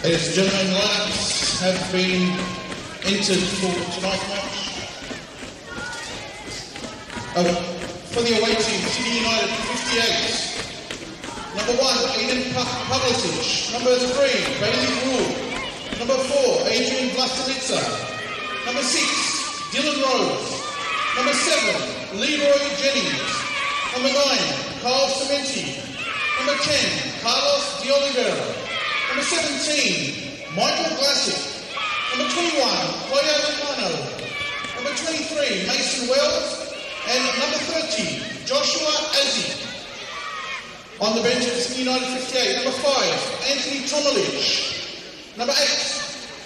Ladies and gentlemen, lineups have been entered for tonight's match. For the away team, City United 58. Number 1, Aiden Pavlicic. Number 3, Bailey Rule. Number 4, Adrian Vlastelica. Number 6, Dylan Rose. Number 7, Leroy Jennings. Number 9, Carl Cementi. Number 10, Carlos De Oliveira. Number 17, Michael Glassick. Number 21, Claudio Romano. Number 23, Mason Wells. And number 30, Joshua Azzi. On the bench of City United 58, number 5, Anthony Tomalich. Number 8,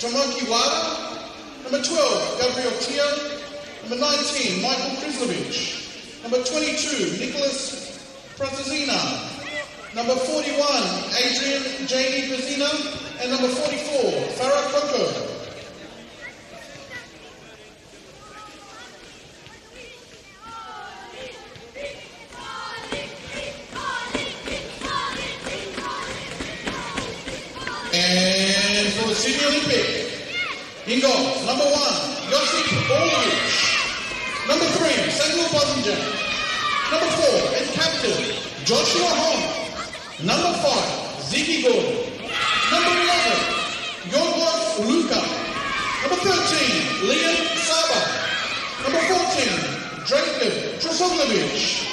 Tomoki Wada. Number 12, Gabriel Tio. Number 19, Michael Krislovich. Number 22, Nicholas Francesina. Number 41, Adrian J.D. Pazina. And number 44, Farah Coco. And for the Sydney Olympic, in goals, number 1, Josip Orlovich. Number 3, Samuel Bozinger. Number 4, and captain, Joshua Hong. Number 5, Ziggy Gordon. Number 11, Yorgos Luka. Number 13, Liam Saba. Number 14, Draken Trosoglovich.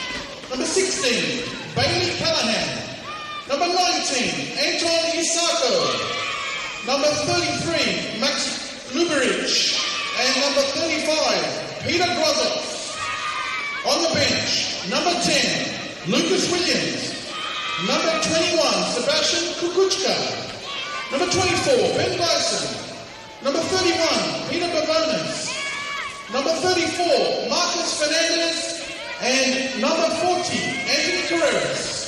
Number 16, Bailey Callahan. Number 19, Anton Isako. Number 33, Max Luberich. And number 35, Peter Grozos. On the bench, number 10, Lucas Williams. Number 21, Sebastian Kukuchka. Number 24, Ben Bryson. Number 31, Peter Bavonis. Number 34, Marcus Fernandez. And number 40, Anthony Carreras.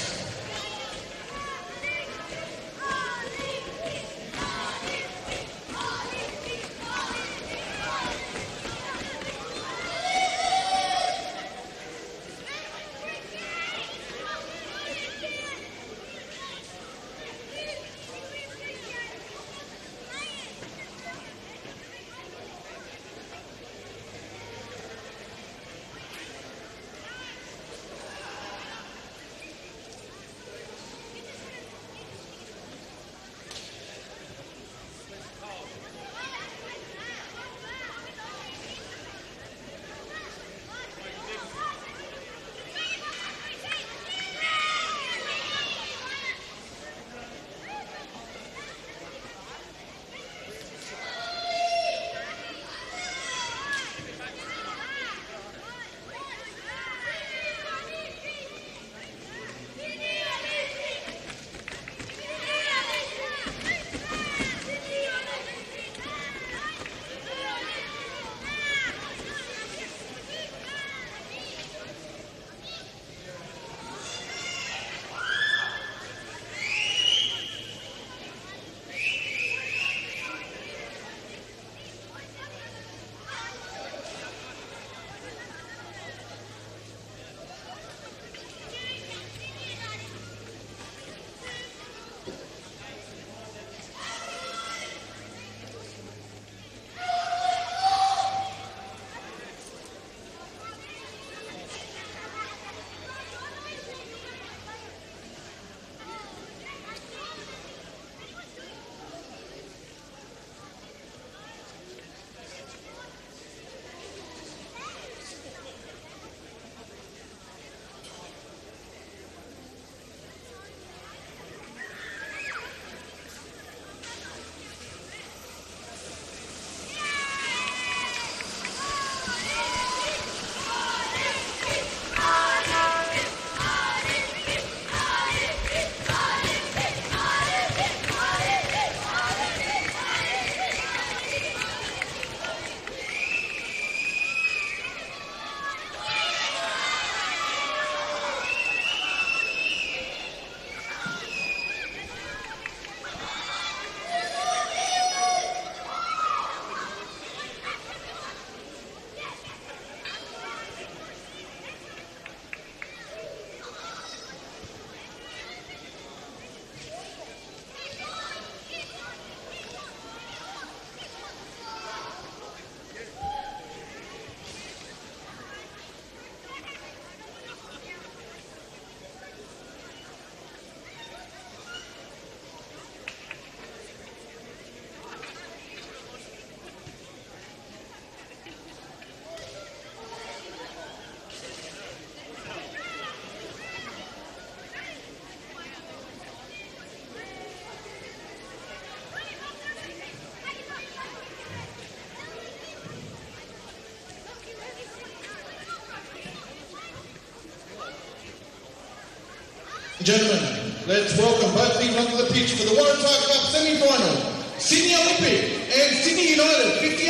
Gentlemen, let's welcome both teams onto the pitch for the Waratah Cup semi-final. Sydney Olympic and Sydney United 58.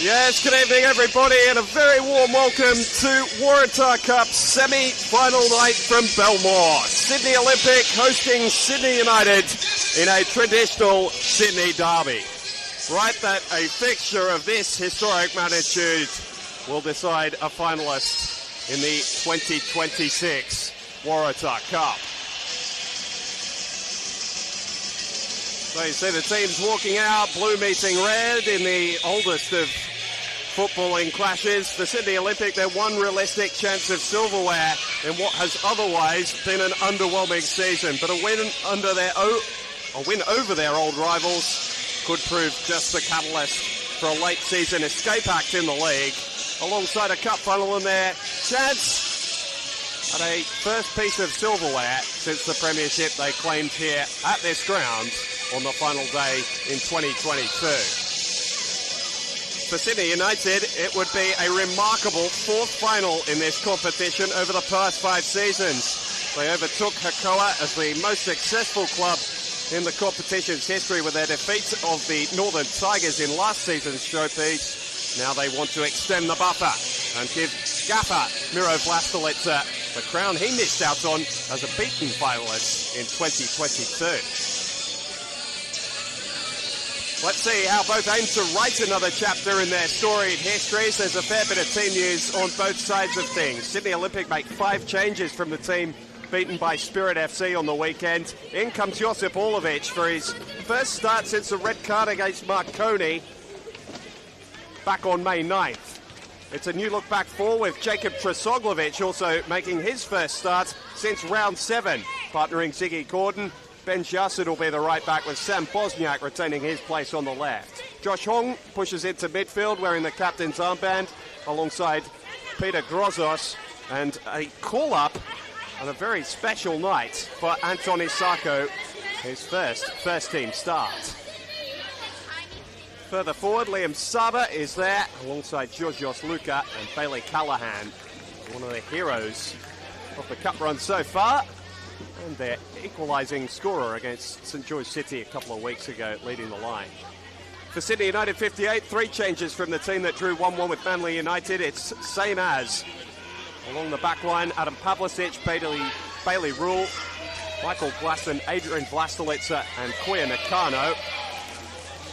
Yes, good evening everybody and a very warm welcome to Waratah Cup semi-final night from Belmore. Sydney Olympic hosting Sydney United in a traditional Sydney derby. Right, that a fixture of this historic magnitude will decide a finalist in the 2026 Waratah Cup. So you see the teams walking out, blue meeting red in the oldest of footballing clashes. For Sydney Olympic, their one realistic chance of silverware in what has otherwise been an underwhelming season. But a win over their old rivals could prove just the catalyst for a late season escape act in the league, alongside a cup final in their chance at a first piece of silverware since the premiership they claimed here at this ground on the final day in 2022. For Sydney United, it would be a remarkable fourth final in this competition over the past 5 seasons. They overtook Hakoah as the most successful club in the competition's history with their defeat of the Northern Tigers in last season's showpiece. Now they want to extend the buffer and give gaffer Miro Vlastelica the crown he missed out on as a beaten finalist in 2022. Let's see how both aim to write another chapter in their storied histories. There's a fair bit of team news on both sides of things. Sydney Olympic make 5 changes from the team beaten by Spirit FC on the weekend. In comes Josip Orlovic for his first start since the red card against Marconi back on May 9th. It's a new look back 4 with Jacob Tresoglovic also making his first start since round 7, partnering Ziggy Gordon. Ben Jassid will be the right back with Sam Bosniak retaining his place on the left. Josh Hong pushes into midfield wearing the captain's armband alongside Peter Grozos, and a call-up on a very special night for Anton Isako, his first team start. Further forward, Liam Saba is there alongside Georgios Luka and Bailey Callahan, one of the heroes of the cup run so far, and their equalising scorer against St George City a couple of weeks ago, leading the line. For Sydney United 58, 3 changes from the team that drew 1-1 with Manly United. It's same as. Along the back line, Adam Pavlicic, Bailey Rule, Michael Glasson, Adrian Vlastelica and Koya Nakano.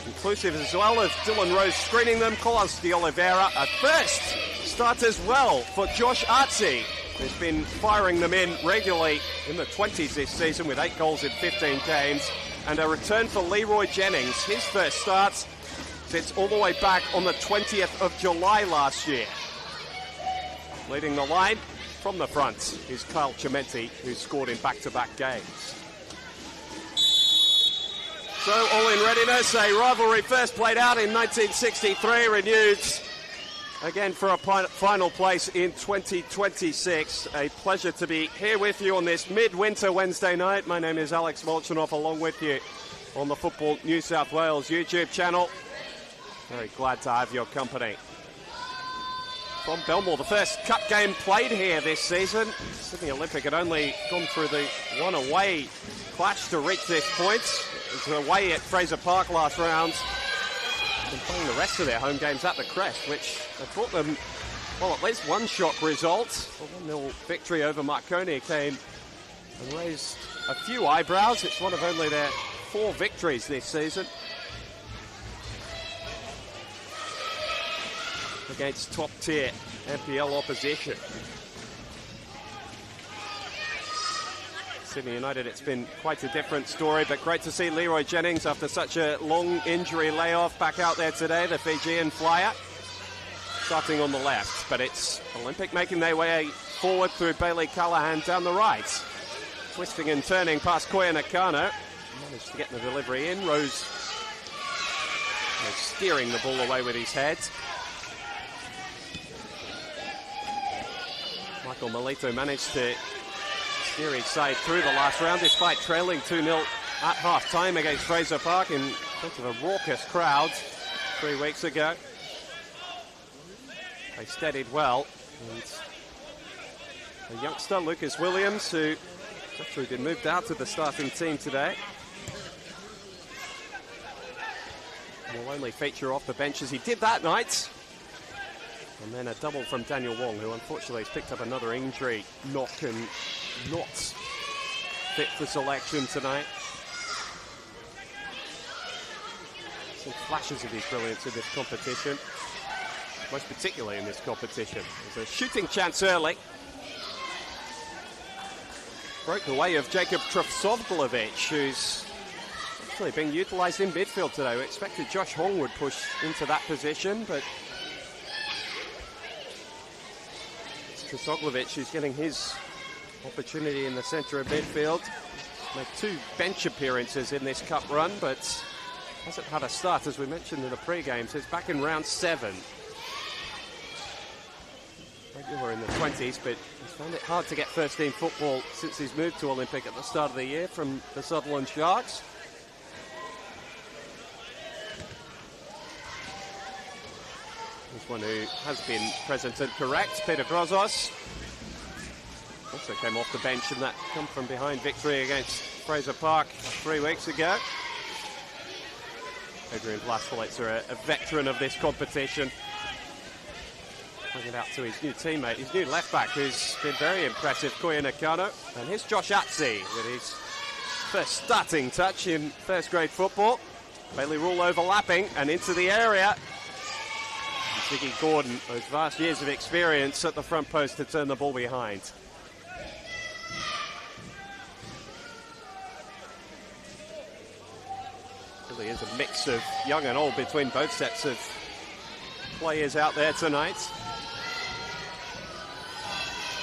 Inclusive as well of Dylan Rose screening them. Carlos de Oliveira, a first start as well for Josh Artsy, who's been firing them in regularly in the 20s this season with 8 goals in 15 games. And a return for Leroy Jennings, his first start since all the way back on the 20th of July last year. Leading the line from the front is Kyle Chimenti, who scored in back-to-back games. So all in readiness, a rivalry first played out in 1963, renewed again for a final place in 2026. A pleasure to be here with you on this midwinter Wednesday night. My name is Alex Molchanov, along with you on the Football New South Wales YouTube channel. Very glad to have your company. From Belmore, the first cup game played here this season. Sydney Olympic had only gone through the one away clash to reach this point. It was away at Fraser Park last round. Been playing the rest of their home games at the Crest, which have brought them, well, at least one shock result. A 1-0 victory over Marconi came and raised a few eyebrows. It's one of only their 4 victories this season against top-tier NPL opposition. Sydney United, it's been quite a different story, but great to see Leroy Jennings after such a long injury layoff back out there today, the Fijian flyer, starting on the left. But it's Olympic making their way forward through Bailey Callahan down the right. Twisting and turning past Koya Nakano. Managed to get the delivery in. Rose steering the ball away with his head. Michael Melito managed to steer his side through the last round despite trailing 2-0 at half-time against Fraser Park in front of a raucous crowd 3 weeks ago. They steadied well, and the youngster Lucas Williams, who has actually been moved out to the starting team today, will only feature off the bench as he did that night. And then a double from Daniel Wong, who unfortunately has picked up another injury knock and not fit for selection tonight. Some flashes of his brilliance in this competition, most particularly in this competition. There's a shooting chance early. Broke the way of Jacob Trofsovlovic, who's actually being utilised in midfield today. We expected Josh Hong would push into that position, but Trofsovlovic is getting his opportunity in the centre of midfield. Made 2 bench appearances in this cup run, but hasn't had a start, as we mentioned in the pre-game. So it's back in round 7. Regular in the 20s, but he's found it hard to get first-team football since he's moved to Olympic at the start of the year from the Sutherland Sharks. There's one who has been present and correct, Peter Grozos. Also came off the bench in that come from behind victory against Fraser Park 3 weeks ago. Adrian Blaswitzer, a veteran of this competition. Bringing it out to his new teammate, his new left-back, who's been very impressive, Koya Nakano. And here's Josh Atzi with his first starting touch in first-grade football. Bailey Rule overlapping and into the area. Ziggy Gordon, those vast years of experience at the front post to turn the ball behind. Really is a mix of young and old between both sets of players out there tonight.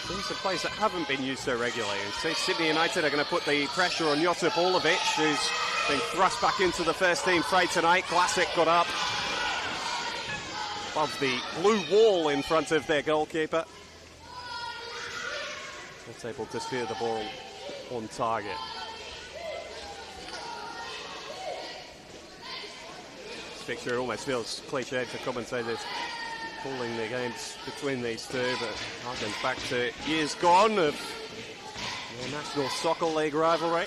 These are players that haven't been used so regularly. And so Sydney United are going to put the pressure on Josip Orlovic, who's been thrust back into the first-team fray tonight. Classic got up above the blue wall in front of their goalkeeper. Not able to steer the ball on target. This picture almost feels cliched for commentators calling the games between these two, but harkens back to years gone of the National Soccer League rivalry.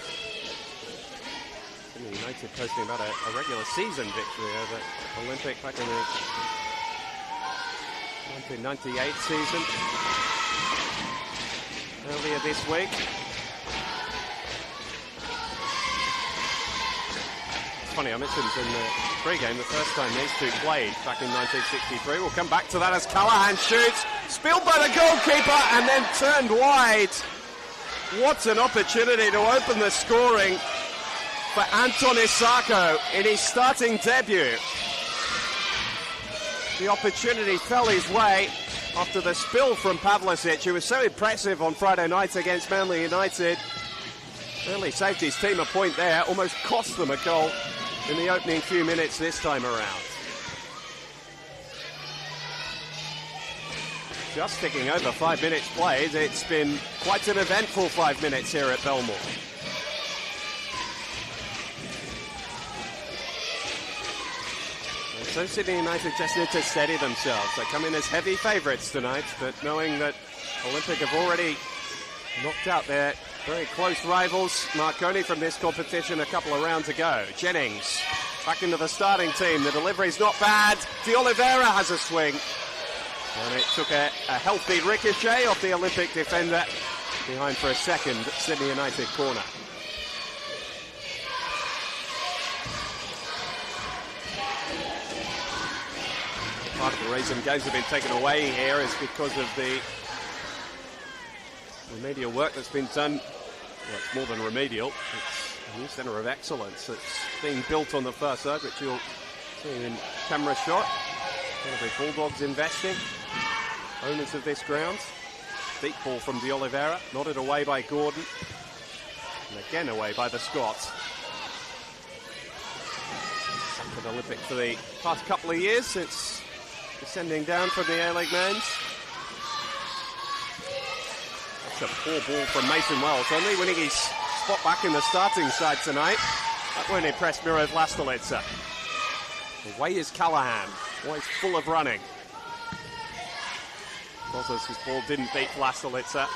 Sydney United posting about a regular season victory over Olympic back in the 1998 season. Earlier this week. It's funny, I mentioned in the pre-game the first time these two played back in 1963. We'll come back to that as Callahan shoots, spilled by the goalkeeper and then turned wide. What an opportunity to open the scoring for Anton Isako in his starting debut. The opportunity fell his way after the spill from Pavlicic, who was so impressive on Friday night against Manly United. Really saved his team a point there, almost cost them a goal in the opening few minutes this time around. Just ticking over 5 minutes played, it's been quite an eventful 5 minutes here at Belmore. And so Sydney United just need to steady themselves. They come in as heavy favourites tonight, but knowing that Olympic have already knocked out their very close rivals, Marconi, from this competition a couple of rounds ago. Jennings back into the starting team. The delivery's not bad. De Oliveira has a swing. And it took a healthy ricochet off the Olympic defender. Behind for a second Sydney United corner. Part of the reason games have been taken away here is because of the remedial work that's been done. Well, it's more than remedial. It's a new centre of excellence that's being built on the far side, which you'll see in camera shot. The Bulldogs investing. Owners of this ground. Deep ball from De Oliveira. Nodded away by Gordon. And again away by the Scots. Second Olympic for the past couple of years since descending down from the A-League men's. That's a poor ball from Mason Wells, only winning his spot back in the starting side tonight. That won't impress Miro Vlastelica. Away is Callahan, always full of running. Bozos, his ball didn't beat Vlastelica.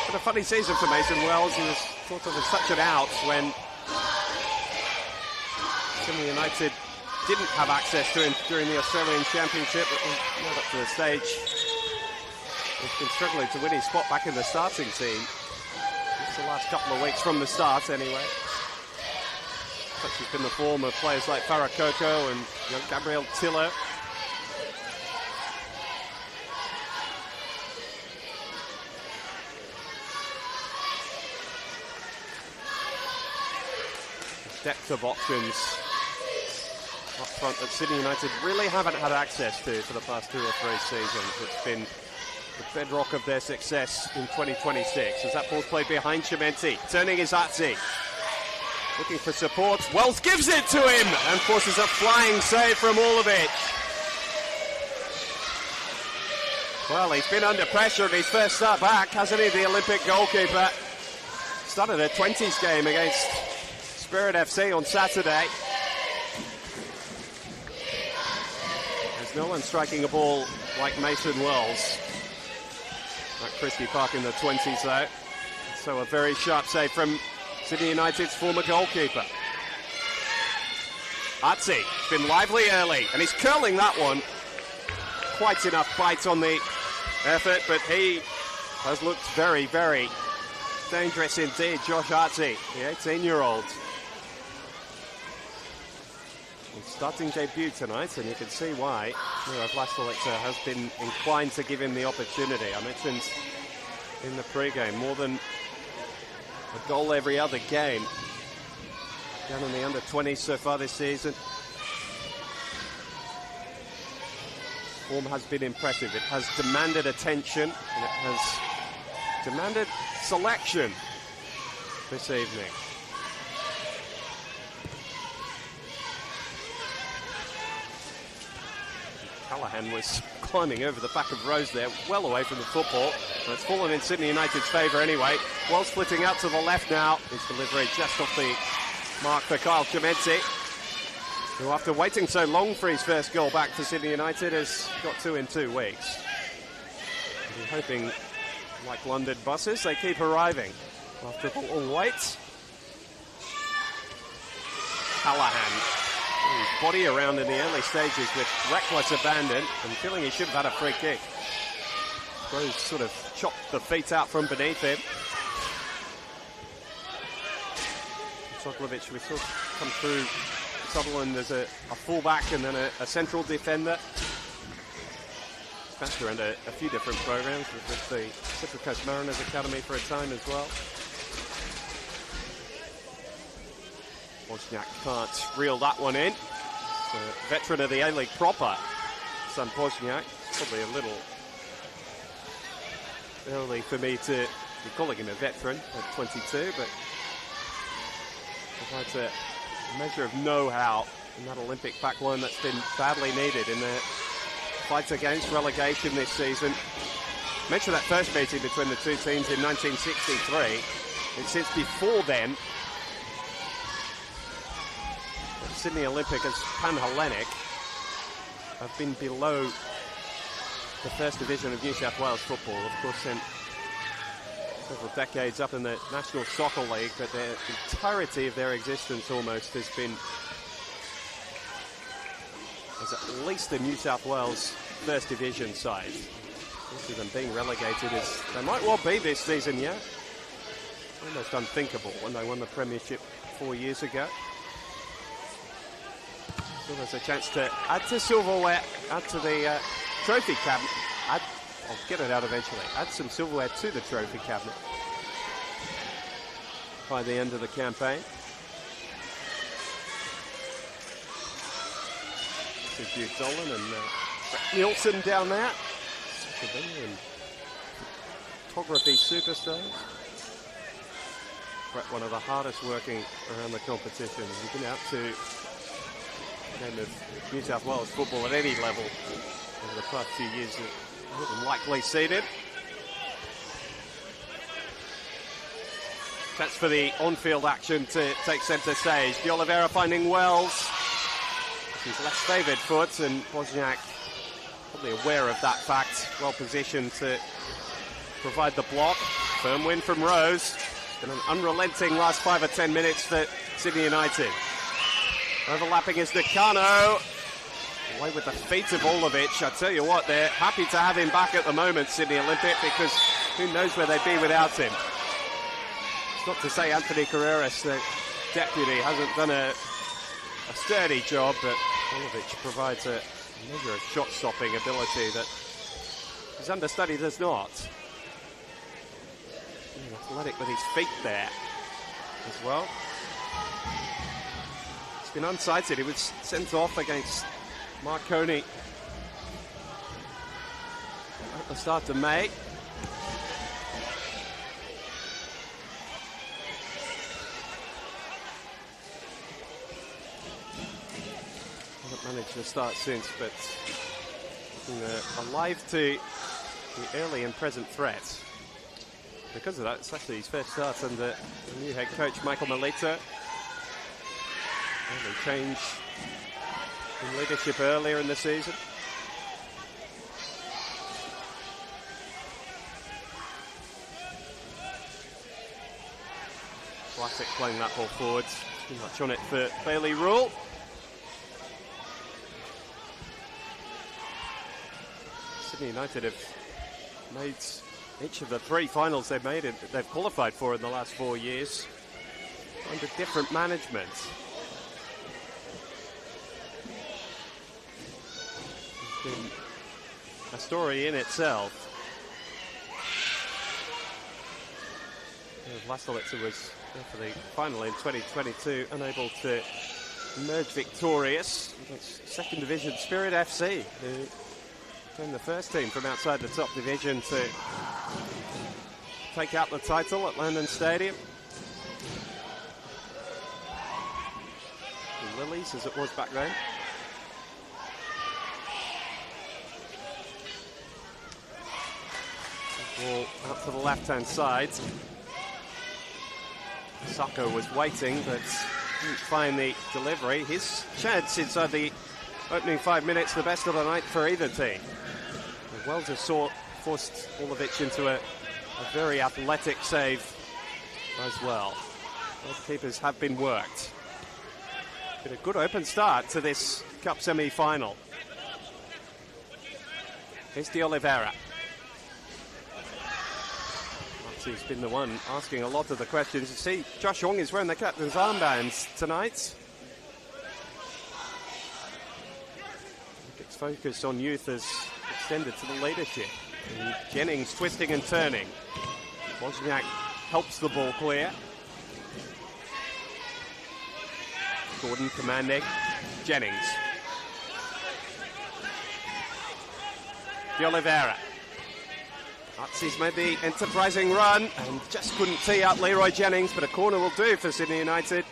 But a funny season for Mason Wells. He was thought of as such an out when Sydney United didn't have access to him during the Australian Championship. But not up to the stage. He's been struggling to win his spot back in the starting team. Just the last couple of weeks from the start, anyway. Such has been the form of players like Farah Coco and young Gabriel Tillo. Depth of options up front that Sydney United really haven't had access to for the past 2 or 3 seasons. It's been the bedrock of their success in 2026. As that ball's played behind Chimenti, turning is Atzi. Looking for support. Wells gives it to him and forces a flying save from Orlovich. Well, he's been under pressure in his first start back, hasn't he, the Olympic goalkeeper? Started a 20s game against Spirit FC on Saturday. There's no one striking a ball like Mason Wells at Christie Park in the 20s, though. So a very sharp save from Sydney United's former goalkeeper. Atzi has been lively early, and he's curling that one. Quite enough bite on the effort, but he has looked very, very dangerous indeed, Josh Atzi, the 18-year-old. Starting debut tonight, and you can see why Miro Vlastelica has been inclined to give him the opportunity. I mentioned in the pre-game, more than a goal every other game down in the under-20s so far this season. Form has been impressive. It has demanded attention, and it has demanded selection this evening. Callahan was climbing over the back of Rose there, well away from the football. And it's fallen in Sydney United's favour anyway. Well splitting out to the left now. His delivery just off the mark for Kyle Chimenti, who after waiting so long for his first goal back for Sydney United has got 2 in 2 weeks. And we're hoping, like London buses, they keep arriving after the long wait. Callahan. His body around in the early stages with reckless abandon, and feeling he should have had a free kick. Rose sort of chopped the feet out from beneath him. Sokolovic, we saw come through Sutherland as a full-back and then a central defender. Bounced around a few different programs with the Central Coast Mariners Academy for a time as well. Wozniak can't reel that one in. A veteran of the A-League proper, son Wozniak. Probably a little early for me to be calling him a veteran at 22, but provides a measure of know-how in that Olympic back line that's been badly needed in the fights against relegation this season. Mentioned that first meeting between the two teams in 1963, and since before then, Sydney Olympic as Pan-Hellenic have been below the first division of New South Wales football. Of course, spent several decades up in the National Soccer League, but the entirety of their existence almost has been as at least the New South Wales first division side. Most of them being relegated as they might well be this season, yeah. Almost unthinkable when they won the Premiership 4 years ago. So there's a chance to add to silverware, add to the trophy cabinet. I'll get it out eventually. Add some silverware to the trophy cabinet by the end of the campaign. So Jude Dolan and Brett Nielsen down there. And photography superstars. Brett, one of the hardest working around the competition. He's been out to game of New South Wales football at any level over the past few years. more than likely seeded. That's for the on-field action to take centre stage. De Oliveira finding Wells. He's less favoured foot, and Wozniak probably aware of that fact. Well positioned to provide the block. Firm win from Rose. It's been an unrelenting last 5 or 10 minutes for Sydney United. Overlapping is Nakano. Away with the feet of Olovic. I tell you what, they're happy to have him back at the moment, Sydney Olympic, because who knows where they'd be without him. It's not to say Anthony Carreras, the deputy, hasn't done a sturdy job, but Olovic provides a measure of shot-stopping ability that his understudy does not. Athletic with his feet there as well. He's been unsighted. He was sent off against Marconi at the start of May. Hasn't managed to start since, but alive to the early and present threat. Because of that, it's actually his first start under the new head coach, Michael Melita. Early change in leadership earlier in the season. Classic playing that ball forward. Too much on it for Bailey Rule. Sydney United have made each of the 3 finals they've qualified for in the last 4 years under different management. It's been a story in itself. Vlastelica was there for the final in 2022, unable to emerge victorious against second division Spirit FC, who became the first team from outside the top division to take out the title at London Stadium. The Lilies, as it was back then. Ball out to the left-hand side. Sacco was waiting, but didn't find the delivery. His chance inside the opening 5 minutes, the best of the night for either team. Wells has forced Olovic into a very athletic save as well. Both keepers have been worked. Been a good open start to this Cup semi-final. Here's De Oliveira. He's been the one asking a lot of the questions. You see, Josh Hong is wearing the captain's armbands tonight. Its focus on youth has extended to the leadership. And Jennings twisting and turning. Wozniak helps the ball clear. Gordon commanding. Jennings. De Oliveira. He's made the enterprising run and just couldn't tee up Leroy Jennings, but a corner will do for Sydney United.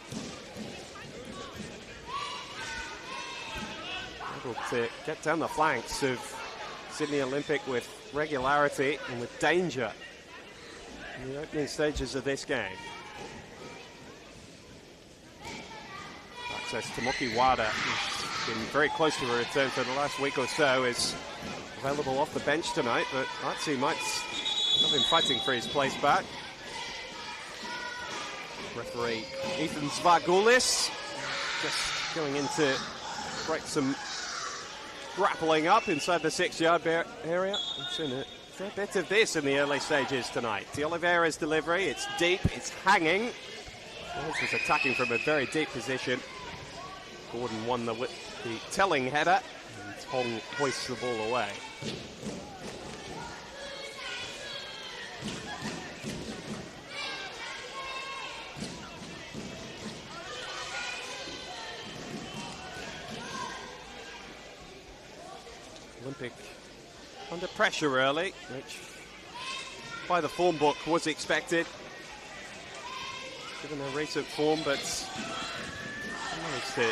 Able to get down the flanks of Sydney Olympic with regularity and with danger in the opening stages of this game. Access to Moki Wada, who's been very close to a return for the last week or so, is available off the bench tonight, but Artsy might have him fighting for his place back. Referee Ethan Zvargulis just going in to break some grappling up inside the 6-yard area. We've seen a fair bit of this in the early stages tonight. De Oliveira's delivery, it's deep, it's hanging. Wells was attacking from a very deep position. Gordon won the telling header, and Hong hoists the ball away. Olympic under pressure early, which by the form book was expected, given their recent form, but managed to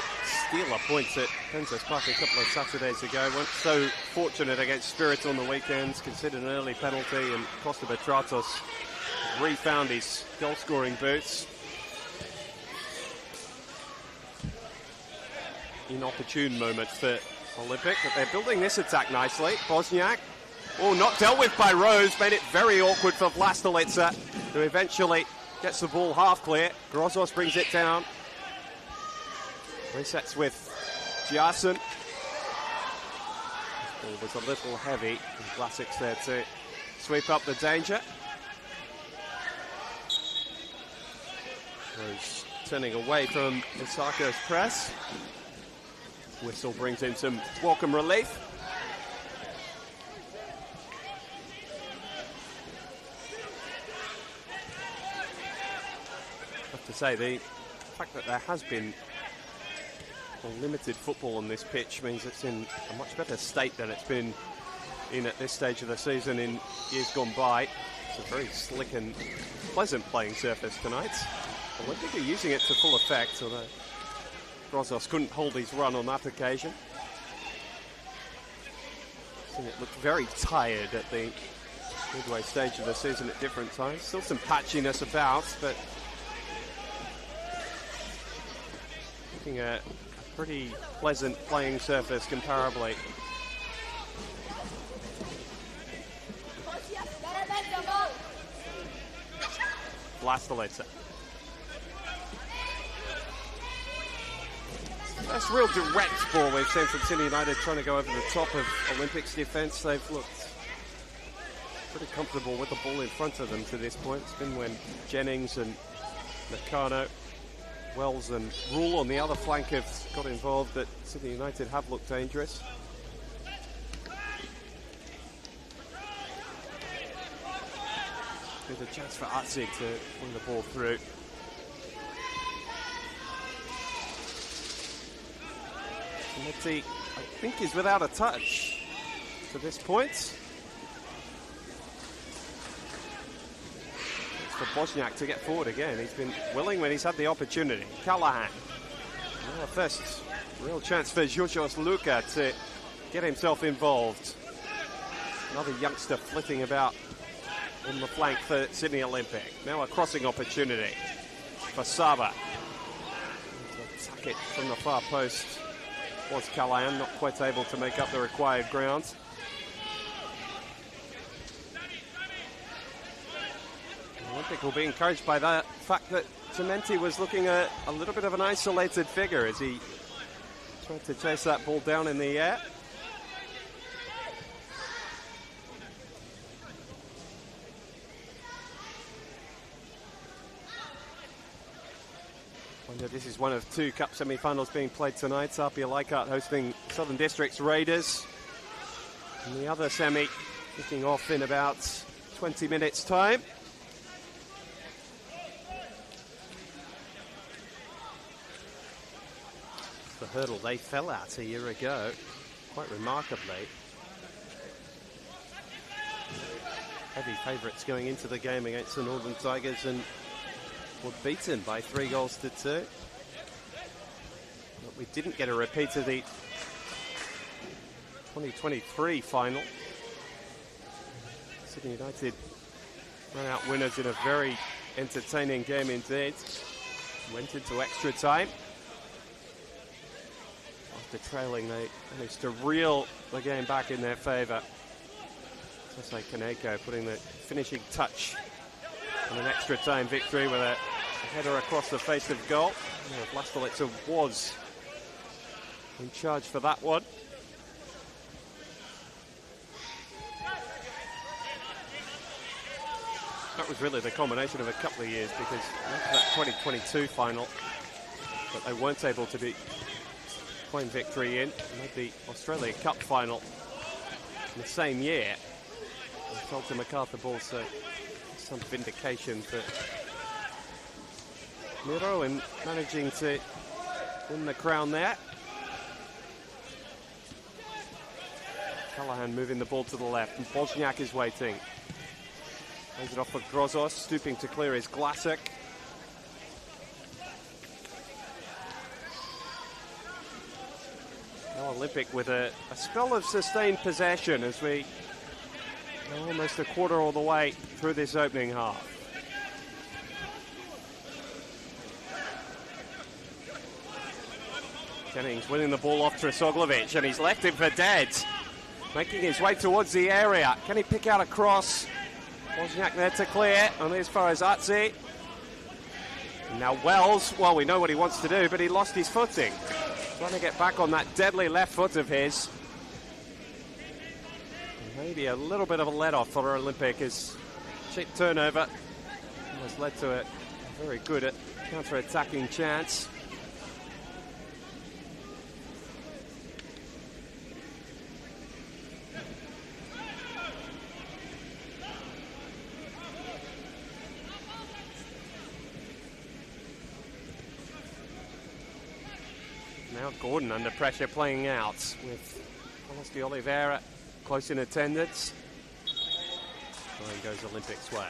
steal a point at Penzas Park a couple of Saturdays ago. Weren't so fortunate against Spirit on the weekends, considered an early penalty, and Costa Betratos refound his goal-scoring boots. Inopportune moment for Olympic, but they're building this attack nicely. Bosniak, oh, not dealt with by Rose, made it very awkward for Vlastelica, who eventually gets the ball half clear. Grozos brings it down. Resets with Giasen. Ball was a little heavy, and Vlasic's there to sweep up the danger. Rose turning away from Isako's press. Whistle brings in some welcome relief. I have to say, the fact that there has been limited football on this pitch means it's in a much better state than it's been in at this stage of the season in years gone by. It's a very slick and pleasant playing surface tonight. Olympic are using it to full effect, although Grozos couldn't hold his run on that occasion. And it looked very tired at the midway stage of the season at different times. Still some patchiness about, but looking at a pretty pleasant playing surface comparably. Vlastelica. That's real direct ball we've seen from Sydney United, trying to go over the top of Olympics defence. They've looked pretty comfortable with the ball in front of them to this point. It's been when Jennings and Nakano, Wells and Rule on the other flank have got involved that Sydney United have looked dangerous. There's a chance for Atzig to win the ball through. Meti, I think, is without a touch to this point. It's for Bosniak to get forward again. He's been willing when he's had the opportunity. Callahan. Well, first real chance for Georgios Luka to get himself involved. Another youngster flitting about on the flank for Sydney Olympic. Now a crossing opportunity for Saba. To attack it from the far post was Callahan, not quite able to make up the required ground. Olympic will be encouraged by the fact that Cementi was looking a little bit of an isolated figure as he tried to chase that ball down in the air. This is one of two cup semi-finals being played tonight. Apia Leichhardt hosting Southern Districts Raiders. And the other semi kicking off in about 20 minutes' time. The hurdle they fell at a year ago, quite remarkably. Heavy favourites going into the game against the Northern Tigers and were beaten by 3-2. But we didn't get a repeat of the 2023 final. Sydney United ran out winners in a very entertaining game indeed. Went into extra time. After trailing, they managed to reel the game back in their favour. Jose Kaneko putting the finishing touch on an extra time victory with a header across the face of goal. Vlastelica was in charge for that one. That was really the combination of a couple of years, because after that 2022 final that they weren't able to be claim victory in, and made the Australia Cup final in the same year. They fell to MacArthur Ball, so some vindication for Miro in managing to win the crown there. Callahan moving the ball to the left, and Bosniak is waiting. Plays it off for Grozos, stooping to clear his Glassic. Olympic with a spell of sustained possession as we are almost a quarter of the way through this opening half. Jennings winning the ball off Trisoglovic, and he's left him for dead. Making his way towards the area. Can he pick out a cross? Wozniak there to clear, and as far as Atsi. Now Wells, well, we know what he wants to do, but he lost his footing. Trying to get back on that deadly left foot of his. Maybe a little bit of a let-off for Olympic as cheap turnover has led to a very good counter-attacking chance. Now Gordon under pressure playing out with Carlos de Oliveira close in attendance. Line goes Olympic's way.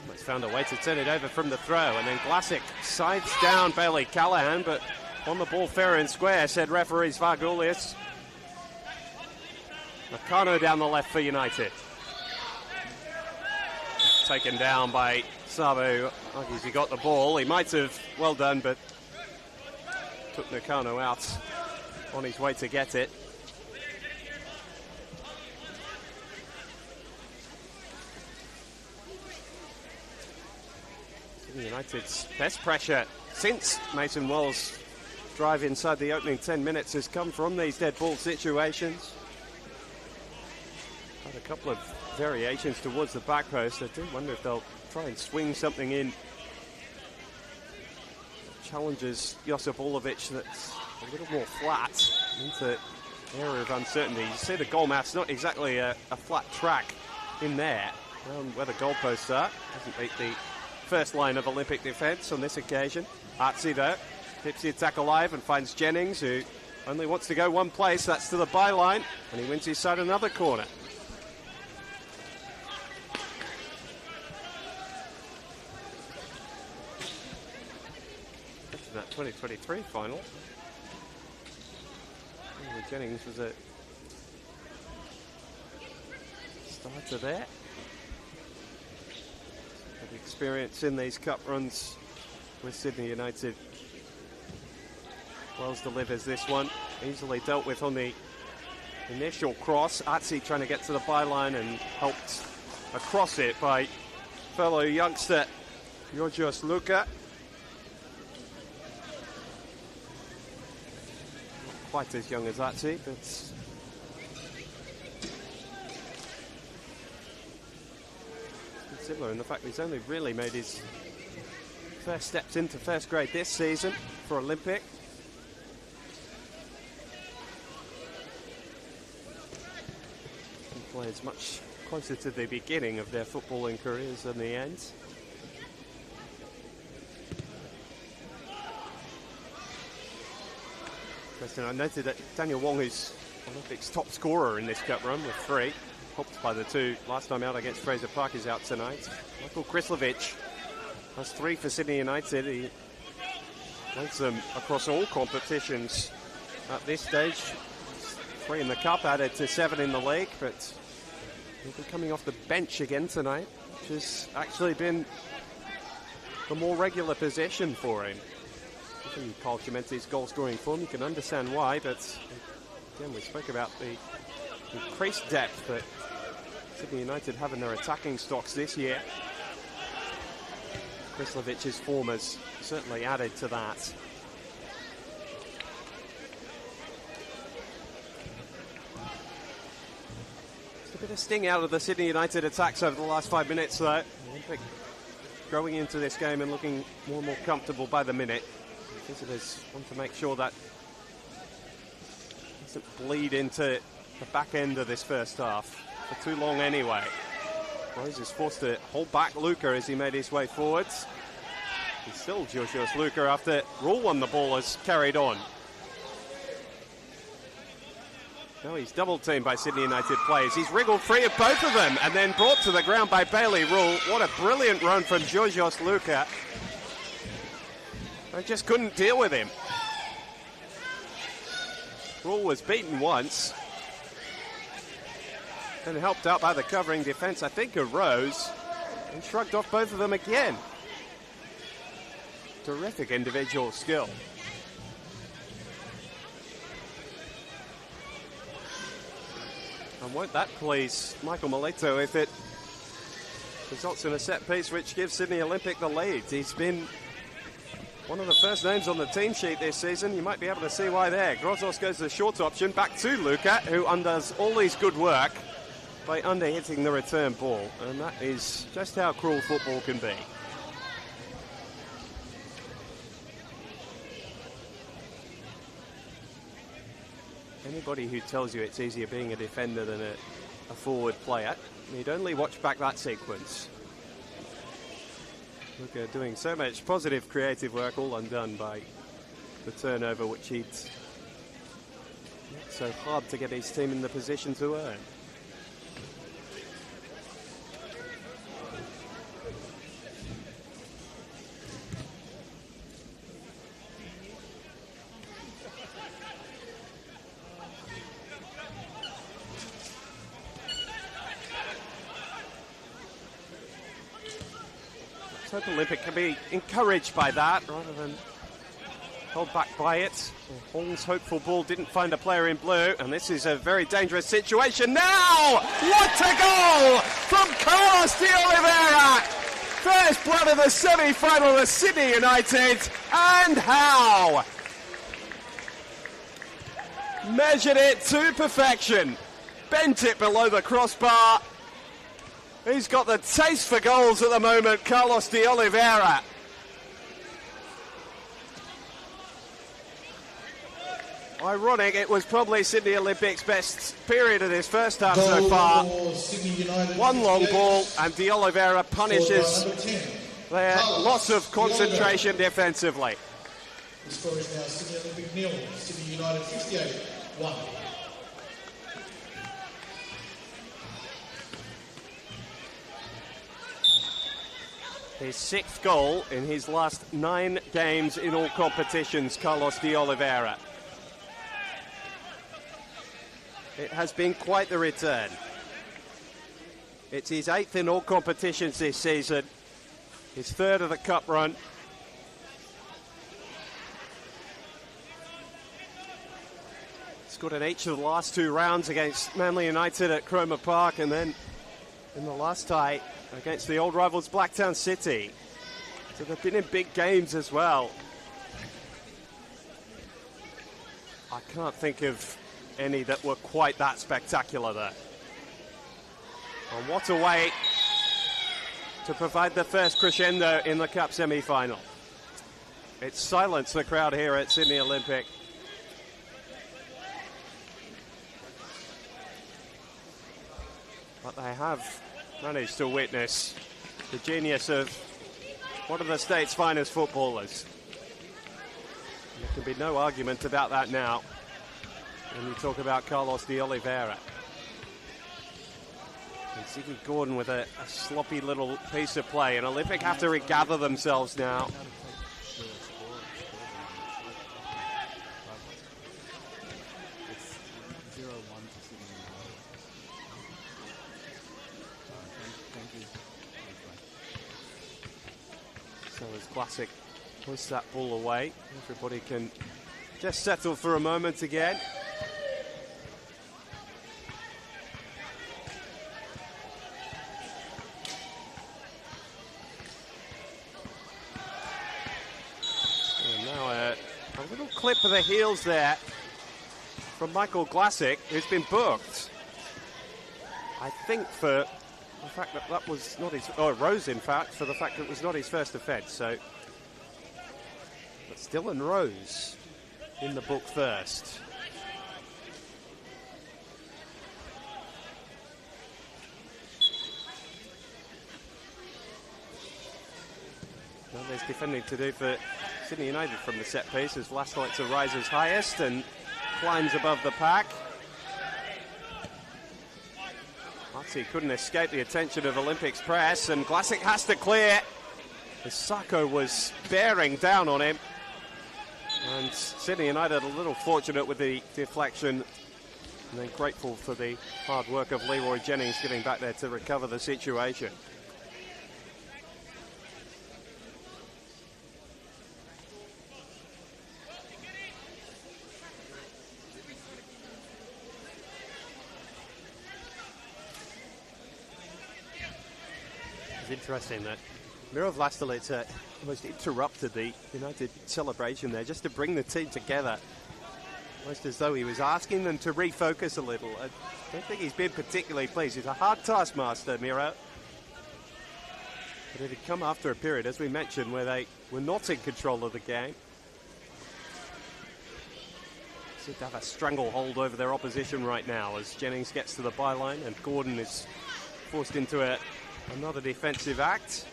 Almost found a way to turn it over from the throw, and then Glasic sides down Bailey Callahan, but on the ball fair and square, said referee Vargulius. Nakano down the left for United. Taken down by Sabo. Argues he got the ball. He might have, well done, but took Nakano out on his way to get it. United's best pressure since Mason Wells' drive inside the opening 10 minutes has come from these dead ball situations. Had a couple of variations towards the back post. I do wonder if they'll try and swing something in. Challenges Josip Ulovic that's a little more flat into area of uncertainty. You see the goal map's not exactly a flat track in there around where the goalposts are. Doesn't beat the first line of Olympic defence on this occasion. Atsi though keeps the attack alive and finds Jennings, who only wants to go one place, that's to the byline, and he wins his side another corner. That 2023 final. Jennings was a starter there. Had experience in these cup runs with Sydney United. Wells delivers this one, easily dealt with on the initial cross. Atsi trying to get to the byline and helped across it by fellow youngster Georgios Luka. Quite as young as Atsi, but similar in the fact he's only really made his first steps into first grade this season for Olympic. And players much closer to the beginning of their footballing careers than the end. I noted that Daniel Wong is Olympic's top scorer in this cup run with 3, helped by the 2 last time out against Fraser Park is out tonight. Michael Krislovic has 3 for Sydney United. He leads them across all competitions at this stage. 3 in the cup, added to 7 in the league, but he'll be coming off the bench again tonight, which has actually been the more regular possession for him. Paul Chimente's goal-scoring form, you can understand why, but again, we spoke about the increased depth that Sydney United have in their attacking stocks this year. Krislovic's form has certainly added to that. Just a bit of sting out of the Sydney United attacks over the last 5 minutes, though. Olympic growing into this game and looking more and more comfortable by the minute. Visitors want to make sure that doesn't bleed into the back end of this first half for too long anyway. Rose is forced to hold back Luka as he made his way forwards. He's still Georgios Luka after Rule won the ball has carried on. Now he's double teamed by Sydney United players. He's wriggled free of both of them and then brought to the ground by Bailey Rule. What a brilliant run from Georgios Luka. They just couldn't deal with him. Rule was beaten once. Then helped out by the covering defense, I think, arose and shrugged off both of them again. Terrific individual skill. And won't that please Michael Mileto if it results in a set piece which gives Sydney Olympic the lead. He's been one of the first names on the team sheet this season. You might be able to see why there. Grozos goes to the short option, back to Luca, who undoes all his good work by under-hitting the return ball. And that is just how cruel football can be. Anybody who tells you it's easier being a defender than a forward player, you'd only watch back that sequence. Luca doing so much positive creative work, all undone by the turnover which he'd worked so hard to get his team in the position to earn. Let's hope Olympic can be encouraged by that rather than held back by it. Hall's hopeful ball didn't find a player in blue, and this is a very dangerous situation now! What a goal from Carlos de Oliveira! First blood of the semi-final of Sydney United, and how! Measured it to perfection, bent it below the crossbar. He's got the taste for goals at the moment, Carlos de Oliveira. Ironic, it was probably Sydney Olympic's best period of this first half so far. One long ball, and de Oliveira punishes their loss of concentration defensively. The score is now Sydney Olympic 0, Sydney United 58-1. His sixth goal in his last 9 games in all competitions, Carlos de Oliveira. It has been quite the return. It's his 8th in all competitions this season, his 3rd of the cup run. Scored in each of the last 2 rounds against Manly United at Cromer Park, and then in the last tie against the old rivals Blacktown City. So they've been in big games as well. I can't think of any that were quite that spectacular there. And what a way to provide the first crescendo in the Cup semi-final. It's silenced the crowd here at Sydney Olympic. But they have managed to witness the genius of one of the state's finest footballers. And there can be no argument about that now when you talk about Carlos de Oliveira. And Ziggy Gordon with a sloppy little piece of play, and Olympic have to regather themselves now. So as Classic puts that ball away, everybody can just settle for a moment again. And now a little clip of the heels there from Michael Classic, who's been booked, I think, for the fact that that was not his, or Rose in fact, for the fact that it was not his first offence. So, but Dylan Rose in the book first. Well, there's defending to do for Sydney United from the set piece as Lasnitzer rises highest and climbs above the pack. He couldn't escape the attention of Olympics press, and Classic has to clear as Sacco was bearing down on him. And Sydney United a little fortunate with the deflection, and then grateful for the hard work of Leroy Jennings getting back there to recover the situation. It's interesting that Miro Vlastelica almost interrupted the United celebration there just to bring the team together. Almost as though he was asking them to refocus a little. I don't think he's been particularly pleased. He's a hard taskmaster, Miro. But it had come after a period, as we mentioned, where they were not in control of the game. Seem to have a stranglehold over their opposition right now as Jennings gets to the byline and Gordon is forced into another defensive act.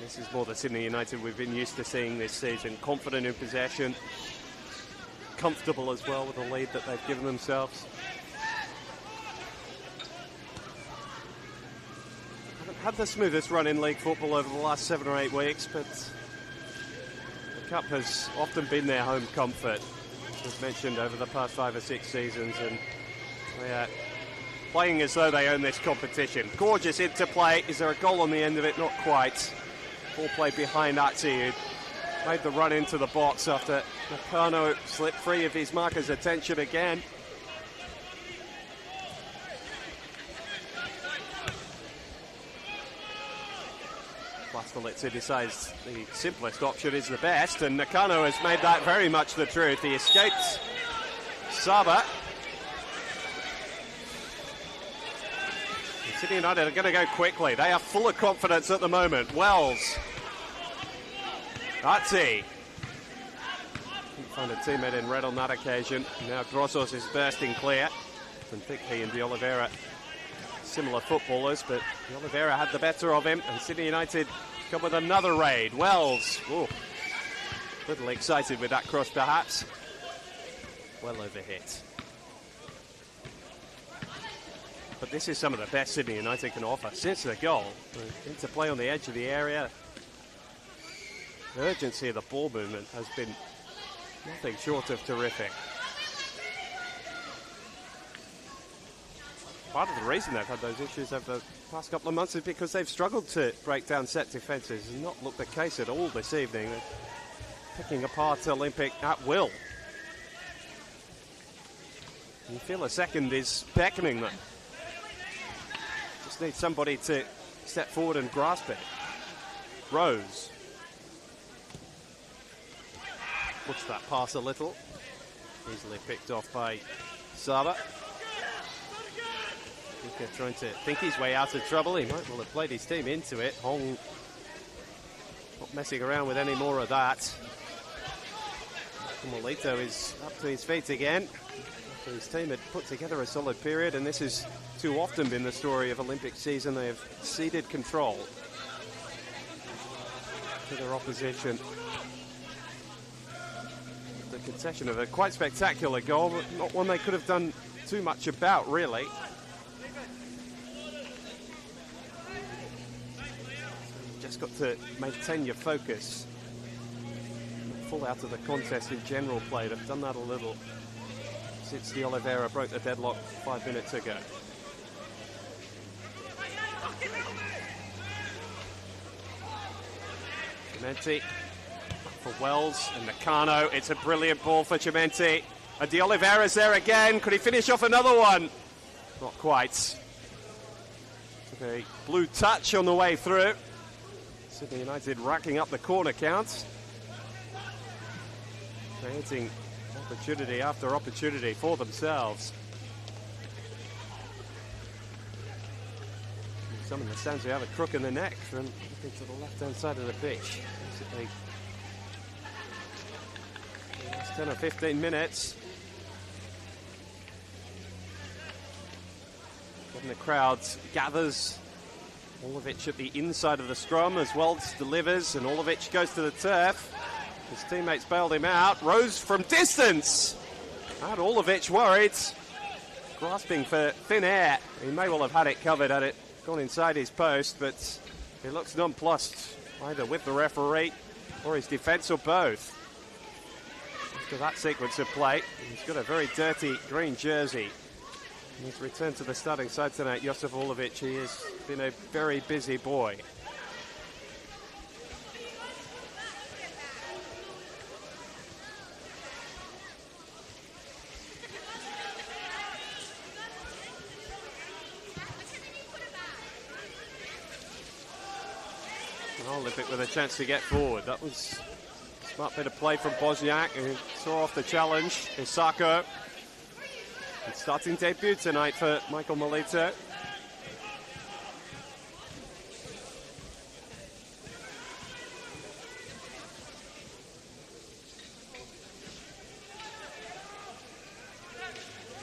This is more the Sydney United we've been used to seeing this season. Confident in possession, comfortable as well with the lead that they've given themselves. Haven't had the smoothest run in league football over the last 7 or 8 weeks, but the Cup has often been their home comfort, as mentioned, over the past 5 or 6 seasons, and they are playing as though they own this competition. Gorgeous interplay. Is there a goal on the end of it? Not quite. Ball play behind Atsi, who made the run into the box after Nakano slipped free of his marker's attention again. Vlastelica decides the simplest option is the best, and Nakano has made that very much the truth. He escaped Saba. Sydney United are going to go quickly. They are full of confidence at the moment. Wells. Atsi. Couldn't find a teammate in red on that occasion. Now Grossos is bursting clear. I think he and De Oliveira similar footballers, but De Oliveira had the better of him, and Sydney United come with another raid. Wells. Ooh. A little excited with that cross perhaps. Well overhit. But this is some of the best Sydney United can offer since the goal. The interplay on the edge of the area. The urgency of the ball movement has been nothing short of terrific. Part of the reason they've had those issues over the past couple of months is because they've struggled to break down set defences. It's not looked the case at all this evening. They're picking apart Olympic at will. You feel a second is beckoning them. Just need somebody to step forward and grasp it. Rose. Puts that pass a little. Easily picked off by Saba. Luka trying to think his way out of trouble. He might well have played his team into it. Hong not messing around with any more of that. Molito is up to his feet again. After his team had put together a solid period, and this has too often been the story of Olympic season. They have ceded control to their opposition. The concession of a quite spectacular goal, but not one they could have done too much about, really. Just got to maintain your focus. Full out of the contest in general play. They've done that a little since De Oliveira broke the deadlock 5 minutes ago. Chimenti for Wells and Nakano. It's a brilliant ball for Chimenti. And De Oliveira's there again. Could he finish off another one? Not quite. Took a blue touch on the way through. Sydney United racking up the corner counts. Creating opportunity after opportunity for themselves. Some of the stands who have a crook in the neck from looking to the left-hand side of the pitch. Basically, the last 10 or 15 minutes. When the crowd gathers, Olovic at the inside of the scrum as Wells delivers, and Olovic goes to the turf. His teammates bailed him out. Rose from distance. Had Olivic worried. Grasping for thin air. He may well have had it covered had it gone inside his post, but he looks nonplussed either with the referee or his defence or both. After that sequence of play, he's got a very dirty green jersey. He's returned to the starting side tonight, Josip Olivic. He has been a very busy boy. Olympic with a chance to get forward. That was a smart bit of play from Bosniak, who saw off the challenge. Isako. Starting debut tonight for Michael Melito.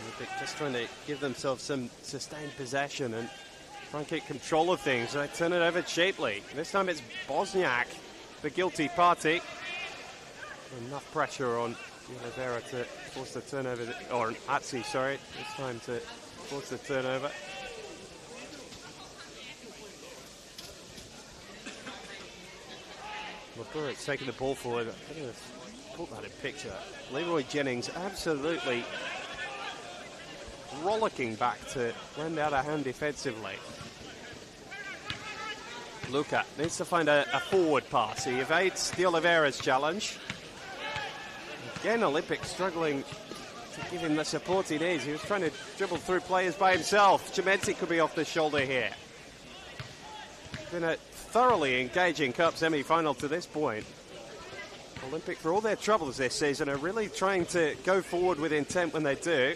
Olympic just trying to give themselves some sustained possession and try and keep control of things. They turn it over cheaply. This time it's Bosniak, the guilty party. Enough pressure on Oliveira to force the turnover, or Atsi, sorry, this time to force the turnover. Laburic's taking the ball forward. I'm going to put that in picture. Leroy Jennings absolutely rollicking back to lend out a hand defensively. Luca needs to find a forward pass. He evades de Oliveira's challenge. Again, Olympic struggling to give him the support he needs. He was trying to dribble through players by himself. Chimenzi could be off the shoulder here. Been a thoroughly engaging Cup semi-final to this point. Olympic, for all their troubles this season, are really trying to go forward with intent when they do.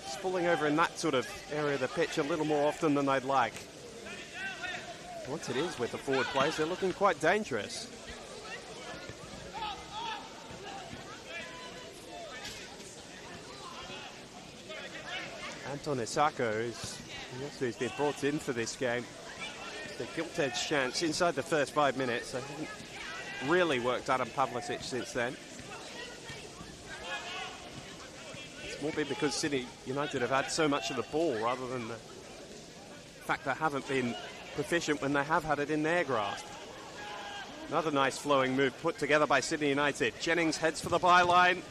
Spilling over in that sort of area of the pitch a little more often than they'd like. Once it is with the forward players, they're looking quite dangerous. Anton Isako, who's been brought in for this game. The gilt-edged chance inside the first 5 minutes. They haven't really worked Adam Pavlicic since then. It's more been because Sydney United have had so much of the ball rather than the fact they haven't been proficient when they have had it in their grasp. Another nice flowing move put together by Sydney United. Jennings heads for the byline.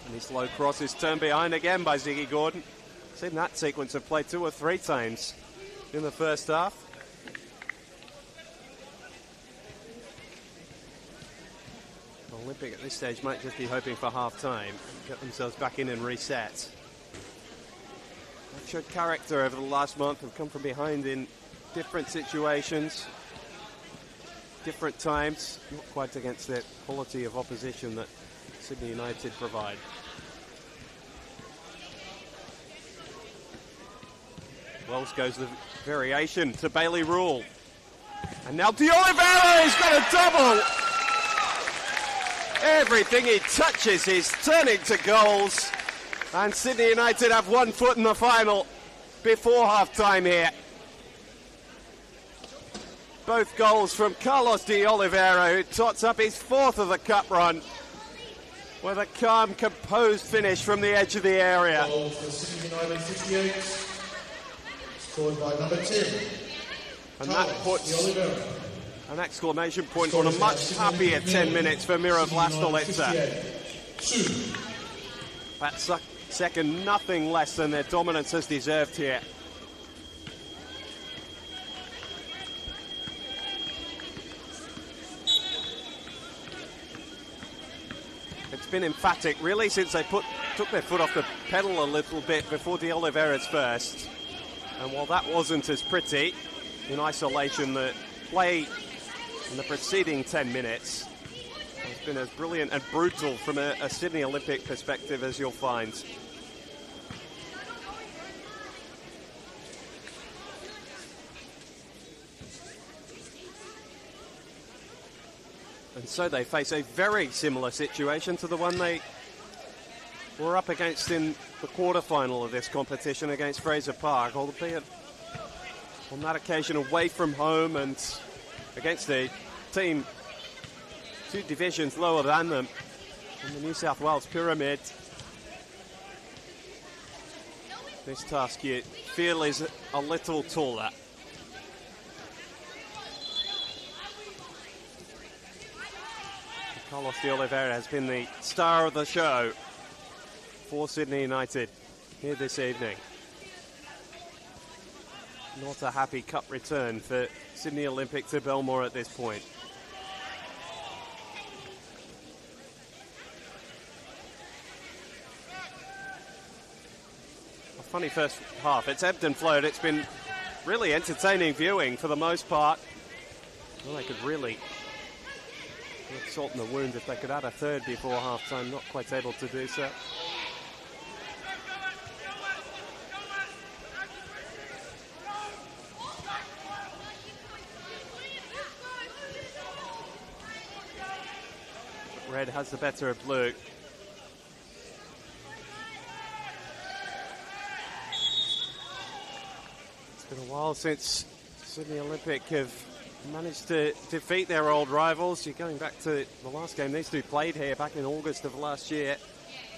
And his low cross is turned behind again by Ziggy Gordon. Seen that sequence of play 2 or 3 times in the first half. Olympic at this stage might just be hoping for half-time, get themselves back in and reset. They've showed character over the last month, have come from behind in different situations, different times, not quite against the quality of opposition that Sydney United provide. Wells goes the variation to Bailey Rule. And now De Oliveira has got a double! Everything he touches is turning to goals. And Sydney United have 1 foot in the final before half-time here. Both goals from Carlos De Oliveira, who tots up his 4th of the cup run with a calm, composed finish from the edge of the area. Goal for Sydney United 58, scored by number 10. And that puts an exclamation point on a much happier 10 minutes for Miro Vlastolica. That's second, nothing less than their dominance has deserved here. It's been emphatic, really, since they took their foot off the pedal a little bit before De Oliveira's first. And while that wasn't as pretty in isolation, the play in the preceding 10 minutes has been as brilliant and brutal from a Sydney Olympic perspective as you'll find. And so they face a very similar situation to the one they were up against in the quarter-final of this competition against Fraser Park, albeit on that occasion away from home and against a team 2 divisions lower than them in the New South Wales pyramid. This task you feel is a little taller. Carlos de Oliveira has been the star of the show for Sydney United here this evening. Not a happy cup return for Sydney Olympic to Belmore at this point. A funny first half. It's ebbed and flowed. It's been really entertaining viewing for the most part. Well, they could really put salt in the wound if they could add a third before half-time. Not quite able to do so. Red has the better of blue. It's been a while since Sydney Olympic have managed to defeat their old rivals. You're going back to the last game these two played here back in August of last year.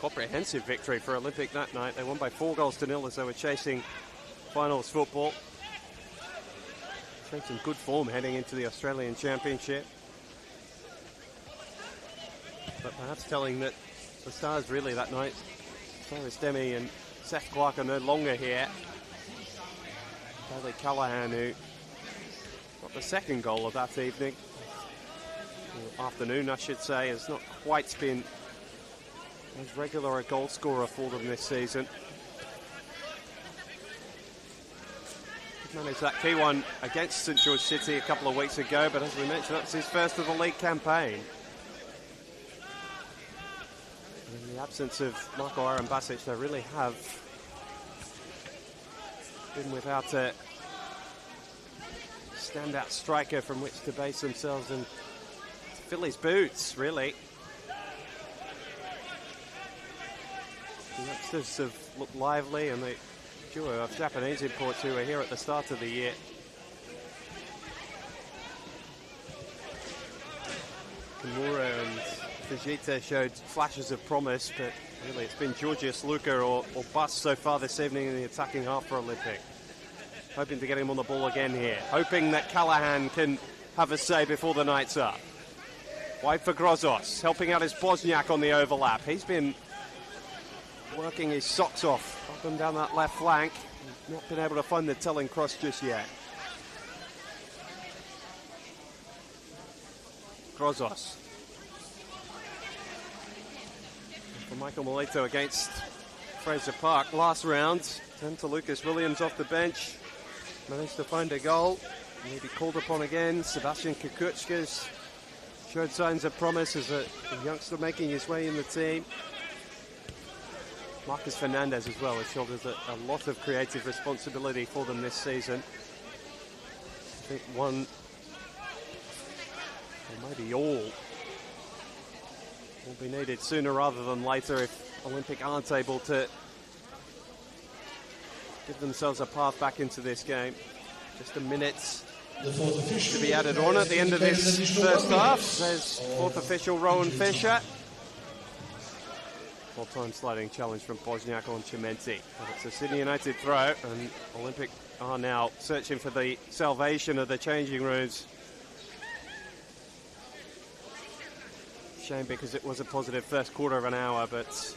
Comprehensive victory for Olympic that night. They won by 4-0 as they were chasing finals football. Showing some good form heading into the Australian Championship. But perhaps telling that the stars really that night, Cyrus Demi and Seth Clark, are no longer here. Bailey Callahan, who got the second goal of that evening, or afternoon I should say, has not quite been as regular a goal scorer for them this season. He managed that key one against St George City a couple of weeks ago, but as we mentioned, that's his first of the league campaign. In the absence of Marco Arambasic, they really have been without a standout striker from which to base themselves and fill his boots, really. The youngsters have looked lively, and the duo of Japanese imports who were here at the start of the year. Kimura and Fujita showed flashes of promise, but really it's been Georgios Luka or bust so far this evening in the attacking half for Olympic. Hoping to get him on the ball again here. Hoping that Callahan can have a say before the night's up. Wide for Grozos, helping out his Bosniak on the overlap. He's been working his socks off up and down that left flank. Not been able to find the telling cross just yet. Grozos. For Michael Milito against Fraser Park last round. Turned to Lucas Williams off the bench. Managed to find a goal. Maybe called upon again. Sebastian Kukuchkas showed signs of promise as a youngster making his way in the team. Marcus Fernandez as well has shouldered a lot of creative responsibility for them this season. I think one, or maybe all, will be needed sooner rather than later if Olympic aren't able to give themselves a path back into this game. Just a minute to be added on at the end of this first half. There's fourth official Rowan Fisher. Full-time sliding challenge from Bosniak on Chimenti. But it's a Sydney United throw, and Olympic are now searching for the salvation of the changing rooms. Shame because it was a positive first quarter of an hour, but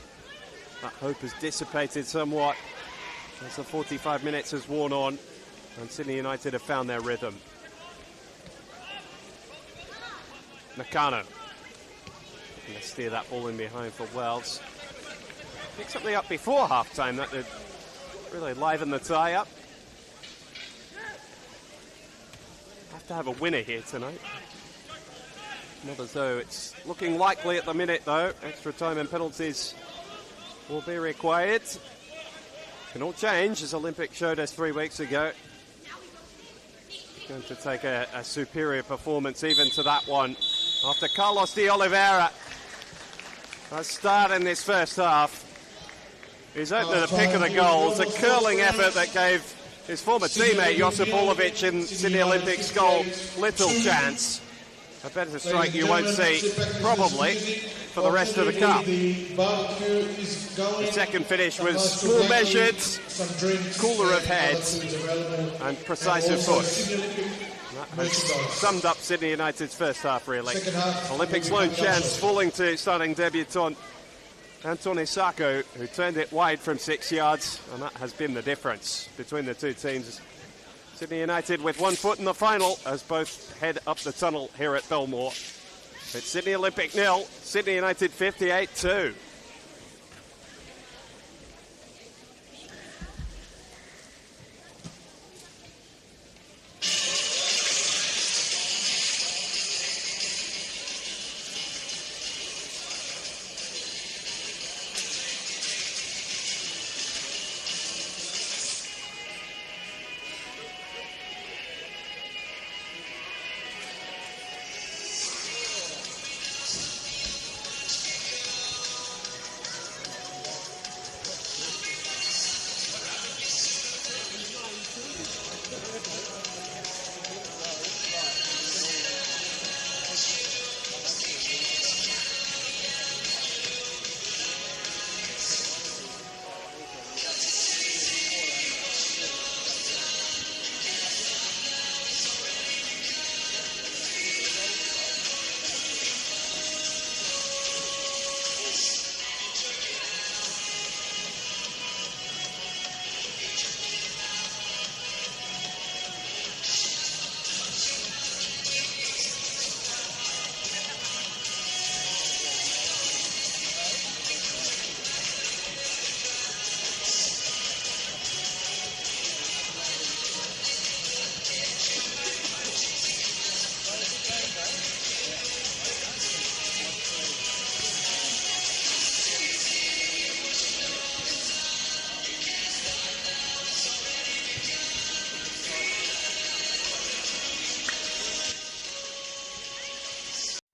that hope has dissipated somewhat as the 45 minutes has worn on, and Sydney United have found their rhythm. Nakano. Going to steer that ball in behind for Wells. Picked something up before half-time that would really liven the tie up. Have to have a winner here tonight. Not as though it's looking likely at the minute, though. Extra time and penalties will be required. Can all change, as Olympic showed us 3 weeks ago. Going to take a superior performance even to that one. After Carlos de Oliveira has started in this first half. He's opening the pick of the goals. A curling effort that gave his former teammate Josip Olovic in Sydney Olympics goal little chance. A better strike you won't see probably for the rest of the cup. The second finish was more measured, cooler of head and precise of foot. That has summed up Sydney United's first half really. Olympics lone chance falling to starting debutant Anthony Sacco, who turned it wide from 6 yards, and that has been the difference between the two teams. Sydney United with 1 foot in the final as both head up the tunnel here at Belmore. It's Sydney Olympic 0, Sydney United 58-2.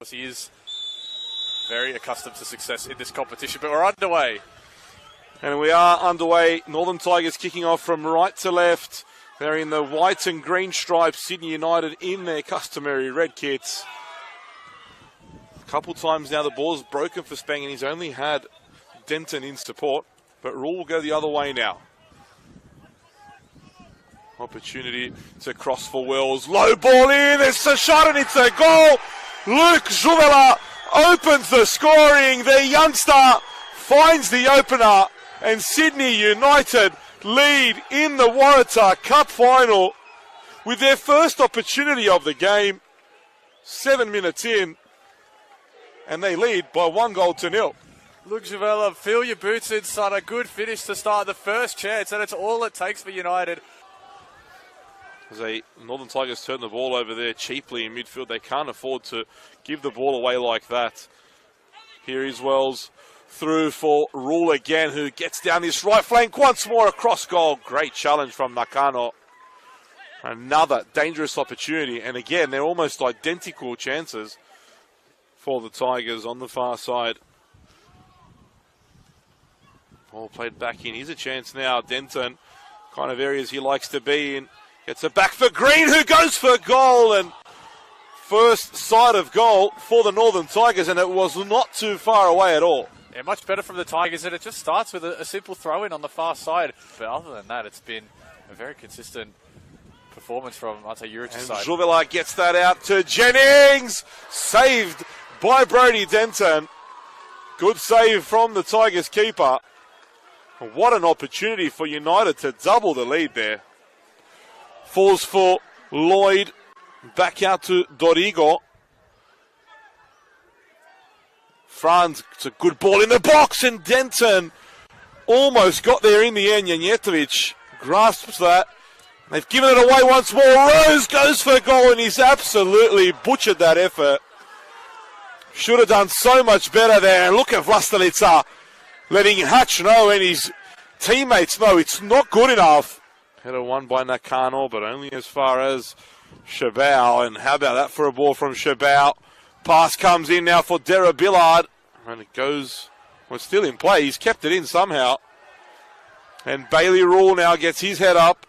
He is very accustomed to success in this competition, but we're underway. And we are underway. Northern Tigers kicking off from right to left. They're in the white and green stripes. Sydney United in their customary red kits. A couple times now the ball's broken for Spang, and he's only had Denton in support. But Rule will go the other way now. Opportunity to cross for Wells. Low ball in. It's a shot and it's a goal. Luke Juvela opens the scoring. The youngster finds the opener, and Sydney United lead in the Waratah Cup final with their first opportunity of the game. 7 minutes in, and they lead by 1-0. Luke Juvela, feel your boots in, son. A good finish to start the first chance, and it's all it takes for United. As Northern Tigers turn the ball over there cheaply in midfield, they can't afford to give the ball away like that. Here is Wells through for Rule again, who gets down this right flank once more across goal. Great challenge from Nakano. Another dangerous opportunity, and again, they're almost identical chances for the Tigers on the far side. Ball played back in. Here's a chance now. Denton, kind of areas he likes to be in. Gets it back for Green, who goes for goal, and first sight of goal for the Northern Tigers, and it was not too far away at all. Yeah, much better from the Tigers, and it just starts with a simple throw-in on the far side. But other than that, it's been a very consistent performance from Ante Juric's side. Juvela gets that out to Jennings, saved by Brody Denton. Good save from the Tigers keeper. What an opportunity for United to double the lead there. Falls for Lloyd. Back out to Dorigo. Franz, it's a good ball in the box, and Denton almost got there in the end. Janjetovic grasps that. They've given it away once more. Rose goes for a goal, and he's absolutely butchered that effort. Should have done so much better there. And look at Vlastelica letting Hatch know and his teammates know it's not good enough. Header won by Nakano, but only as far as Chabau. And how about that for a ball from Chabau? Pass comes in now for Dera Billard. And it goes, well, it's still in play. He's kept it in somehow. And Bailey Rule now gets his head up.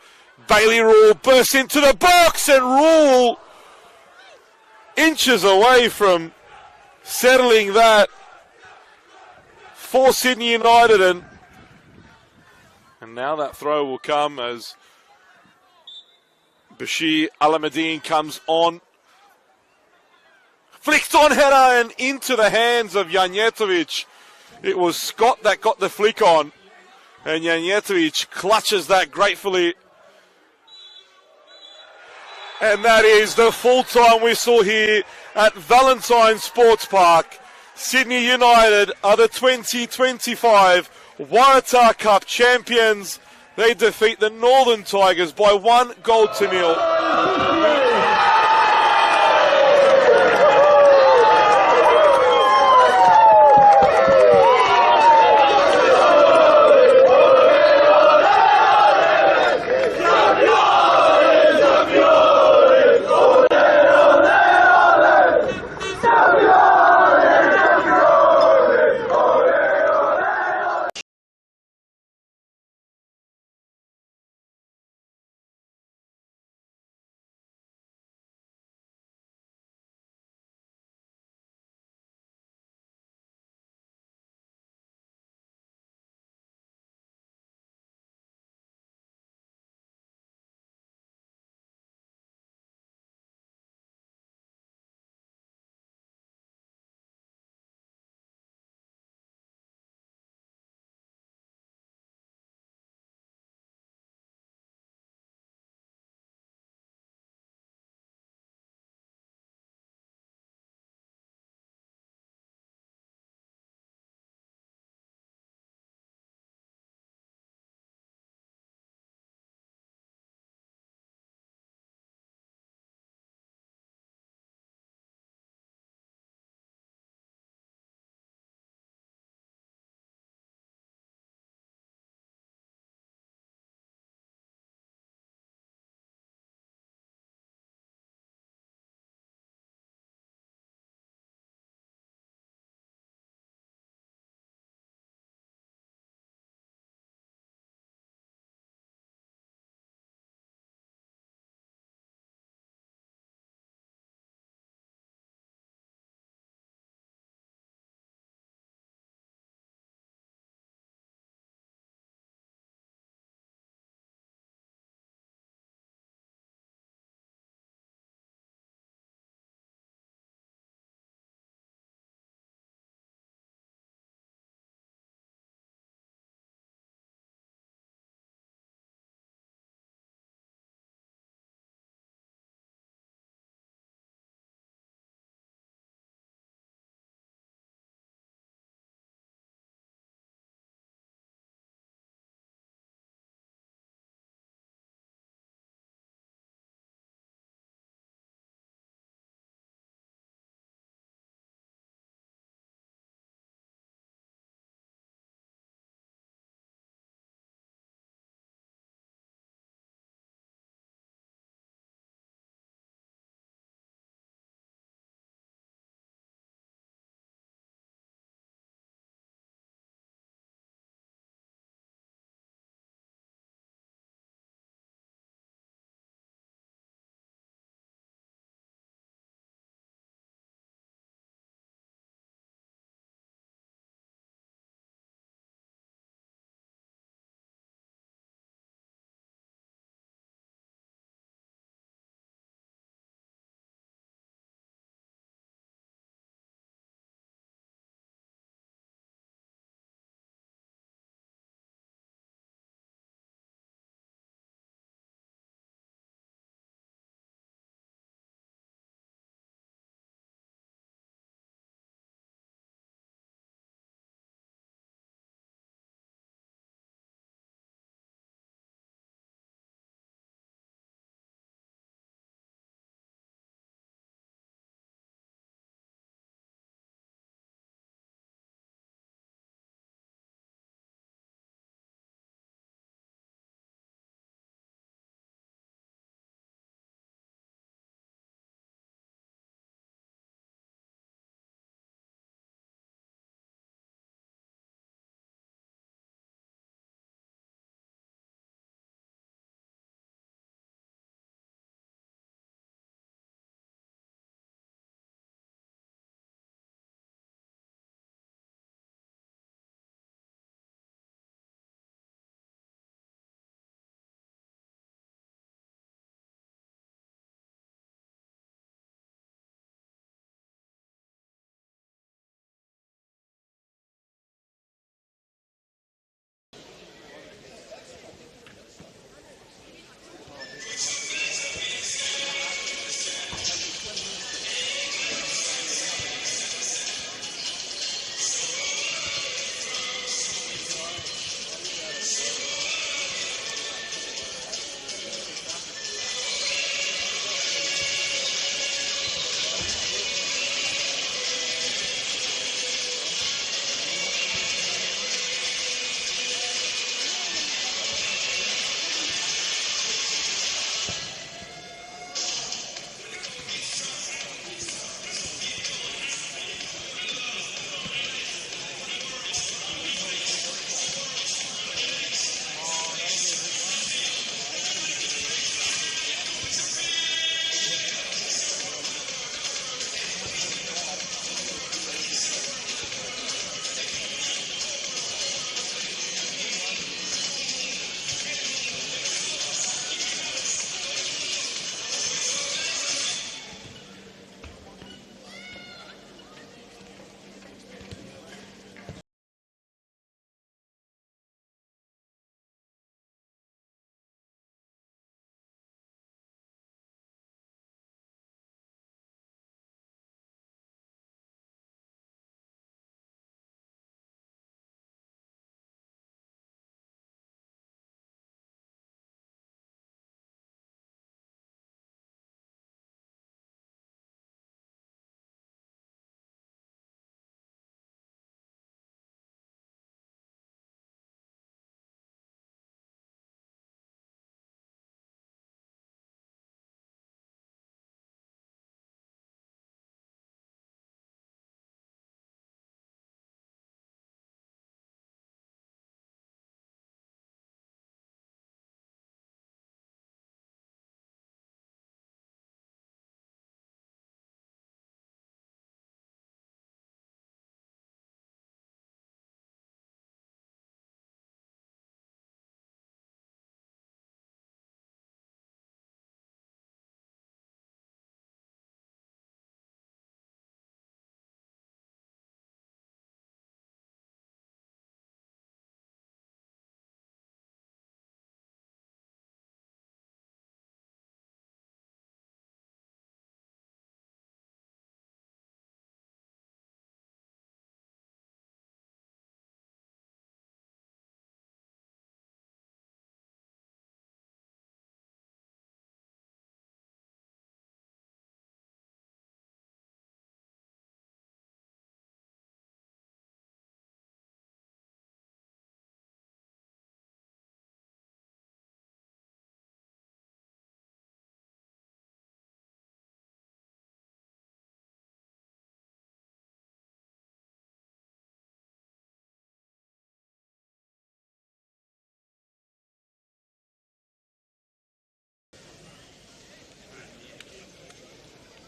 Bailey Rule bursts into the box, and Rule inches away from settling that for Sydney United, and now that throw will come as Bashir Alameddine comes on. Flicked on header and into the hands of Janjetovic. It was Scott that got the flick on, and Janjetovic clutches that gratefully. And that is the full-time whistle here at Valentine Sports Park. Sydney United are the 2025 Waratah Cup champions. They defeat the Northern Tigers by 1-0.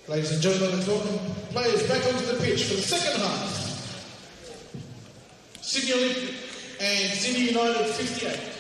Ladies and gentlemen, let's welcome players back onto the pitch for the second half. Sydney Olympic and Sydney United 58.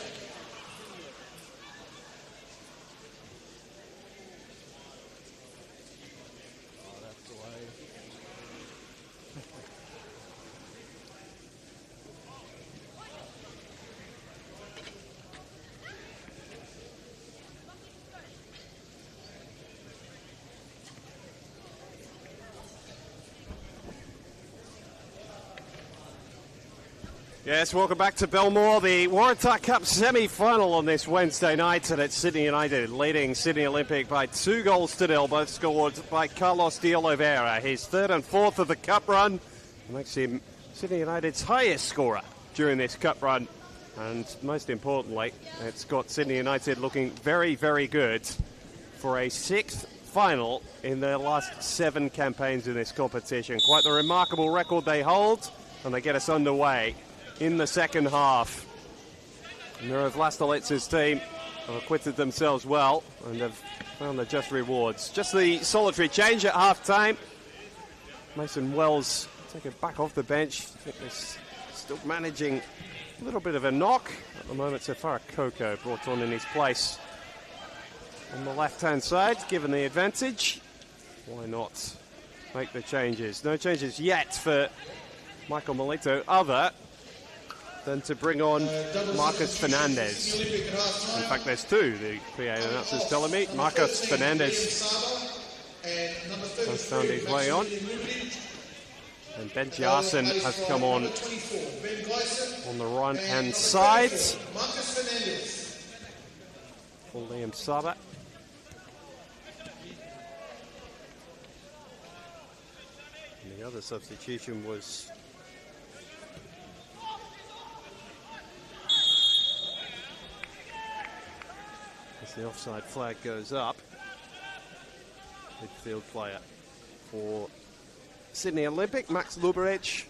Yes, welcome back to Belmore, the Waratah Cup semi-final on this Wednesday night, and it's Sydney United leading Sydney Olympic by 2-0, both scored by Carlos de Oliveira. His third and fourth of the Cup run makes him Sydney United's highest scorer during this Cup run, and most importantly, it's got Sydney United looking very, very good for a sixth final in their last 7 campaigns in this competition. Quite the remarkable record they hold, and they get us underway in the second half. Miro Vlastolitz's team have acquitted themselves well and have found the just rewards. Just the solitary change at half-time. Mason Wells taken back off the bench. I think they're still managing a little bit of a knock. At the moment, Safara Coco brought on in his place on the left-hand side, given the advantage. Why not make the changes? No changes yet for Michael Melito, other than to bring on Marcus Fernandez. In fact, there's 2, the PA announcer's telling me. Marcus Fernandez has found his way on. And Ben Jarson has come on the right-hand side for Liam Saba. And the other substitution was the offside flag goes up. Midfield player for Sydney Olympic, Max Luberic.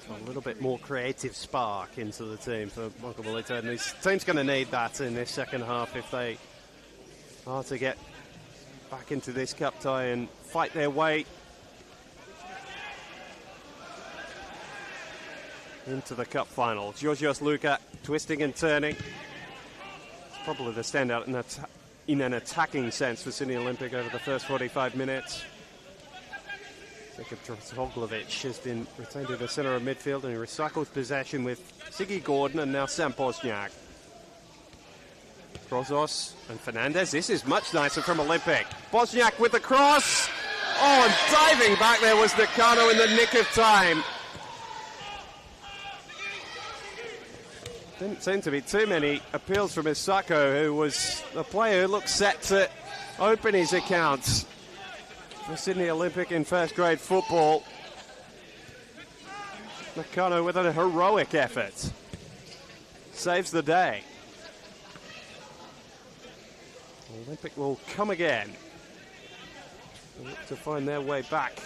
A little bit more creative spark into the team for Michael Melito, and his team's going to need that in this second half if they are to get back into this cup tie and fight their way into the cup final. Georgios Luka twisting and turning. It's probably the standout in an attacking sense for Sydney Olympic over the first 45 minutes. Jacob Drozoglovic has been retained in the centre of midfield and he recycles possession with Siggy Gordon and now Sam Bosniak. Grozos and Fernandez. This is much nicer from Olympic. Bosniak with the cross. Oh, and diving back there was Nakano in the nick of time. Didn't seem to be too many appeals from Isako, who was a player who looked set to open his accounts for Sydney Olympic in first grade football. Nakano with a heroic effort saves the day. Olympic will come again and look to find their way back.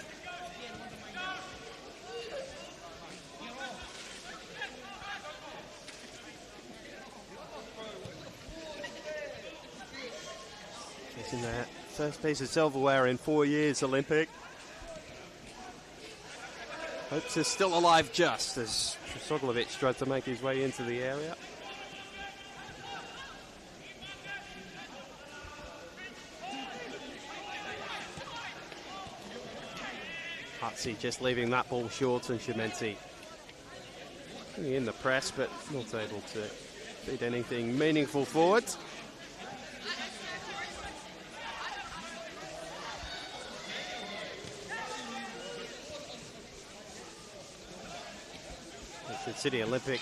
In their first piece of silverware in 4 years, Olympic. Hopes is still alive just as Drozoglovic tried to make his way into the area. Hatzi just leaving that ball short, and Shimenti in the press but not able to feed anything meaningful forward. Sydney Olympic,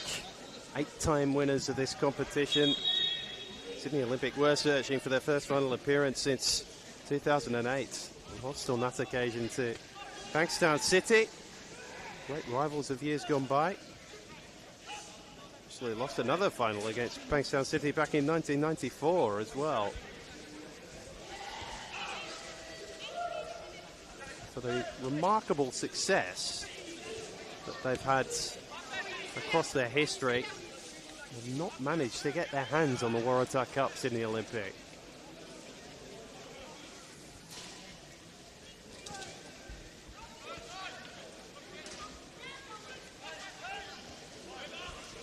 8-time winners of this competition. Sydney Olympic were searching for their first final appearance since 2008. Lost on that occasion to Bankstown City. Great rivals of years gone by. Actually lost another final against Bankstown City back in 1994 as well. For the remarkable success that they've had across their history. have not managed to get their hands on the Waratah Cups in the Olympic.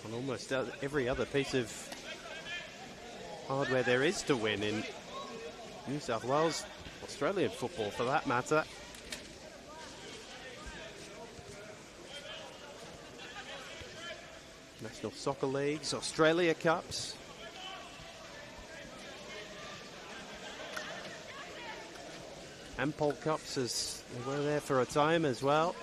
And almost every other piece of hardware there is to win in New South Wales, Australian football for that matter. National Soccer Leagues, Australia Cups. Ampol Cups, as they were there for a time as well.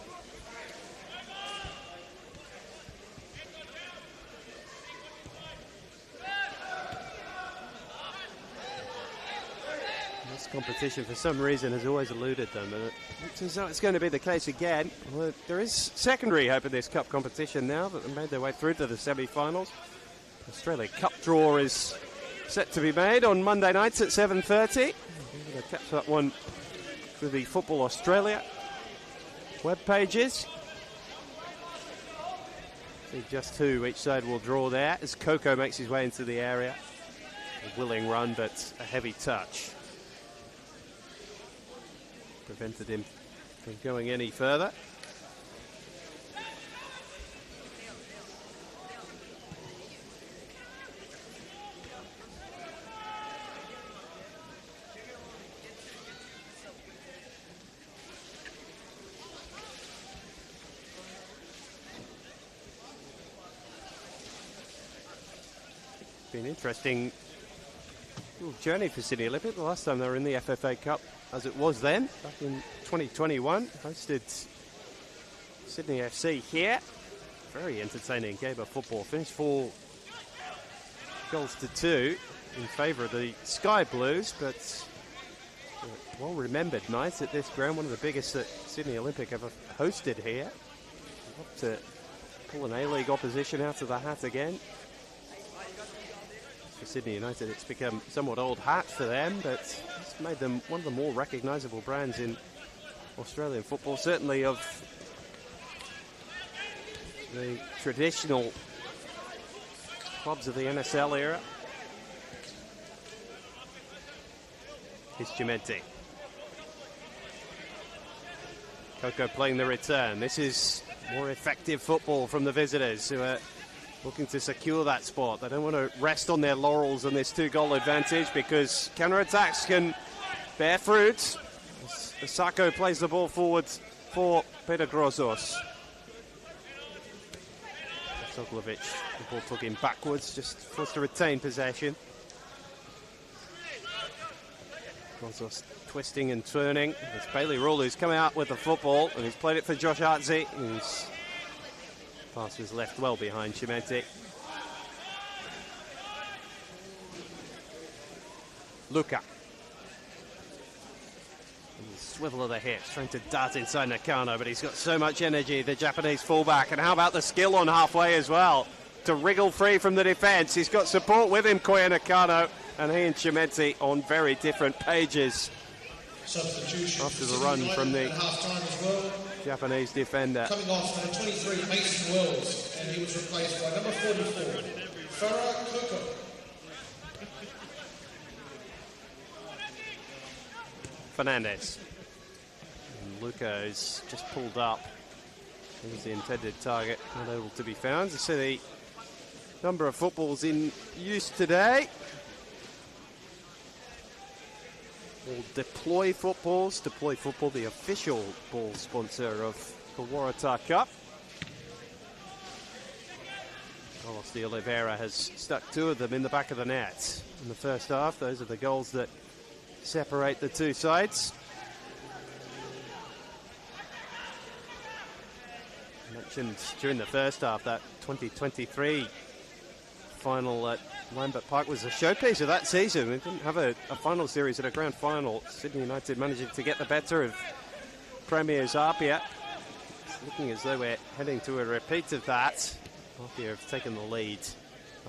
This competition, for some reason, has always eluded them, and it looks as though it's going to be the case again. Well, there is secondary hope in this cup competition now that they've made their way through to the semi-finals. Australia Cup draw is set to be made on Monday nights at 7:30. We're going to catch that one through the Football Australia web pages. See just who each side will draw there as Coco makes his way into the area. A willing run, but a heavy touch prevented him from going any further. Been interesting little journey for Sydney Olympic. The last time they were in the FFA Cup, as it was then, back in 2021, hosted Sydney FC here. Very entertaining game of football. Finished 4-2 in favour of the Sky Blues, but a well-remembered night at this ground, one of the biggest that Sydney Olympic ever hosted here. Hope to pull an A-League opposition out of the hat again. For Sydney United, it's become somewhat old hat for them, but it's made them one of the more recognisable brands in Australian football, certainly of the traditional clubs of the NSL era. Here's Chimenti. Coco playing the return. This is more effective football from the visitors, who are looking to secure that spot. They don't want to rest on their laurels on this 2-goal advantage, because counter-attacks can bear fruit. Sako plays the ball forward for Peter Grozos. Soglovic, the ball took him backwards, just forced to retain possession. Grozos twisting and turning. It's Bailey Rule who's come out with the football, and he's played it for Josh Artsy, who's pass was left well behind Chimenti. Luca. Swivel of the hips, trying to dart inside Nakano, but he's got so much energy, the Japanese fullback. And how about the skill on halfway as well, to wriggle free from the defence. He's got support with him, Koya Nakano, and he and Chimenti on very different pages. Substitution after the run from the well. Japanese defender. Coming off number 23, Mason Wells, and he was replaced by number 44, Farah Coco. Fernandez. And Luca's just pulled up. He was the intended target, not able to be found. You see the number of footballs in use today. All Deploy footballs. Deploy Football, the official ball sponsor of the Waratah Cup. Carlos de Oliveira has stuck 2 of them in the back of the net in the first half. Those are the goals that separate the two sides. I mentioned during the first half that 2023 final at Lambert Park was a showpiece of that season. We didn't have a final series at a grand final. Sydney United managing to get the better of Premiers Apia. It's looking as though we're heading to a repeat of that. Apia have taken the lead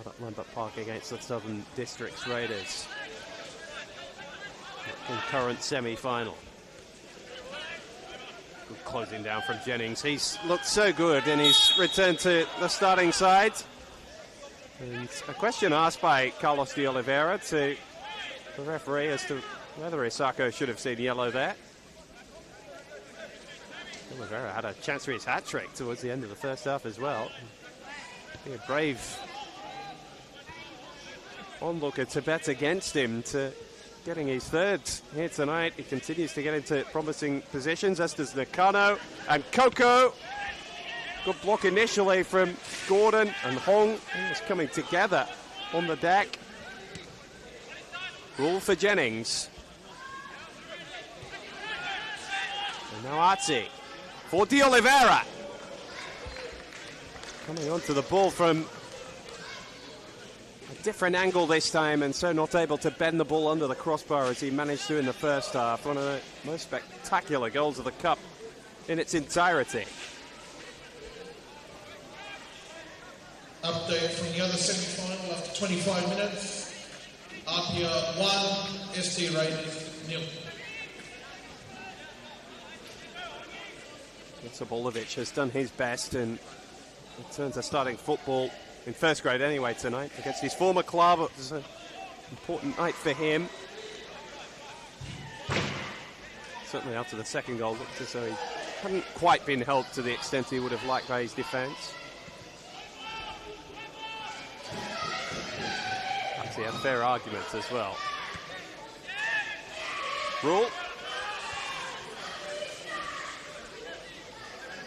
at Lambert Park against the Southern Districts Raiders. Concurrent semi-final. Good closing down from Jennings. He's looked so good in his return to the starting side. And a question asked by Carlos de Oliveira to the referee as to whether Isako should have seen yellow there. Oliveira had a chance for his hat-trick towards the end of the first half as well. Be a brave onlooker to bet against him to getting his third here tonight. He continues to get into promising positions, as does Nakano and Coco. Good block initially from Gordon and Hong. Just coming together on the deck. Rule for Jennings. And now Artsy for de Oliveira. Coming onto the ball from a different angle this time, and so not able to bend the ball under the crossbar as he managed to in the first half. One of the most spectacular goals of the Cup in its entirety. Update from the other semi-final after 25 minutes. Apia 1, ST Raiders 0. Sabolovic has done his best and returns to starting football in first grade anyway tonight against his former club. It was an important night for him. Certainly after the second goal, looked as though he hadn't quite been helped to the extent he would have liked by his defence. Actually had fair arguments as well. Rule.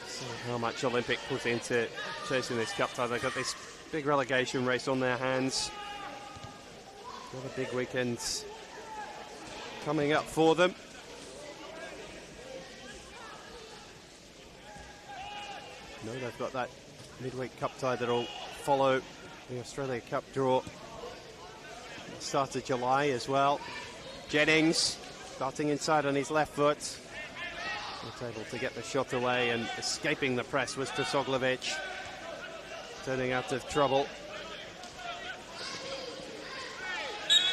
See how much Olympic put into chasing this cup tie. They've got this big relegation race on their hands. Another big weekend coming up for them. No, they've got that midweek cup tie that'll follow the Australia Cup draw. Start of July as well. Jennings starting inside on his left foot. Not able to get the shot away, and escaping the press was Tosoglovic. Turning out of trouble.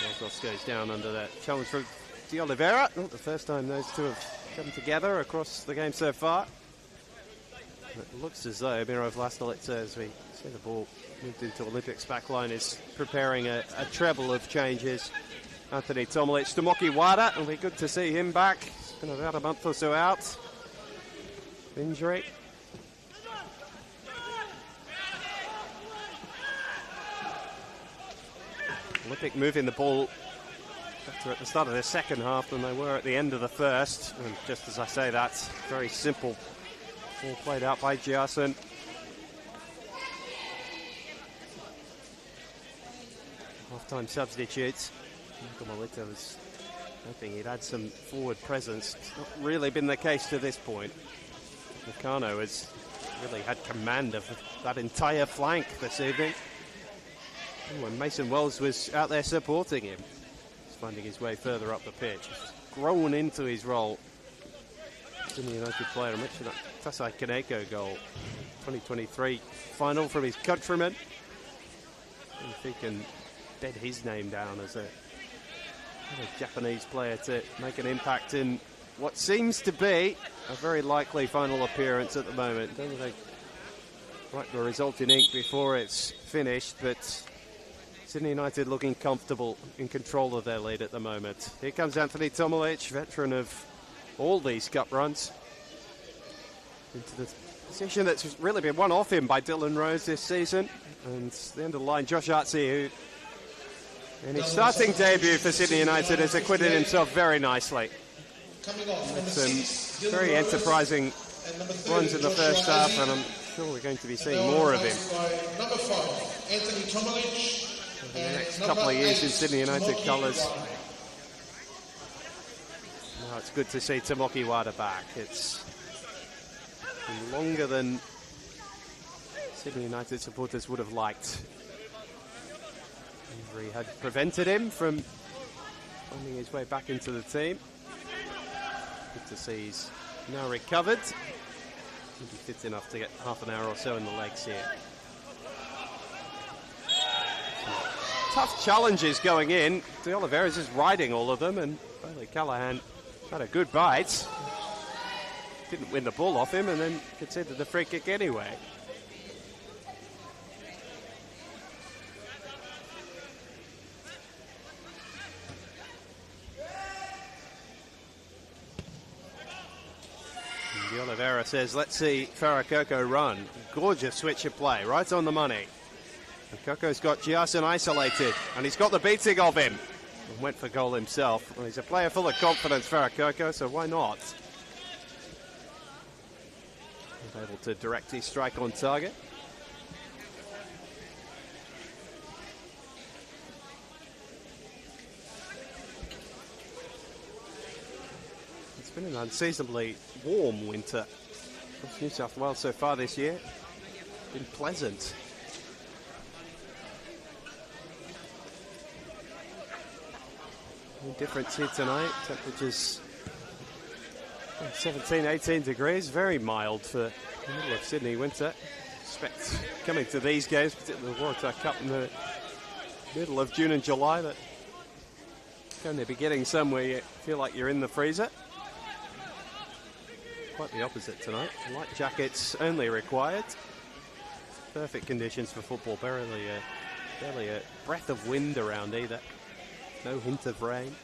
Rosas goes down under that challenge from de Oliveira. Not the first time those two have come together across the game so far. It looks as though Miro Vlastelica, as we see the ball moved into Olympics backline, is preparing a treble of changes. Anthony Tomalic, Tomoki Wada, it'll be good to see him back. He's been about a month or so out. Injury. Olympic moving the ball better at the start of the second half than they were at the end of the first. And just as I say that, very simple ball played out by Giason. Half-time substitutes. Michael Molita was hoping he'd had some forward presence. It's not really been the case to this point. Nakano has really had command of that entire flank this evening. And when Mason Wells was out there supporting him, he's finding his way further up the pitch. He's grown into his role. In the United player, I mentioned that Tasai Kaneko goal, 2023 final from his countryman. If he can bed his name down as a Japanese player to make an impact in what seems to be a very likely final appearance at the moment. Don't they write the result in ink before it's finished, but Sydney United looking comfortable in control of their lead at the moment. Here comes Anthony Tomalic, veteran of all these cup runs, into the position that's really been won off him by Dylan Rose this season. And the end of the line, Josh Artsy, who in his starting debut for Sydney United has acquitted himself very nicely. Some very enterprising runs in the first half, and I'm sure we're going to be seeing more of him Number 5, Anthony Tomalic. over the next couple of years in Sydney United colours. Now it's good to see Tomoki Wada back. It's been longer than Sydney United supporters would have liked. Injury had prevented him from finding his way back into the team. Good to see he's now recovered. He'll be fit enough to get half an hour or so in the legs here. Tough challenges going in. De Oliveira's just riding all of them, and Bailey Callahan had a good bite. Didn't win the ball off him, and then conceded the free kick anyway. Oliveira says, let's see Farah Coco run. Gorgeous switch of play, right on the money. And Coco's got Giason isolated, and he's got the beating of him. And went for goal himself. Well, he's a player full of confidence, Farah Coco, so why not? He's able to direct his strike on target. It's been an unseasonably warm winter across New South Wales so far this year. It's been pleasant. No difference here tonight. Temperatures 17, 18 degrees. Very mild for the middle of Sydney winter. Expect coming to these games, particularly the Waratah Cup in the middle of June and July, that going to be getting somewhere you feel like you're in the freezer. Quite the opposite tonight. Light jackets only required. Perfect conditions for football. Barely a breath of wind around either. No hint of rain.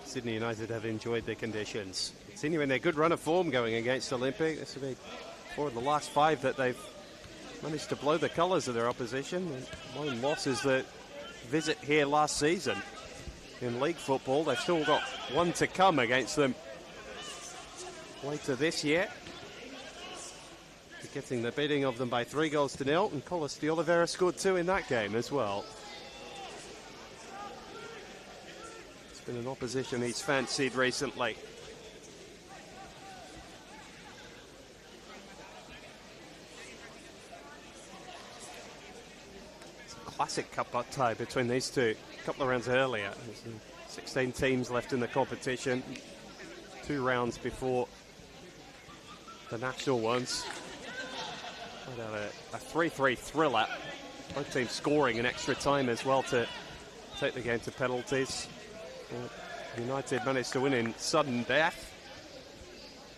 Sydney United have enjoyed the conditions. Continuing their good run of form going against Olympic. This will be 4 of the last 5 that they've managed to blow the colours of their opposition. And lone loss is the visit here last season. In league football, they've still got 1 to come against them later this year. Getting the beating of them by 3-0, and Colas de Oliveira scored 2 in that game as well. It's been an opposition he's fancied recently. It's a classic cup tie between these two. A couple of rounds earlier. There's 16 teams left in the competition. 2 rounds before the national ones. A 3-3 thriller. Both teams scoring in extra time as well to take the game to penalties. United managed to win in sudden death.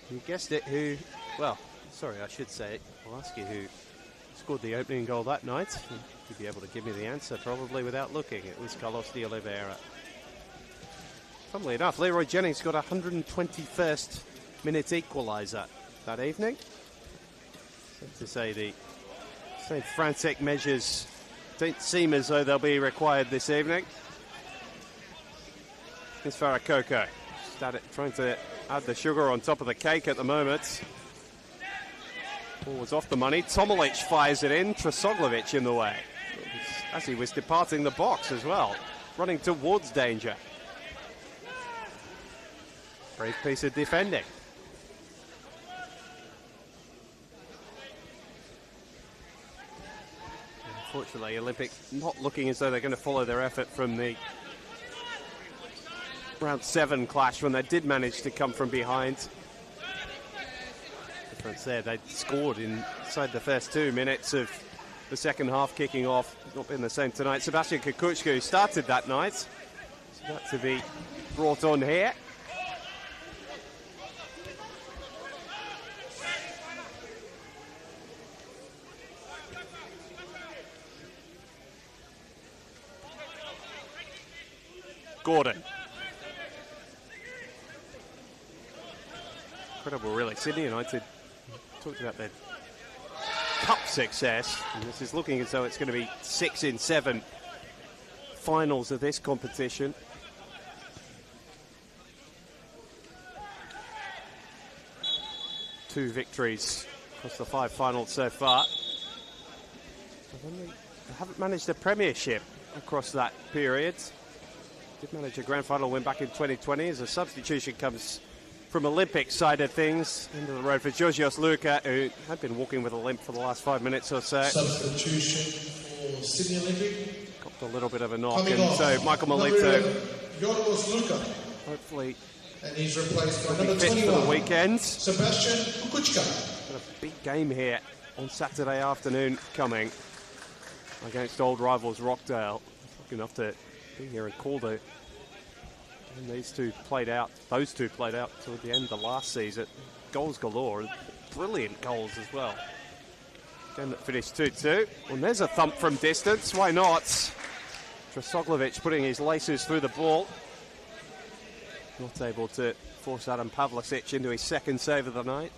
You guessed it, who... Well, sorry, I should say it. I'll ask you who scored the opening goal that night. You'd be able to give me the answer probably without looking. It was Carlos de Oliveira. Funnily enough, Leroy Jennings got a 121st minute equaliser that evening. To say the same frantic measures don't seem as though they'll be required this evening. Here's Farah Coco. Trying to add the sugar on top of the cake at the moment. Ball was off the money. Tomalic fires it in. Trosoglovic in the way. As he was departing the box as well. Running towards danger. Brave piece of defending. Unfortunately, Olympic not looking as though they're going to follow their effort from the round 7 clash when they did manage to come from behind. Difference there, they scored inside the first 2 minutes of the second half kicking off. Not been the same tonight. Sebastian Kukuchku started that night. So that to be brought on here. Gordon. Incredible, really. Sydney United talked about their cup success, and this is looking as though it's going to be 6 in 7 finals of this competition. Two victories across the 5 finals so far. They haven't managed a premiership across that period. Did manage a grand final win back in 2020 as a substitution comes from Olympic side of things. Into the road for Georgios Luka, who had been walking with a limp for the last 5 minutes or so. Substitution for Sydney Olympic. Got a little bit of a knock, and so Michael Melito Georgios Luka. Hopefully and he's replaced by number fit 21 for the weekend. Sebastian Kukuchka. Got a big game here on Saturday afternoon coming against old rivals Rockdale. Lucky enough to be here and call the... And those two played out toward the end of the last season. Goals galore, brilliant goals as well. Game that finished 2-2. And there's a thump from distance, why not? Trosoglovic putting his laces through the ball. Not able to force Adam Pavlicic into his second save of the night.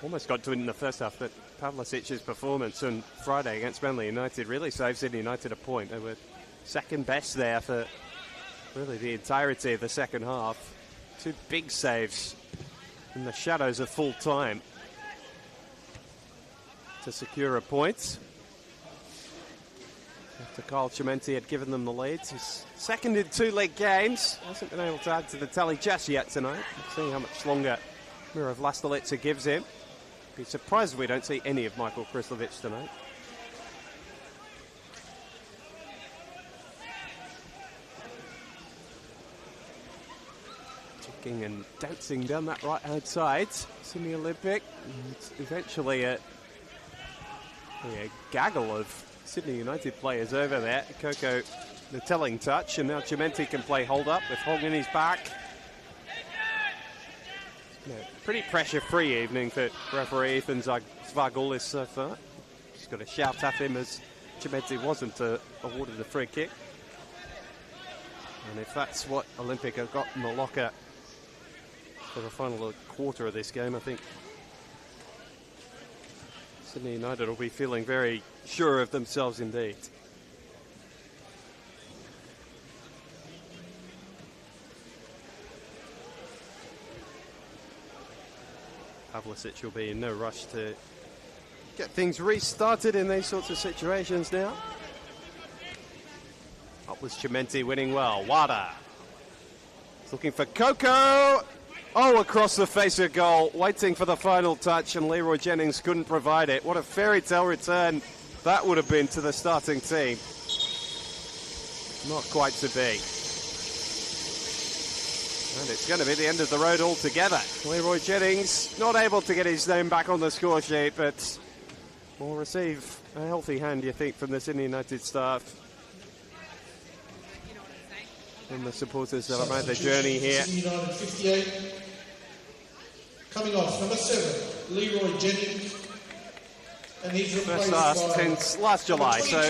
Almost got to it in the first half, but Pavlicic's performance on Friday against Manly United really saved Sydney United a point. They were second best there for really the entirety of the second half. Two big saves in the shadows of full time to secure a point. After Kyle Chimenti had given them the lead. He's second in 2 league games. Hasn't been able to add to the tally just yet tonight. We'll see how much longer Miro Vlastelica gives him. Be surprised if we don't see any of Michael Krislovic tonight. Checking and dancing down that right-hand side. Sydney Olympic. And eventually a gaggle of Sydney United players over there. Coco, the telling touch, and now Chimenti can play hold-up with Hong in his back. Pretty pressure-free evening for referee Ethan Zvargulis so far. Just got a shout at him as Chimenti wasn't awarded the free kick. And if that's what Olympic have got in the locker for the final quarter of this game, I think Sydney United will be feeling very sure of themselves indeed. Pavlicic will be in no rush to get things restarted in these sorts of situations now. Up was Chimenti winning well. Waratah looking for Coco. Oh, across the face of goal, waiting for the final touch, and Leroy Jennings couldn't provide it. What a fairy tale return that would have been to the starting team. Not quite to be. And it's going to be the end of the road altogether. Leroy Jennings not able to get his name back on the score sheet, but will receive a healthy hand, you think, from the Sydney United staff. And the supporters that have made the journey here. Sydney United 58. Coming off, number 7, Leroy Jennings. And he's replaced First by since last July, so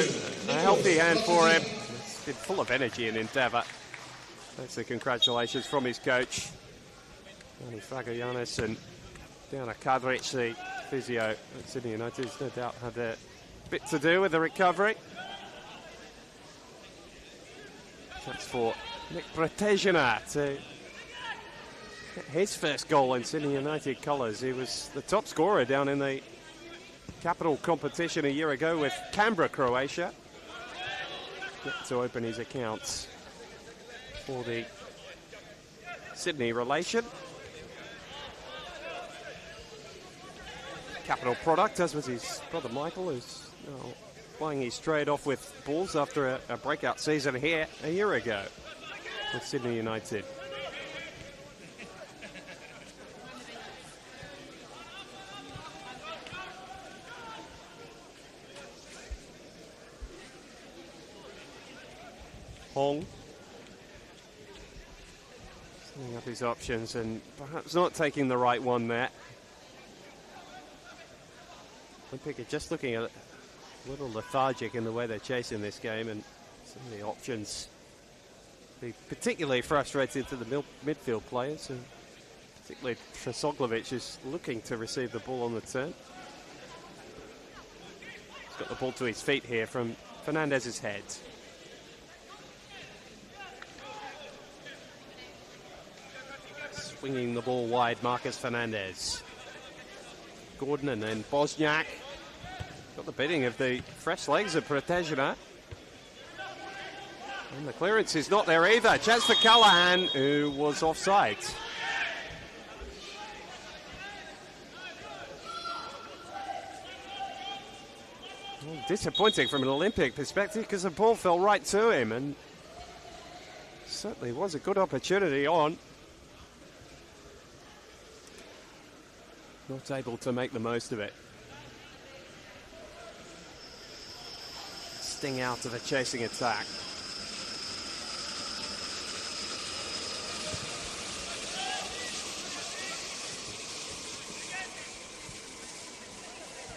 a healthy hand for him. Nicholas. He's been full of energy and endeavour. Thanks and congratulations from his coach, Yanni Fagoyanis, and Diana Kadric, the physio at Sydney United, has no doubt had a bit to do with the recovery. That's for Nick Bretejina to get his first goal in Sydney United colours. He was the top scorer down in the capital competition a year ago with Canberra, Croatia. Yet to open his accounts for the Sydney relation. Capital product, as was his brother Michael, who's flying his trade off with Bulls after a breakout season here a year ago with Sydney United. Hong setting up his options and perhaps not taking the right one there. Olympic are just looking a little lethargic in the way they're chasing this game, and some of the options be particularly frustrating to the midfield players, and particularly Tresoglovic is looking to receive the ball on the turn. He's got the ball to his feet here from Fernandez's head. Swinging the ball wide, Marcus Fernandez. Gordon and then Bosniak. Got the bidding of the fresh legs of Bretejina. And the clearance is not there either. Chance for Callahan, who was offside. Well, disappointing from an Olympic perspective because the ball fell right to him, and certainly was a good opportunity on. Not able to make the most of it. Sting out of a chasing attack.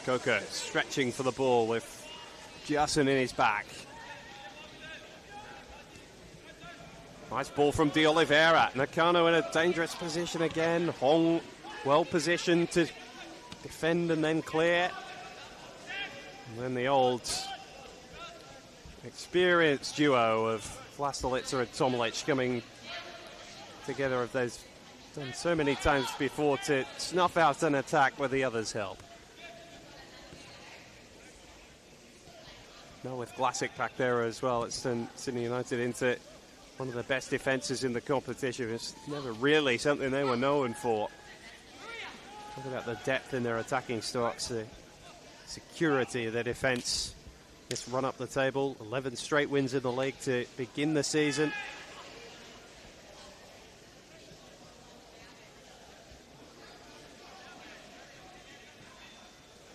Coco stretching for the ball with Justin in his back. Nice ball from De Oliveira. Nakano in a dangerous position again. Hong well positioned to defend and then clear. And then the old experienced duo of Vlastelica and Tomlic coming together, as they've done so many times before, to snuff out an attack where the others help. Now with Vlasic back there as well, it's turned Sydney United into one of the best defences in the competition. It's never really something they were known for. Talk about the depth in their attacking stocks, the security of their defence. This run up the table, 11 straight wins in the league to begin the season.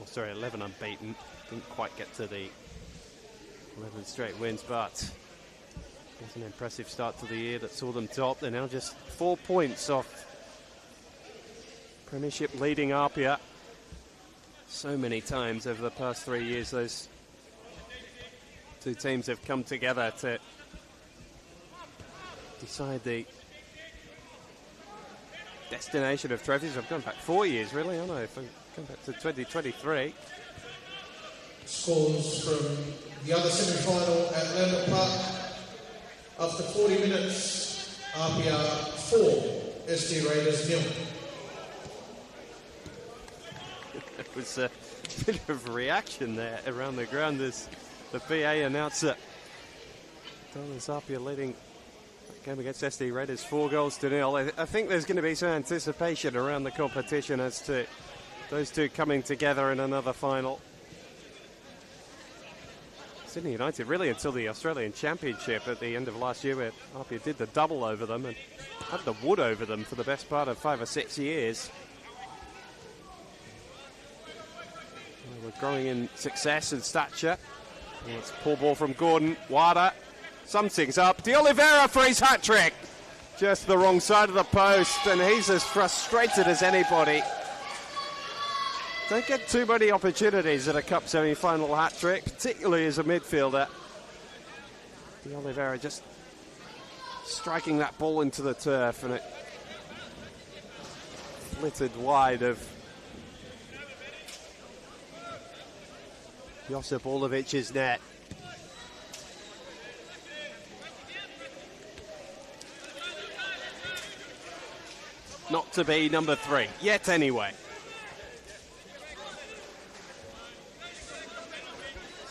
Oh, sorry, 11 unbeaten. Didn't quite get to the 11 straight wins, but it was an impressive start to the year that saw them top. They're now just 4 points off Premiership leading Apia. So many times over the past 3 years, those two teams have come together to decide the destination of trophies. I've gone back 4 years, really, haven't I? If I'm going back to 2023. Scores from the other semi-final at Lambert Park. After 40 minutes, Apia 4, SD Raiders 0. There was a bit of reaction there around the ground as the PA announcer Dollars Apia leading the game against SD Raiders 4-0. I think there's going to be some anticipation around the competition as to those two coming together in another final. Sydney United really until the Australian Championship at the end of last year, where Apia did the double over them and had the wood over them for the best part of 5 or 6 years. They were growing in success and stature. And it's a poor ball from Gordon. Waratah sums things up. De Oliveira for his hat-trick. Just the wrong side of the post, and he's as frustrated as anybody. Don't get too many opportunities at a Cup semi-final hat-trick, particularly as a midfielder. De Oliveira just striking that ball into the turf, and it flitted wide of Josip Orlovic's net. Not to be number 3, yet anyway.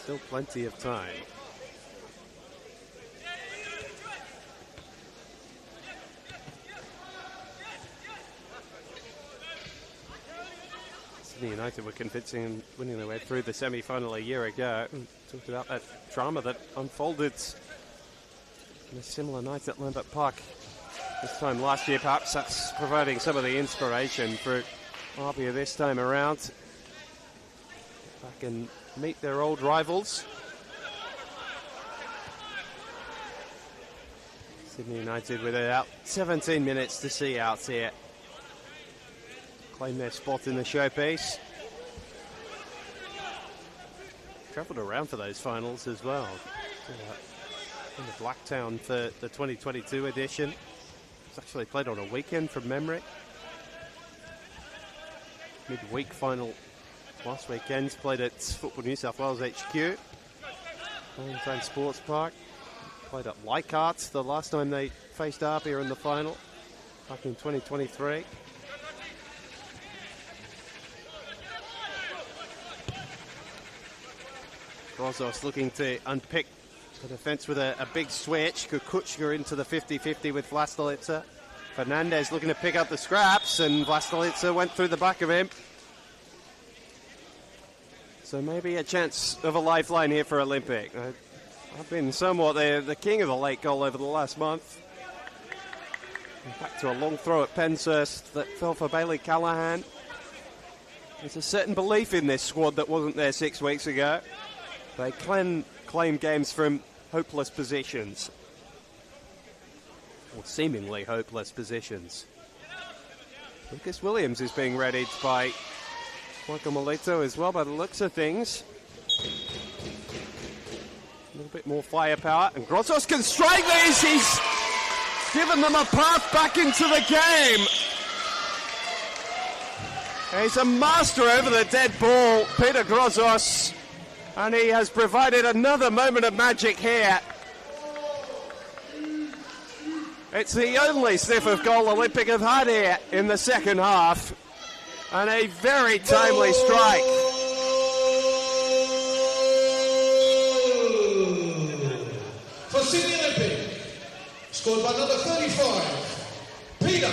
Still plenty of time. Sydney United were convincing and winning their way through the semi-final a year ago. Talked about that drama that unfolded on a similar night at Lambert Park this time last year. Perhaps that's providing some of the inspiration for Apia this time around. Back and meet their old rivals. Sydney United with about 17 minutes to see out here. Claim their spot in the showpiece. Travelled around for those finals as well. In the Blacktown for the 2022 edition. It's actually played on a weekend from memory. Midweek final last weekend, played at Football New South Wales HQ, Valentine Sports Park. Played at Leichhardt the last time they faced Apia in the final, back in 2023. Grozos looking to unpick the defence with a big switch. Kukuchka into the 50-50 with Vlastelica. Fernandez looking to pick up the scraps, and Vlastelica went through the back of him. So maybe a chance of a lifeline here for Olympic. I've been somewhat the king of the late goal over the last month. Back to a long throw at Penshurst that fell for Bailey Callahan. There's a certain belief in this squad that wasn't there 6 weeks ago. They claim games from hopeless positions. Or seemingly hopeless positions. Lucas Williams is being readied by Michael Melito as well, by the looks of things. bit more firepower, and Grozos can strike these. He's given them a path back into the game. He's a master over the dead ball, Peter Grozos, and he has provided another moment of magic here. It's the only sniff of goal Olympic have had here in the second half, and a very timely strike. For Sydney Olympic, scored by number 35, Peter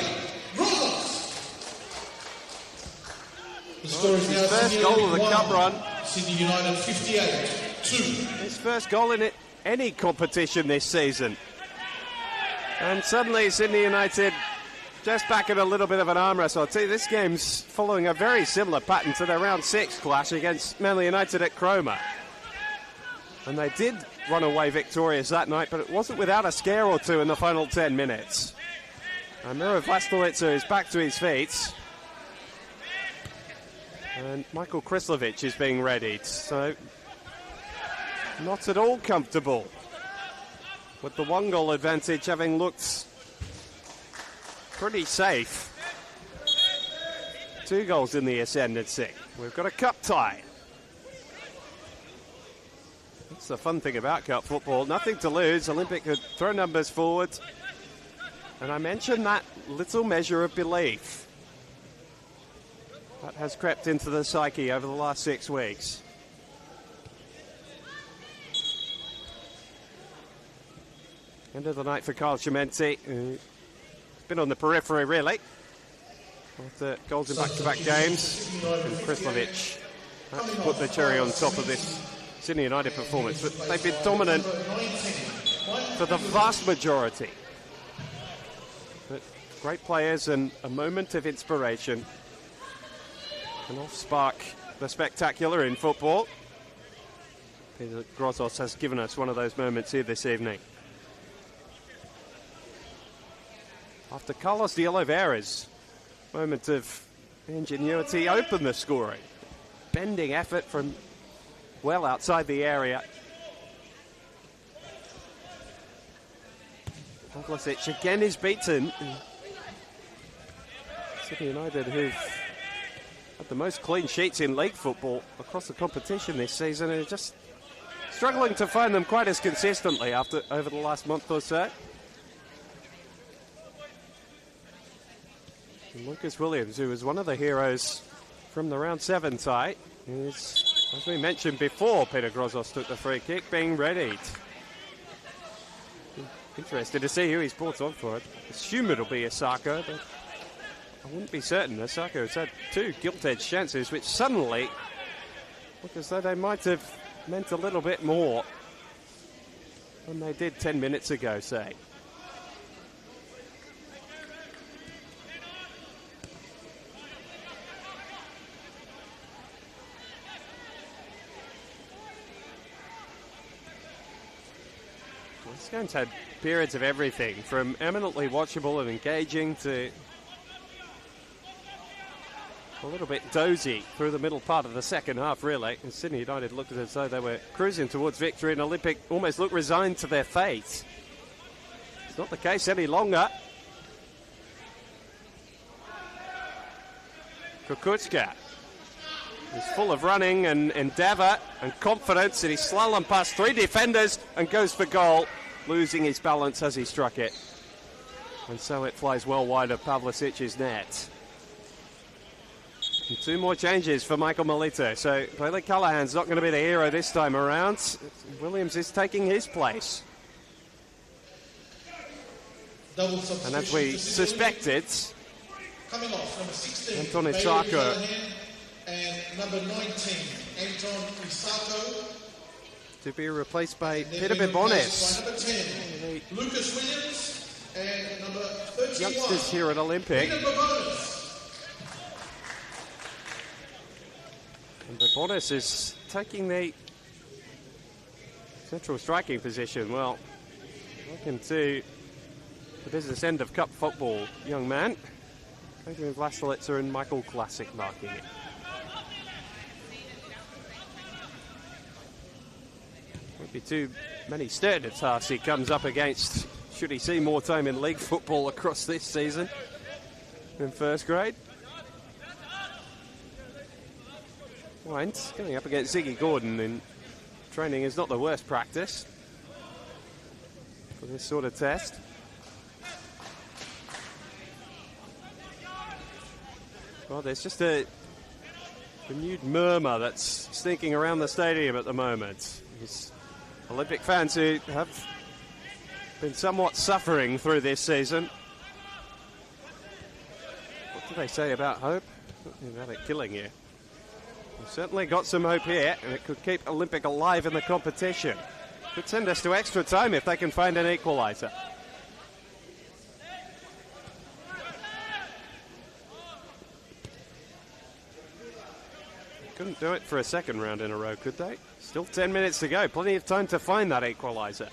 Grozos. The score is now First Sydney goal Olympic of the 1, cup run. Sydney United 58-2. His first goal in any competition this season. And suddenly Sydney United just back in a little bit of an arm wrestle. I'll tell you, this game's following a very similar pattern to their round 6 clash against Manly United at Cromer. And they did run away victorious that night, but it wasn't without a scare or two in the final 10 minutes. And Miro Vlastelica is back to his feet. And Michael Krislovic is being readied, so not at all comfortable with the 1-goal advantage having looked pretty safe. 2 goals in the ascendancy. We've got a cup tie. That's the fun thing about cup football. Nothing to lose. Olympic could throw numbers forward. And I mentioned that little measure of belief that has crept into the psyche over the last 6 weeks. End of the night for Kyle Chimenti, who's been on the periphery really. After goals in back-to-back games. And Krislovic that's put the cherry on top of this Sydney United performance. But they've been dominant for the vast majority. But great players and a moment of inspiration can all spark the spectacular in football. Peter Grozos has given us one of those moments here this evening. After Carlos de Oliveira's moment of ingenuity opened the scoring. Bending effort from well outside the area. Pavlicic again is beaten. Sydney United, who've had the most clean sheets in league football across the competition this season, are just struggling to find them quite as consistently over the last month or so. And Lucas Williams, who was one of the heroes from the round 7 tie, is, as we mentioned before, Peter Grozos took the free kick, being readied. Interested to see who he's brought on for it. Assume it'll be Asako, but I wouldn't be certain. Asako has had 2 gilt-edged chances, which suddenly look as though they might have meant a little bit more than they did 10 minutes ago, say. This game's had periods of everything, from eminently watchable and engaging to a little bit dozy through the middle part of the second half, really. And Sydney United looked as though they were cruising towards victory, and Olympic almost looked resigned to their fate. It's not the case any longer. Kukuchka is full of running and endeavour and confidence, and he slalom past 3 defenders and goes for goal, losing his balance as he struck it. And so it flies well wide of Pavlicic's net. And 2 more changes for Michael Melito. So Bailey Callahan's not going to be the hero this time around. Williams is taking his place. And as we suspected, coming off, number 16, Anton Bailey Isako, Callahan, and number 19, Anton Isako. to be replaced by They're Peter being Bibones. replaced by number 10, Lucas Williams, and number 31, Youngsters here at Olympic. Peter Bibones. And Bibones is taking the central striking position. Well, welcome to the business end of cup football, young man. Adrian Vlastelica and Michael Classic marking it. Be too many tasks he comes up against should he see more time in league football across this season in first grade. Wines going up against Ziggy Gordon in training is not the worst practice for this sort of test. Well, there's just a renewed murmur that's sneaking around the stadium at the moment. These Olympic fans who have been somewhat suffering through this season. What do they say about hope? Nothing about it killing you. We've certainly got some hope here, and it could keep Olympic alive in the competition. Could send us to extra time if they can find an equaliser. Couldn't do it for a second round in a row, could they? Still 10 minutes to go. Plenty of time to find that equaliser.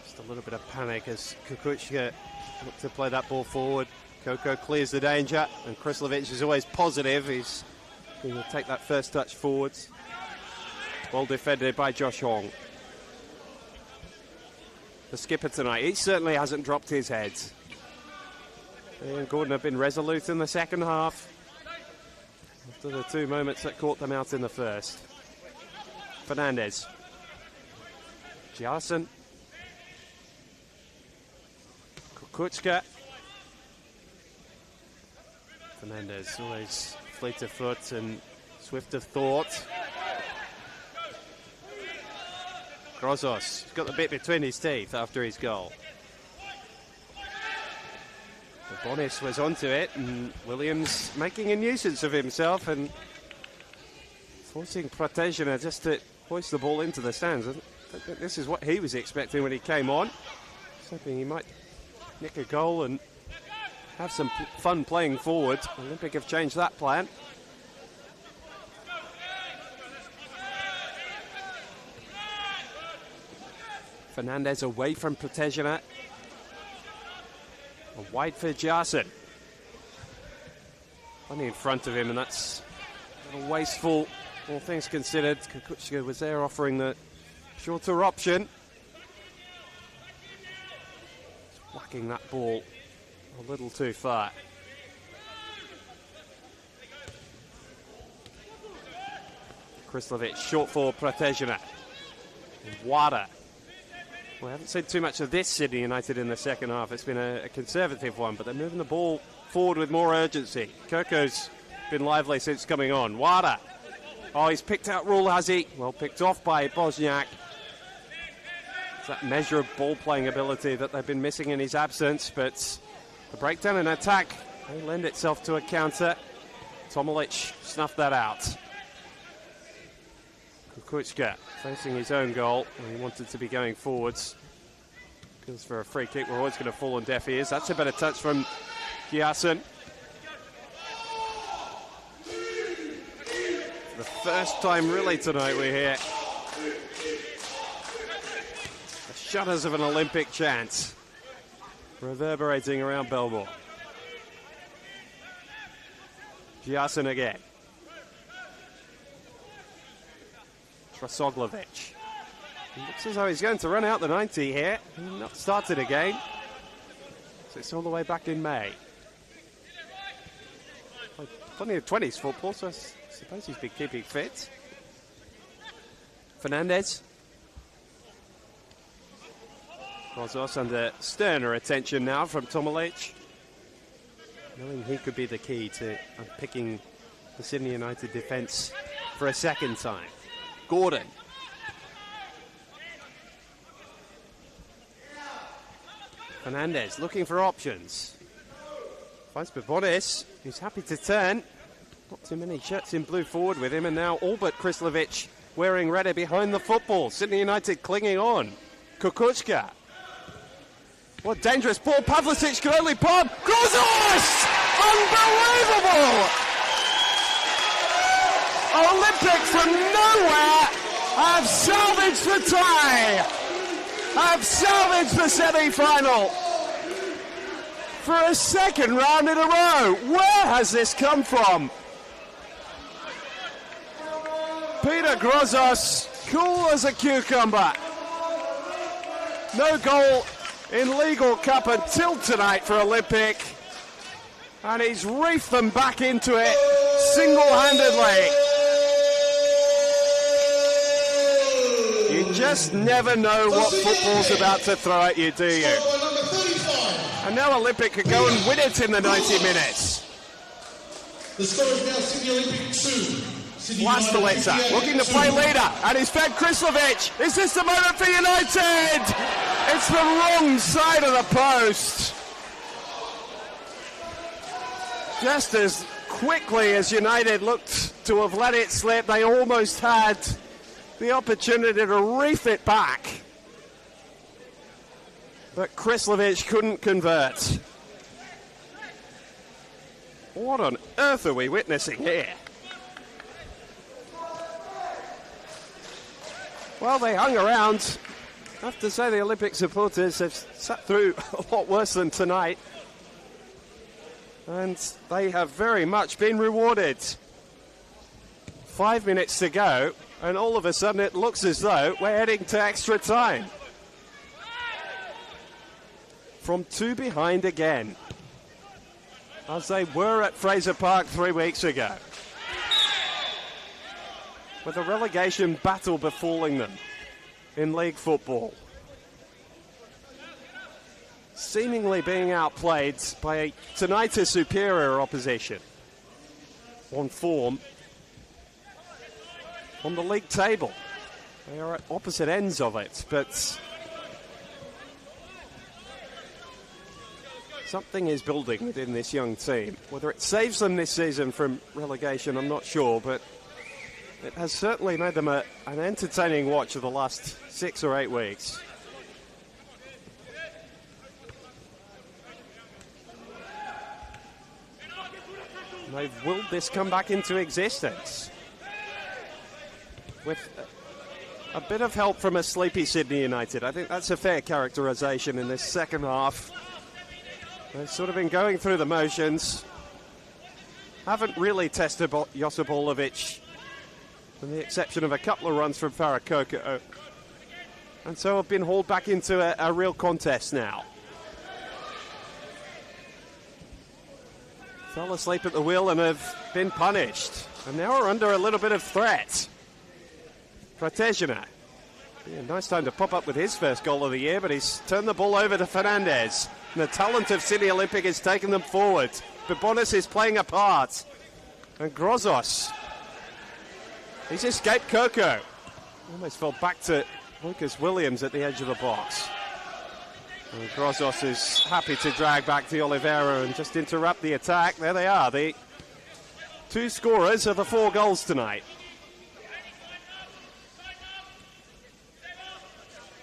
Just a little bit of panic as Kukuchka looked to play that ball forward. Koko clears the danger, and Krislovic is always positive. He's going to take that first touch forwards. Well defended by Josh Hong. The skipper tonight, he certainly hasn't dropped his head. And Gordon have been resolute in the second half after the two moments that caught them out in the first. Fernandez. Giasson. Kukuchka. Fernandez, always fleet of foot and swift of thought. Grozos, he's got the bit between his teeth after his goal. Bonis was onto it, and Williams making a nuisance of himself and forcing Pratejina just to hoist the ball into the stands. I think this is what he was expecting when he came on. He's hoping he might nick a goal and have some fun playing forward. Olympic have changed that plan. Fernandez away from Pratejina. Wide for Giasson. Plenty in front of him, and that's a little wasteful, all things considered. Kukuchka was there offering the shorter option. Whacking that ball a little too far. Krislovic short for Pratejina. Waratah. We haven't seen too much of this Sydney United in the second half. It's been a conservative one, but they're moving the ball forward with more urgency. Koko's been lively since coming on. Waratah. Oh, he's picked out Rule, has he? Well picked off by Bosniak. It's that measure of ball-playing ability that they've been missing in his absence, but the breakdown in attack may lend itself to a counter. Tomalic snuffed that out. Kukuchka facing his own goal. He wanted to be going forwards. Goes for a free kick. We're always going to fall on deaf ears. That's a better touch from Giasson. For the first time really tonight we hear the shudders of an Olympic chant reverberating around Belmore. Giasson again. Trasoglovic. It looks as though he's going to run out the 90 here. Not started again. So it's all the way back in May. Played plenty of 20s football, so I suppose he's been keeping fit. Fernandez. Grozos under sterner attention now from Tomalic. Knowing he could be the key to unpicking the Sydney United defence for a second time. Gordon. Fernandez looking for options. Finds Bobonis, who's happy to turn. Not too many shirts in blue forward with him, and now all but Krislovic wearing red behind the football. Sydney United clinging on. Kukuchka. What dangerous ball. Pavlicic can only pump. Grozos! Unbelievable! Olympic from nowhere have salvaged the tie, have salvaged the semi-final for a second round in a row. Where has this come from? Peter Grozos, cool as a cucumber. No goal in Legal Cup until tonight for Olympic. And he's reefed them back into it single-handedly. You just never know what football's about to throw at you, do you? And now Olympic could go and win it in the 90 minutes. The score is now Sydney Olympic 2. Vlastelica looking to play leader, and he's fed Krislovic. Is this the moment for United? It's the wrong side of the post. Just as quickly as United looked to have let it slip, they almost had the opportunity to reef it back. But Krislovic couldn't convert. What on earth are we witnessing here? Well, they hung around. I have to say the Olympic supporters have sat through a lot worse than tonight. And they have very much been rewarded. 5 minutes to go, and all of a sudden it looks as though we're heading to extra time. From 2 behind again, as they were at Fraser Park 3 weeks ago, with a relegation battle befalling them in league football. Seemingly being outplayed by tonight a superior opposition on form on the league table. They are at opposite ends of it, but something is building within this young team. Whether it saves them this season from relegation, I'm not sure, but it has certainly made them an entertaining watch of the last 6 or 8 weeks. They've willed this come back into existence with a bit of help from a sleepy Sydney United. I think that's a fair characterisation in this second half. They've sort of been going through the motions. Haven't really tested Josipovic, with the exception of a couple of runs from Farakoko. And so have been hauled back into a real contest now. Fell asleep at the wheel and have been punished. And now are under a little bit of threat. Pratejina. A nice time to pop up with his first goal of the year, but he's turned the ball over to Fernandez. And the talent of Sydney Olympic has taken them forward. Bibonis is playing a part. And Grozos, he's escaped Coco. Almost fell back to Lucas Williams at the edge of the box. And Grozos is happy to drag back to Oliveira and just interrupt the attack. There they are, the 2 scorers of the 4 goals tonight.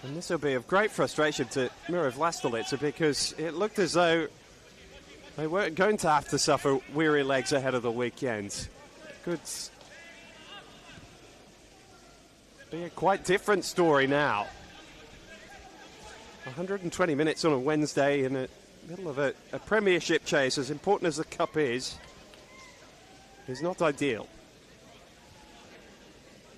And this will be of great frustration to Miro Vlastelica, because it looked as though they weren't going to have to suffer weary legs ahead of the weekend. Could be a quite different story now. 120 minutes on a Wednesday in the middle of a premiership chase, as important as the cup is not ideal.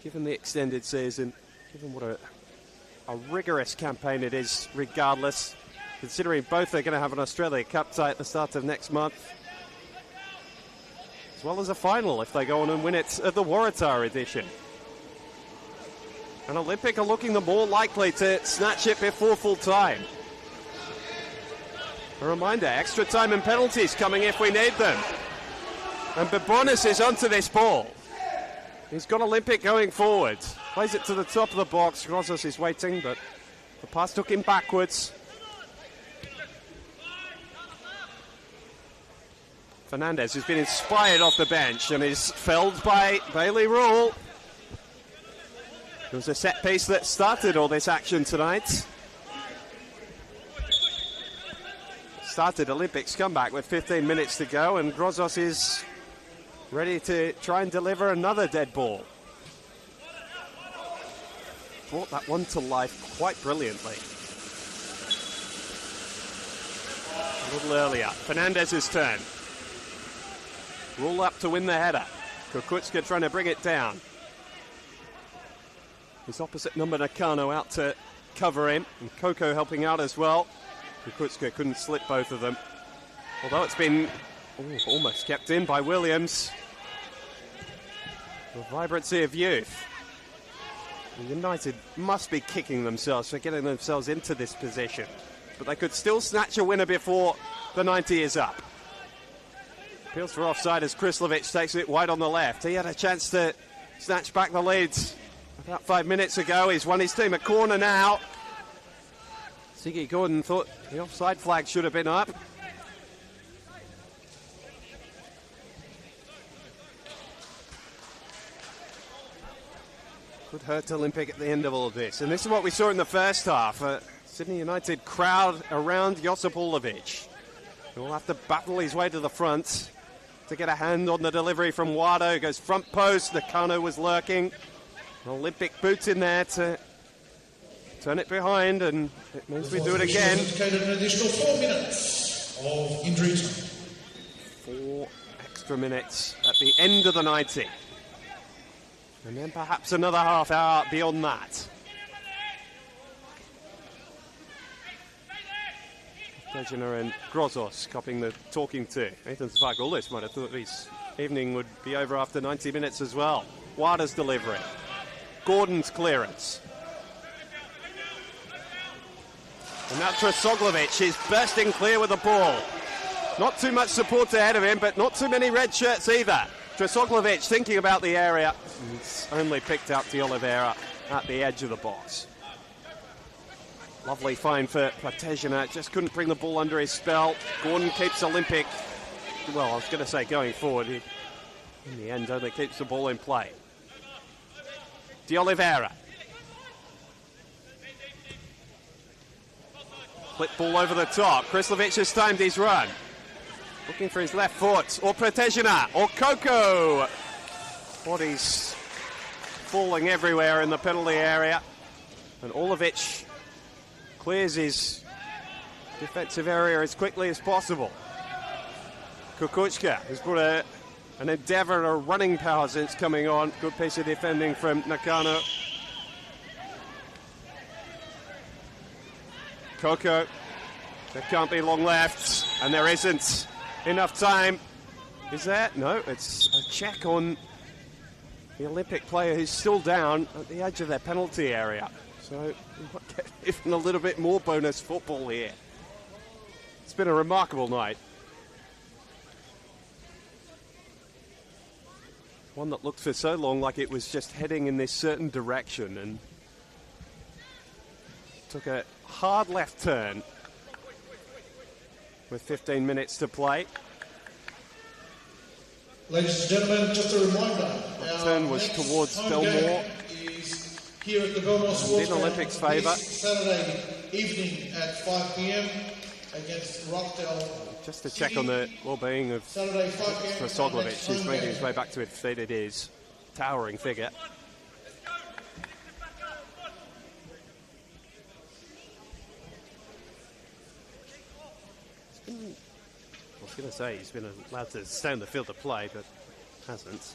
Given the extended season, given what a rigorous campaign it is regardless, considering both are going to have an Australia Cup tie at the start of next month, as well as a final if they go on and win it at the Waratah edition. And Olympic are looking the more likely to snatch it before full time. A reminder, extra time and penalties coming if we need them. And Bibonis is onto this ball. He's got Olympic going forward. Plays it to the top of the box. Grozos is waiting, but the pass took him backwards. Fernandez has been inspired off the bench and is felled by Bailey Rule. It was a set piece that started all this action tonight. Started Olympics comeback with 15 minutes to go, and Grozos is ready to try and deliver another dead ball. Brought that one to life quite brilliantly. A little earlier, Fernandez's turn. Rule up to win the header. Kukutska trying to bring it down. His opposite number, Nakano, out to cover him. And Coco helping out as well. Kukuczka couldn't slip both of them. Although it's been almost kept in by Williams. The vibrancy of youth. United must be kicking themselves for getting themselves into this position. But they could still snatch a winner before the 90 is up. Appeals for offside as Krislovic takes it wide on the left. He had a chance to snatch back the leads about 5 minutes ago. He's won his team a corner now. Siggy Gordon thought the offside flag should have been up. Could hurt Olympic at the end of all of this. And this is what we saw in the first half. Sydney United crowd around Josipovic. He'll have to battle his way to the front to get a hand on the delivery from Waratah. Goes front post. Nakano was lurking. An Olympic boot in there to turn it behind, and it means we do it again. Indicated an additional 4 minutes of injury time. 4 extra minutes at the end of the 90. And then perhaps another half hour beyond that. Plejina and Grozos copying the talking to. Nathan Zvagulis might have thought his evening would be over after 90 minutes as well. Waratah's delivery. Gordon's clearance. And now Trasoglovic is bursting clear with the ball. Not too much support ahead of him, but not too many red shirts either. Trasoglovic thinking about the area. He's only picked out De Oliveira at the edge of the box. Lovely find for Platejina. Just couldn't bring the ball under his spell. Gordon keeps Olympic, well, I was going to say going forward. He, in the end, only keeps the ball in play. De Oliveira. Flip ball over the top. Krislovic has timed his run. Looking for his left foot. Or Platejina. Or Coco. Bodies falling everywhere in the penalty area. And Orlovic clears his defensive area as quickly as possible. Kukuczka has brought an endeavour and a running power since coming on. Good piece of defending from Nakano. Coco. There can't be long left, and there isn't enough time. Is there? No, it's a check on the Olympic player who's still down at the edge of their penalty area. So we might get even a little bit more bonus football here. It's been a remarkable night. One that looked for so long like it was just heading in this certain direction and took a hard left turn with 15 minutes to play. Ladies and gentlemen, just a reminder. The turn was towards Belmore. Is here at the Belmore Sports in Olympics' favour. Saturday evening at 5 p.m. against Rockdale. Just to check on the well-being of Saturday 5 p.m. Trasoglovic, who's making his way back to his feet. It is towering figure. I was going to say he's been allowed to stay on the field to play, but hasn't.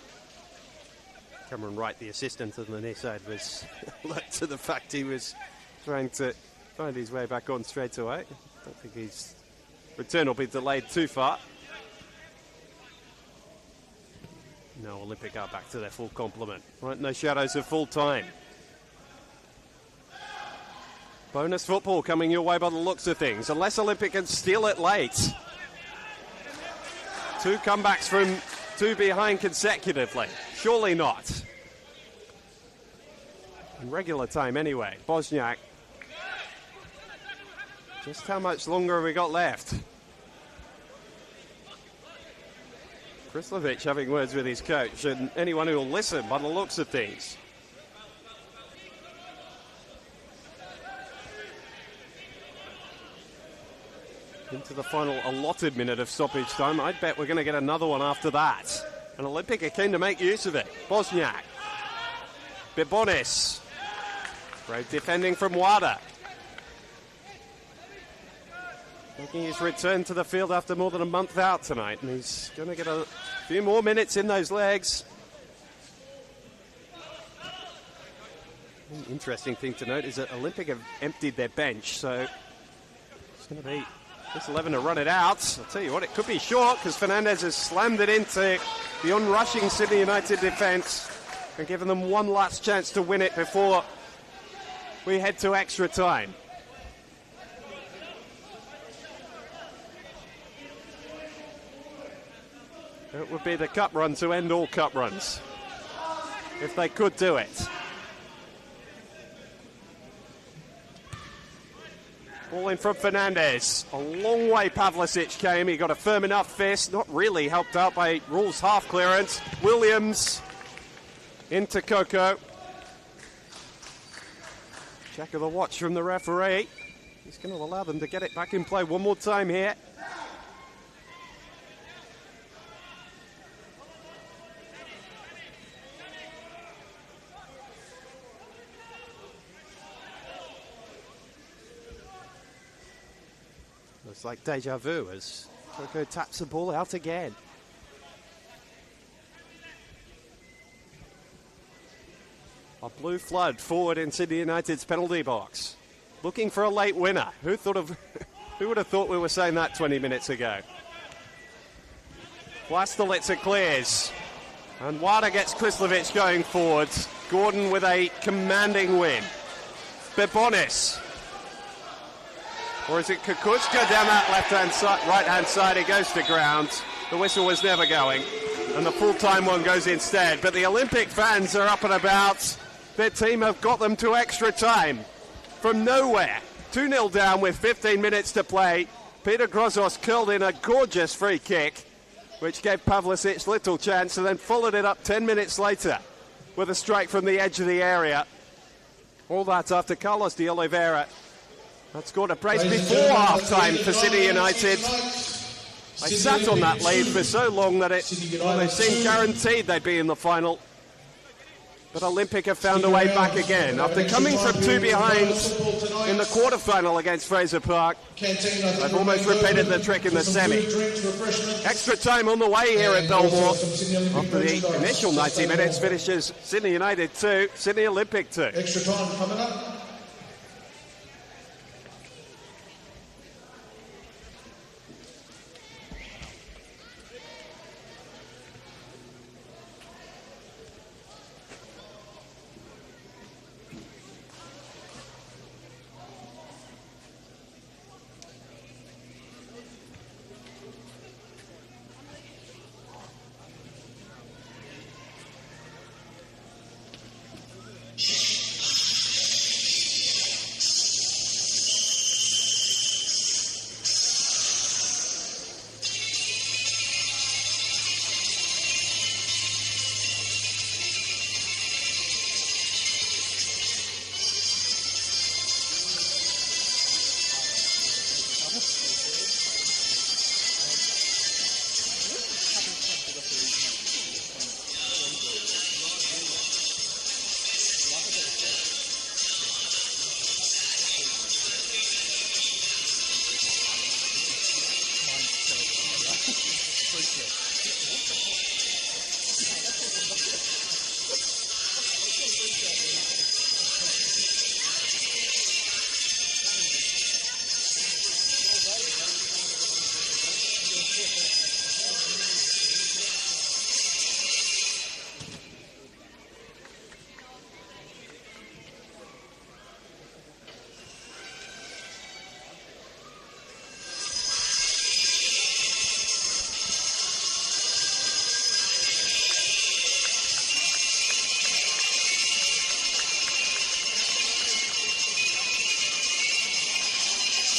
Cameron Wright, the assistant on the near side, was alert to the fact he was trying to find his way back on straight away. I don't think his return will be delayed too far. No, Olympic are back to their full complement. Right, no shadows of full time. Bonus football coming your way by the looks of things, unless Olympic can steal it late. 2 comebacks from 2 behind consecutively. Surely not. In regular time anyway. Bosniak. Just how much longer have we got left? Krislovic having words with his coach and anyone who will listen by the looks of things. Into the final allotted minute of stoppage time. I'd bet we're going to get another one after that. And Olympic are keen to make use of it. Bosniak. Bibonis. Great defending from Waratah. Making his return to the field after more than a month out tonight. And he's going to get a few more minutes in those legs. An interesting thing to note is that Olympic have emptied their bench, so it's going to be this 11 to run it out. I'll tell you what, it could be short because Fernandez has slammed it into the onrushing Sydney United defence and given them one last chance to win it before we head to extra time. It would be the cup run to end all cup runs, if they could do it. Ball in from Fernandez. A long way Pavlicic came. He got a firm enough fist. Not really helped out by Rule's half clearance. Williams into Coco. Check of the watch from the referee. He's going to allow them to get it back in play one more time here. Looks like deja vu as Coco taps the ball out again. A blue flood forward in Sydney United's penalty box. Looking for a late winner. Who would have thought we were saying that 20 minutes ago? Vlastelica clears. And Waratah gets Krislovic going forwards. Gordon with a commanding win. Bebonis. Or is it Kukuchka down that left-hand side, right-hand side? He goes to ground. The whistle was never going. And the full-time one goes instead. But the Olympic fans are up and about. Their team have got them to extra time. From nowhere. 2-0 down with 15 minutes to play. Peter Grozos curled in a gorgeous free kick, which gave Pavlicic little chance, and then followed it up 10 minutes later with a strike from the edge of the area. All that after Carlos de Oliveira had scored a brace before half-time for Sydney United. They sat on that lead for so long that they seemed guaranteed they'd be in the final. But Olympic have found a way back again. After coming from 2 behind in the quarter-final against Fraser Park, they've almost repeated the trick in the semi. Extra time on the way here at Belmore. After the initial 90 minutes, finishes Sydney United 2, Sydney Olympic 2. Extra time coming up.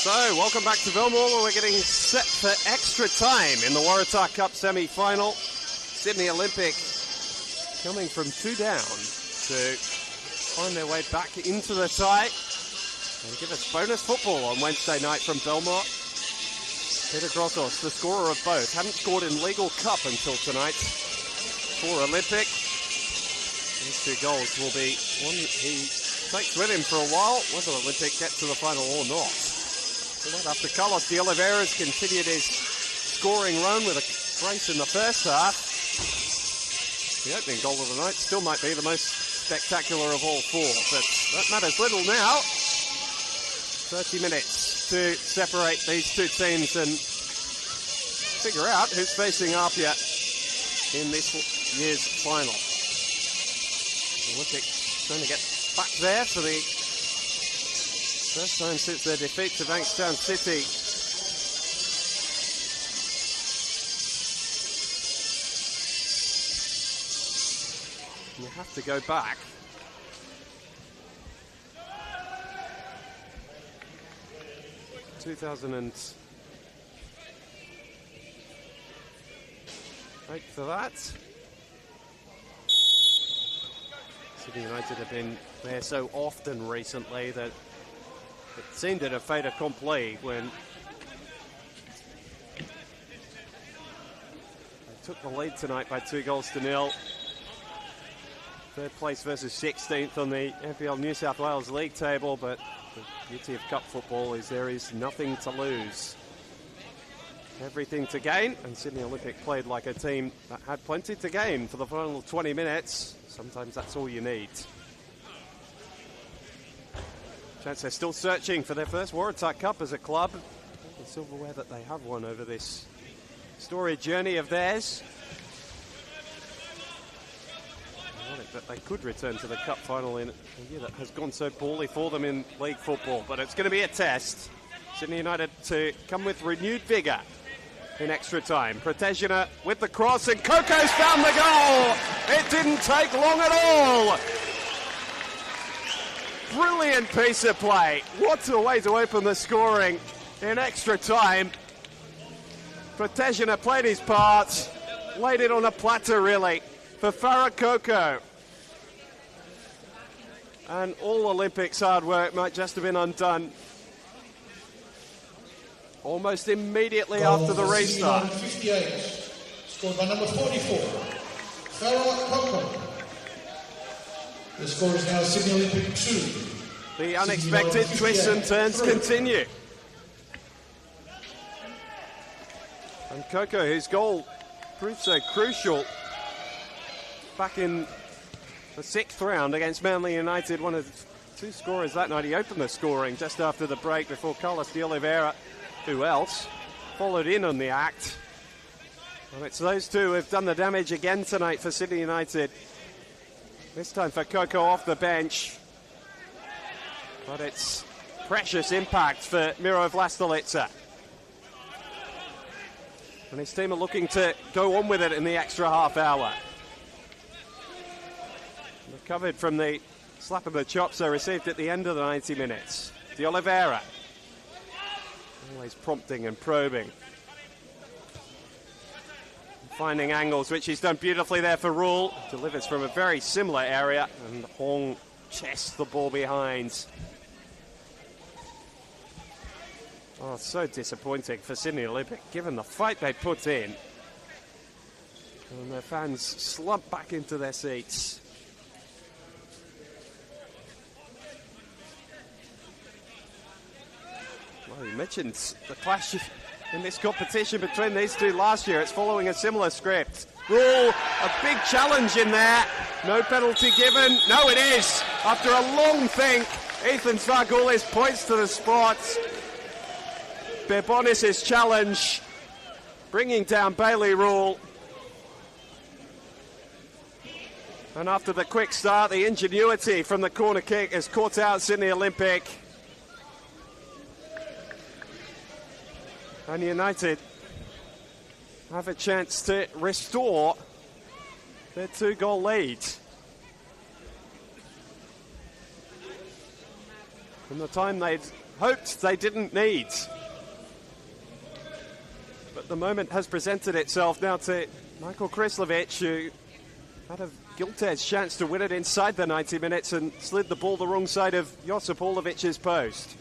So, welcome back to Belmore, where we're getting set for extra time in the Waratah Cup semi-final. Sydney Olympic coming from 2 down to find their way back into the tie and give us bonus football on Wednesday night from Belmore. Peter Grossos, the scorer of both, hadn't scored in legal cup until tonight for Olympic. These 2 goals will be one he takes with him for a while, whether Olympic get to the final or not. After Carlos de Oliveira's continued his scoring run with a brace in the first half, the opening goal of the night still might be the most spectacular of all four, but that matters little now. 30 minutes to separate these two teams and figure out who's facing Apia in this year's final. The Olympics trying to get back there for the first time since their defeat to Bankstown City. You have to go back. – 2008 for that. Sydney United have been there so often recently that it seemed at a fait accompli when they took the lead tonight by 2-0. Third place versus 16th on the NPL New South Wales League table, but the beauty of cup football is there is nothing to lose. Everything to gain, and Sydney Olympic played like a team that had plenty to gain for the final 20 minutes. Sometimes that's all you need. Chance they're still searching for their first Waratah Cup as a club. The silverware that they have won over this storied journey of theirs. That they could return to the cup final in a year that has gone so poorly for them in league football. But it's going to be a test. Sydney United to come with renewed vigour in extra time. Protezina with the cross, and Coco's found the goal. It didn't take long at all. Brilliant piece of play. What a way to open the scoring in extra time. Protezina played his part, laid it on a platter really for Farah Coco. And all Olympics hard work might just have been undone almost immediately after the restart. 58, scored by number 44, Farah Coco. The score is now Sydney Olympic 2. The unexpected twists and turns continue. And Coco, whose goal proved so crucial back in the 6th round against Manly United, one of the two scorers that night. He opened the scoring just after the break before Carlos de Oliveira, who else, followed in on the act. And it's those two who have done the damage again tonight for Sydney United. This time for Coco off the bench. But it's precious impact for Miro Vlastelica. And his team are looking to go on with it in the extra half hour. Recovered from the slap of the chops they received at the end of the 90 minutes. De Oliveira. Always prompting and probing. Finding angles, which he's done beautifully there for Rule. Delivers from a very similar area, and Hong chests the ball behind. Oh, so disappointing for Sydney Olympic, given the fight they put in. And their fans slump back into their seats. Well, you mentioned the clash in this competition between these two last year. It's following a similar script. Rule, a big challenge in there. No penalty given. No, it is. After a long think, Ethan Svargoulis points to the spot. Berbonis' challenge, bringing down Bailey Rule. And after the quick start, the ingenuity from the corner kick has caught out Sydney Olympic. And United have a chance to restore their 2-goal lead. And the time they'd hoped they didn't need. But the moment has presented itself now to Michael Krislovic, who had a gilt-edged chance to win it inside the 90 minutes and slid the ball the wrong side of Josip Orlovic's post.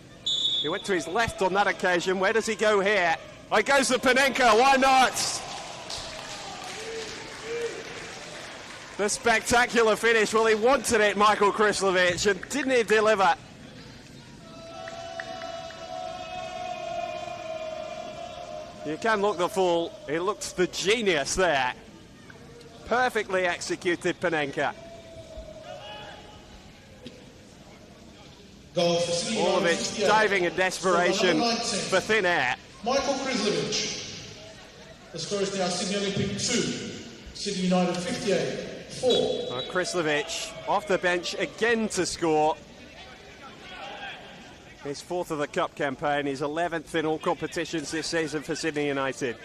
He went to his left on that occasion. Where does he go here? Oh, he goes to Panenka. Why not? The spectacular finish. Well, he wanted it, Michael Krislovic, and didn't he deliver? You can look the fool. He looked the genius there. Perfectly executed Panenka. Goal for Sydney All of United, it 58. diving in desperation Score number 19. for thin air. Michael Krizlovic. The score is now Sydney Olympic 2, Sydney United 58, 4. Krizlovic off the bench again to score. His 4th of the Cup campaign, his 11th in all competitions this season for Sydney United.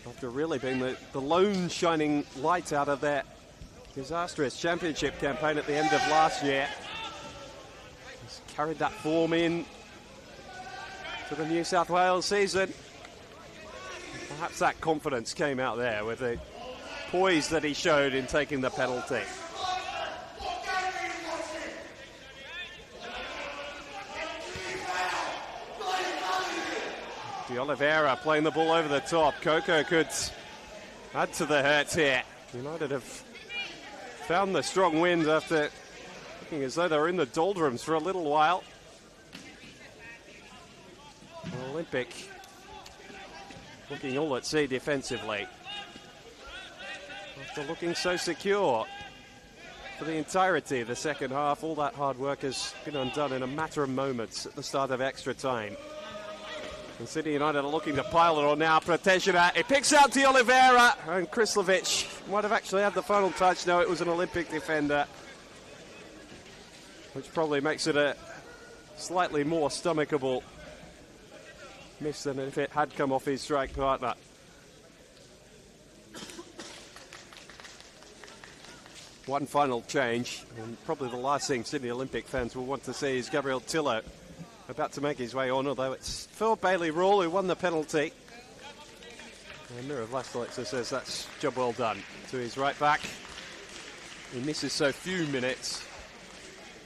After really being the lone shining light out of their disastrous championship campaign at the end of last year. He's carried that form in to the New South Wales season. Perhaps that confidence came out there with the poise that he showed in taking the penalty. De Oliveira playing the ball over the top. Coco could add to the hurt here. United have found the strong wind after looking as though they were in the doldrums for a little while. Olympic looking all at sea defensively. After looking so secure for the entirety of the second half, all that hard work has been undone in a matter of moments at the start of extra time. And Sydney United are looking to pile it on now. Protezina, it picks out De Oliveira, and Krizlovic might have actually had the final touch. No, it was an Olympic defender, which probably makes it a slightly more stomachable miss than if it had come off his strike partner. One final change, and probably the last thing Sydney Olympic fans will want to see is Gabriel Tillo about to make his way on, although it's Phil Bailey-Rule who won the penalty. And Mira Vlastovic says that's job well done to his right back. He misses so few minutes.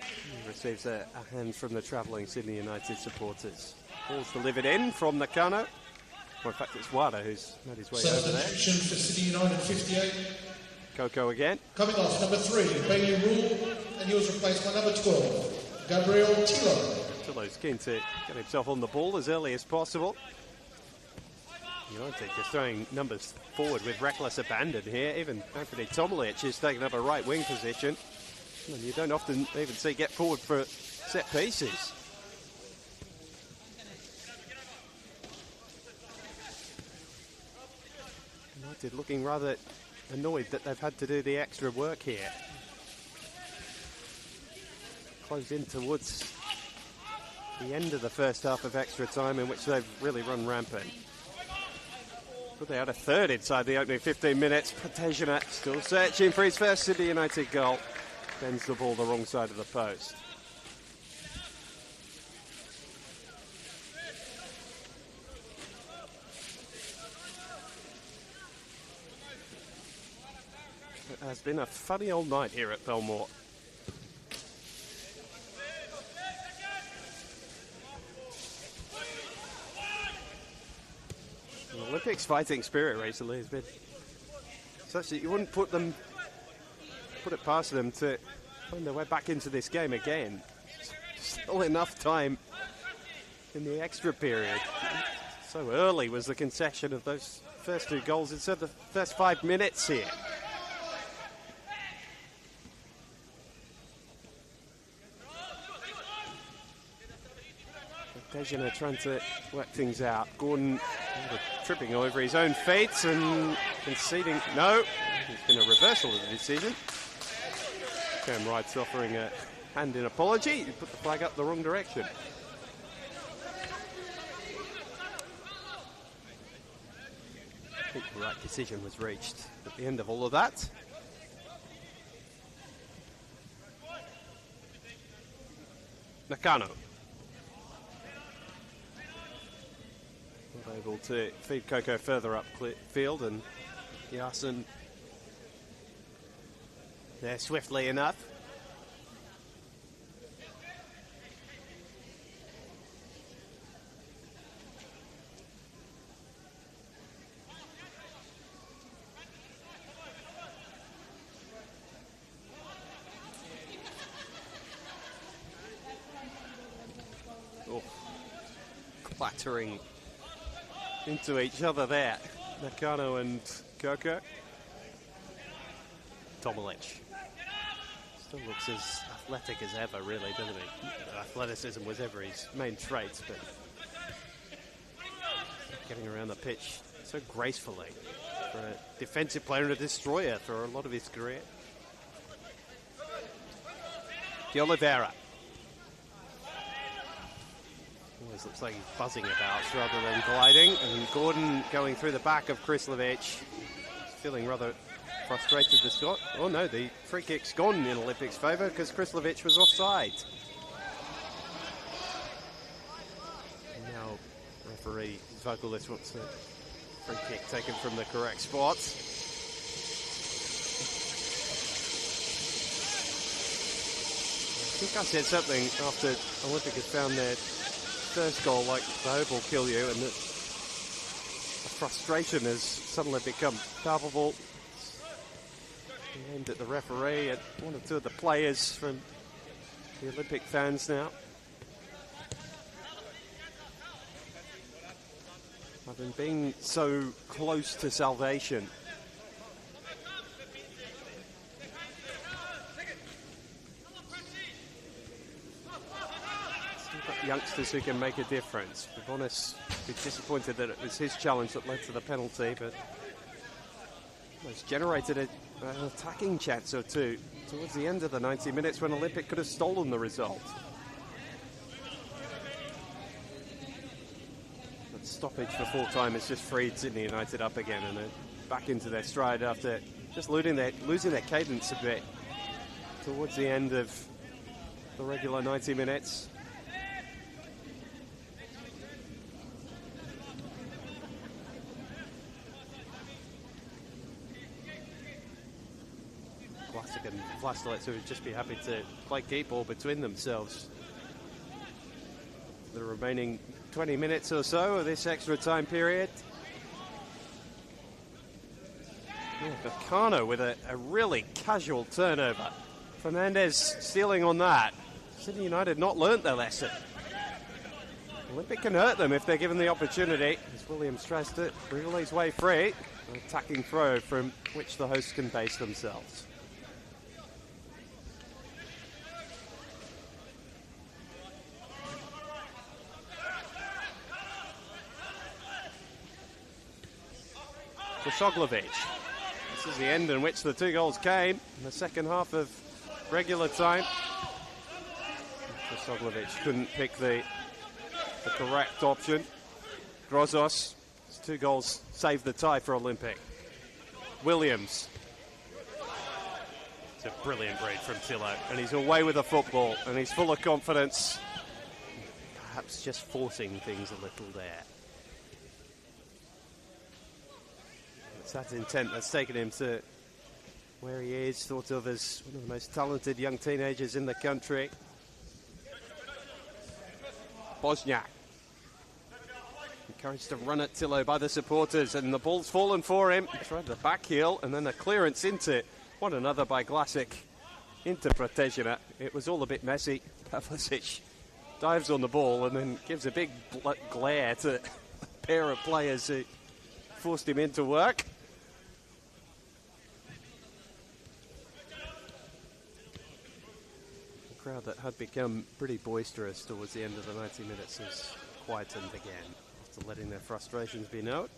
He receives a hand from the travelling Sydney United supporters. Ball's delivered in from Nakano. Well, in fact, it's Waratah who's made his way over there. Substitution for Sydney United 58. Coco again. Coming off, number 3, Bailey-Rule, and he was replaced by number 12, Gabriel Tillo. Tillo's keen to get himself on the ball as early as possible. United just throwing numbers forward with reckless abandon here. Even Anthony Tomalic is taking up a right wing position. And you don't often even see get forward for set pieces. United looking rather annoyed that they've had to do the extra work here. Close in towards the end of the first half of extra time, in which they've really run rampant. But they had a third inside the opening 15 minutes. Protezina still searching for his first Sydney United goal. Bends the ball the wrong side of the post. It has been a funny old night here at Belmore. The Olympics fighting spirit recently has been such that you wouldn't put it past them to find their way back into this game again. Still enough time in the extra period. So early was the concession of those first 2 goals instead of the first 5 minutes here. Protezina trying to work things out. Gordon tripping over his own feet and conceding. No, there's been a reversal of the decision. Cam Wright's offering a hand in apology. He put the flag up the wrong direction. I think the right decision was reached at the end of all of that. Nakano. Not able to feed Coco further up field, and Yasin there swiftly enough. Oh, clattering into each other there, Nakano and Coco. Tomalic Still looks as athletic as ever, really, doesn't he? Athleticism was ever his main trait, but getting around the pitch so gracefully for a defensive player and a destroyer for a lot of his career. De Oliveira. Always looks like he's buzzing about rather than gliding. And Gordon going through the back of Krislovic. Feeling rather frustrated to Scott. Oh no, the free kick's gone in Olympic's favour because Krislovic was offside. And now referee Zvagulis wants the free kick taken from the correct spot. I think I said something after Olympic had found their first goal, like the hope will kill you, and that the frustration has suddenly become palpable. Aimed at the referee, at one or two of the players from the Olympic fans now. Having been so close to salvation. Youngsters who can make a difference. Vivonis was disappointed that it was his challenge that led to the penalty, but almost generated an attacking chance or two towards the end of the 90 minutes when Olympic could have stolen the result. But stoppage for full time has just freed Sydney United up again, and they're back into their stride after just losing their cadence a bit towards the end of the regular 90 minutes. And Vlastelica would just be happy to play keep ball between themselves. The remaining 20 minutes or so of this extra time period. Yeah, Bacano with a really casual turnover. Fernandez stealing on that. Sydney United not learnt their lesson. Olympic can hurt them if they're given the opportunity. As Williams tries to wriggle his way free. An attacking throw from which the hosts can base themselves. Soglovic. This is the end in which the two goals came in the second half of regular time. Soglovic couldn't pick the correct option. Grozos, his two goals saved the tie for Olympic. Williams. It's a brilliant read from Tillo, and he's away with the football, and he's full of confidence. Perhaps just forcing things a little there. It's that intent that's taken him to where he is, thought of as one of the most talented young teenagers in the country. Bosniak. Encouraged to run at Tillo by the supporters, and the ball's fallen for him. He tried the back heel, and then the clearance into one another by Glasic into Protegina. It was all a bit messy. Pavlicic dives on the ball and then gives a big glare to a pair of players who forced him into work. The crowd that had become pretty boisterous towards the end of the 90 minutes has quietened again after letting their frustrations be known.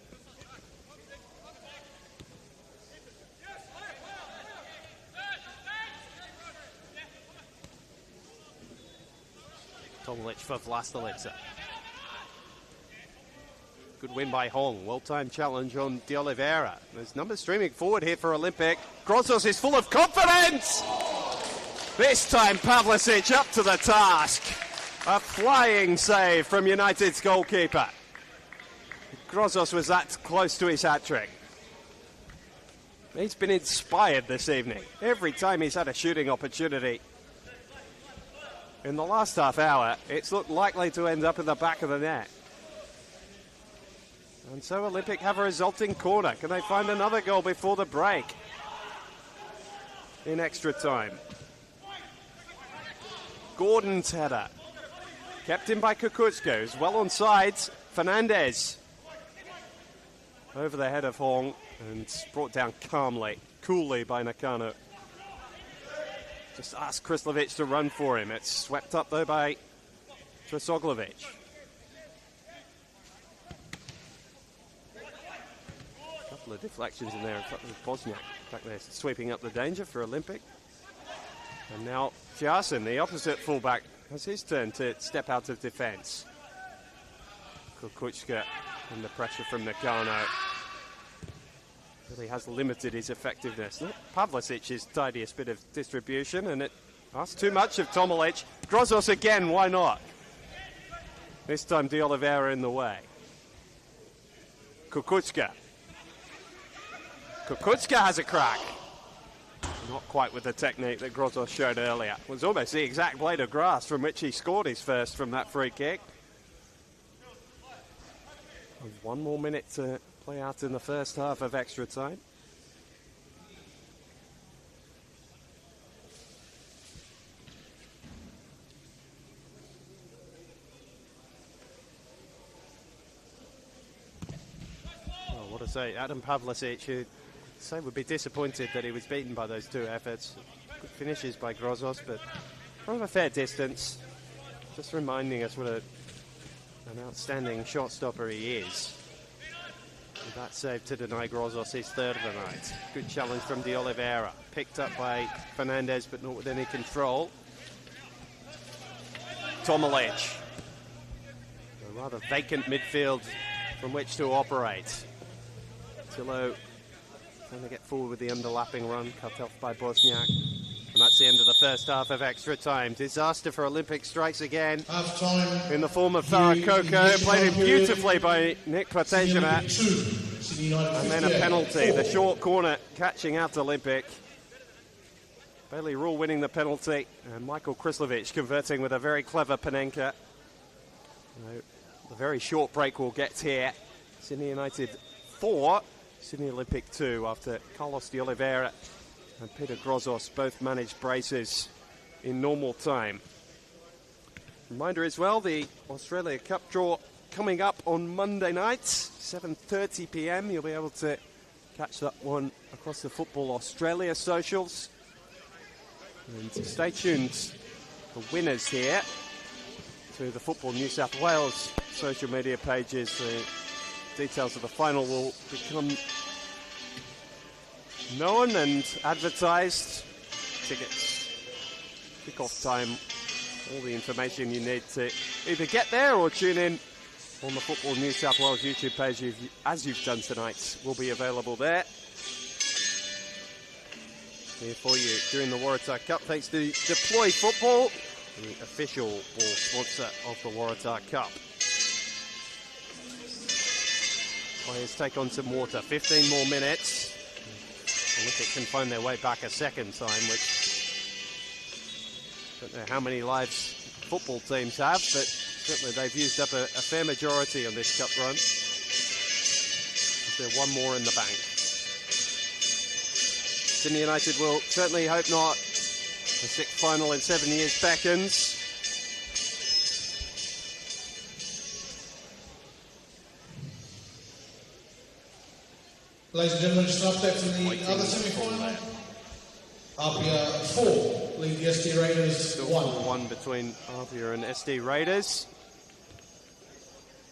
Tomlic for Vlastelica. Good win by Hong. Well-timed challenge on De Oliveira. There's numbers streaming forward here for Olympic. Grozos is full of confidence! This time Pavlicic up to the task. A flying save from United's goalkeeper. Grozos was that close to his hat-trick. He's been inspired this evening. Every time he's had a shooting opportunity in the last half hour, it's looked likely to end up in the back of the net. And so Olympic have a resulting corner. Can they find another goal before the break? In extra time. Gordon's header. Kept in by Kukuczko, who's well on sides. Fernandez. Over the head of Hong and brought down coolly by Nakano. Just ask Krislovic to run for him. It's swept up though by Tresoglovic. A couple of deflections in there in front of Bosniak. Back there sweeping up the danger for Olympic. And now Jasin, the opposite fullback, has his turn to step out of defence. Kukuchka and the pressure from Nakano really has limited his effectiveness. Not Pavlisic's tidiest bit of distribution, and it asks too much of Tomalic. Grozos again, why not? This time De Oliveira in the way. Kukuchka. Kukuchka has a crack. Not quite with the technique that Grozos showed earlier. It was almost the exact blade of grass from which he scored his first from that free kick. With 1 more minute to play out in the first half of extra time. Well, what to say, Adam Pavlicic, who say would be disappointed that he was beaten by those 2 efforts. Good finishes by Grozos, but from a fair distance. Just reminding us what an outstanding shot stopper he is. With that save to deny Grozos his 3rd of the night. Good challenge from De Oliveira. Picked up by Fernandez, but not with any control. Tomalic. A rather vacant midfield from which to operate. Tillo trying to get forward with the underlapping run, cut off by Bosniak. And that's the end of the first half of extra time. Disaster for Olympic strikes again. Half-time in the form of Farah Coco. Played it beautifully by Nick Protejima. And then a penalty. The short corner catching out Olympic. Bailey Rule winning the penalty. And Michael Krislovic converting with a very clever Panenka. The very short break we'll get here. Sydney United 4. Sydney Olympic 2 after Carlos De Oliveira and Peter Grozos both managed braces in normal time. Reminder as well, the Australia Cup draw coming up on Monday night, 7:30 p.m. You'll be able to catch that one across the Football Australia socials. And stay tuned for winners here to the Football New South Wales social media pages. The details of the final will become known and advertised. Tickets, kick-off time, all the information you need to either get there or tune in on the Football New South Wales YouTube page, as you've done tonight, will be available there. Here for you during the Waratah Cup, thanks to Deploy Football, the official ball sponsor of the Waratah Cup. Players take on some water, 15 more minutes. Olympic can find their way back a second time, which I don't know how many lives football teams have, but certainly they've used up a fair majority on this cup run. Is there 1 more in the bank? Sydney United will certainly hope not. The 6th final in 7 years beckons. Ladies and gentlemen, just an update from the other semi-final. Apia 4 lead the SD Raiders Still 1. 1 between Apia and SD Raiders.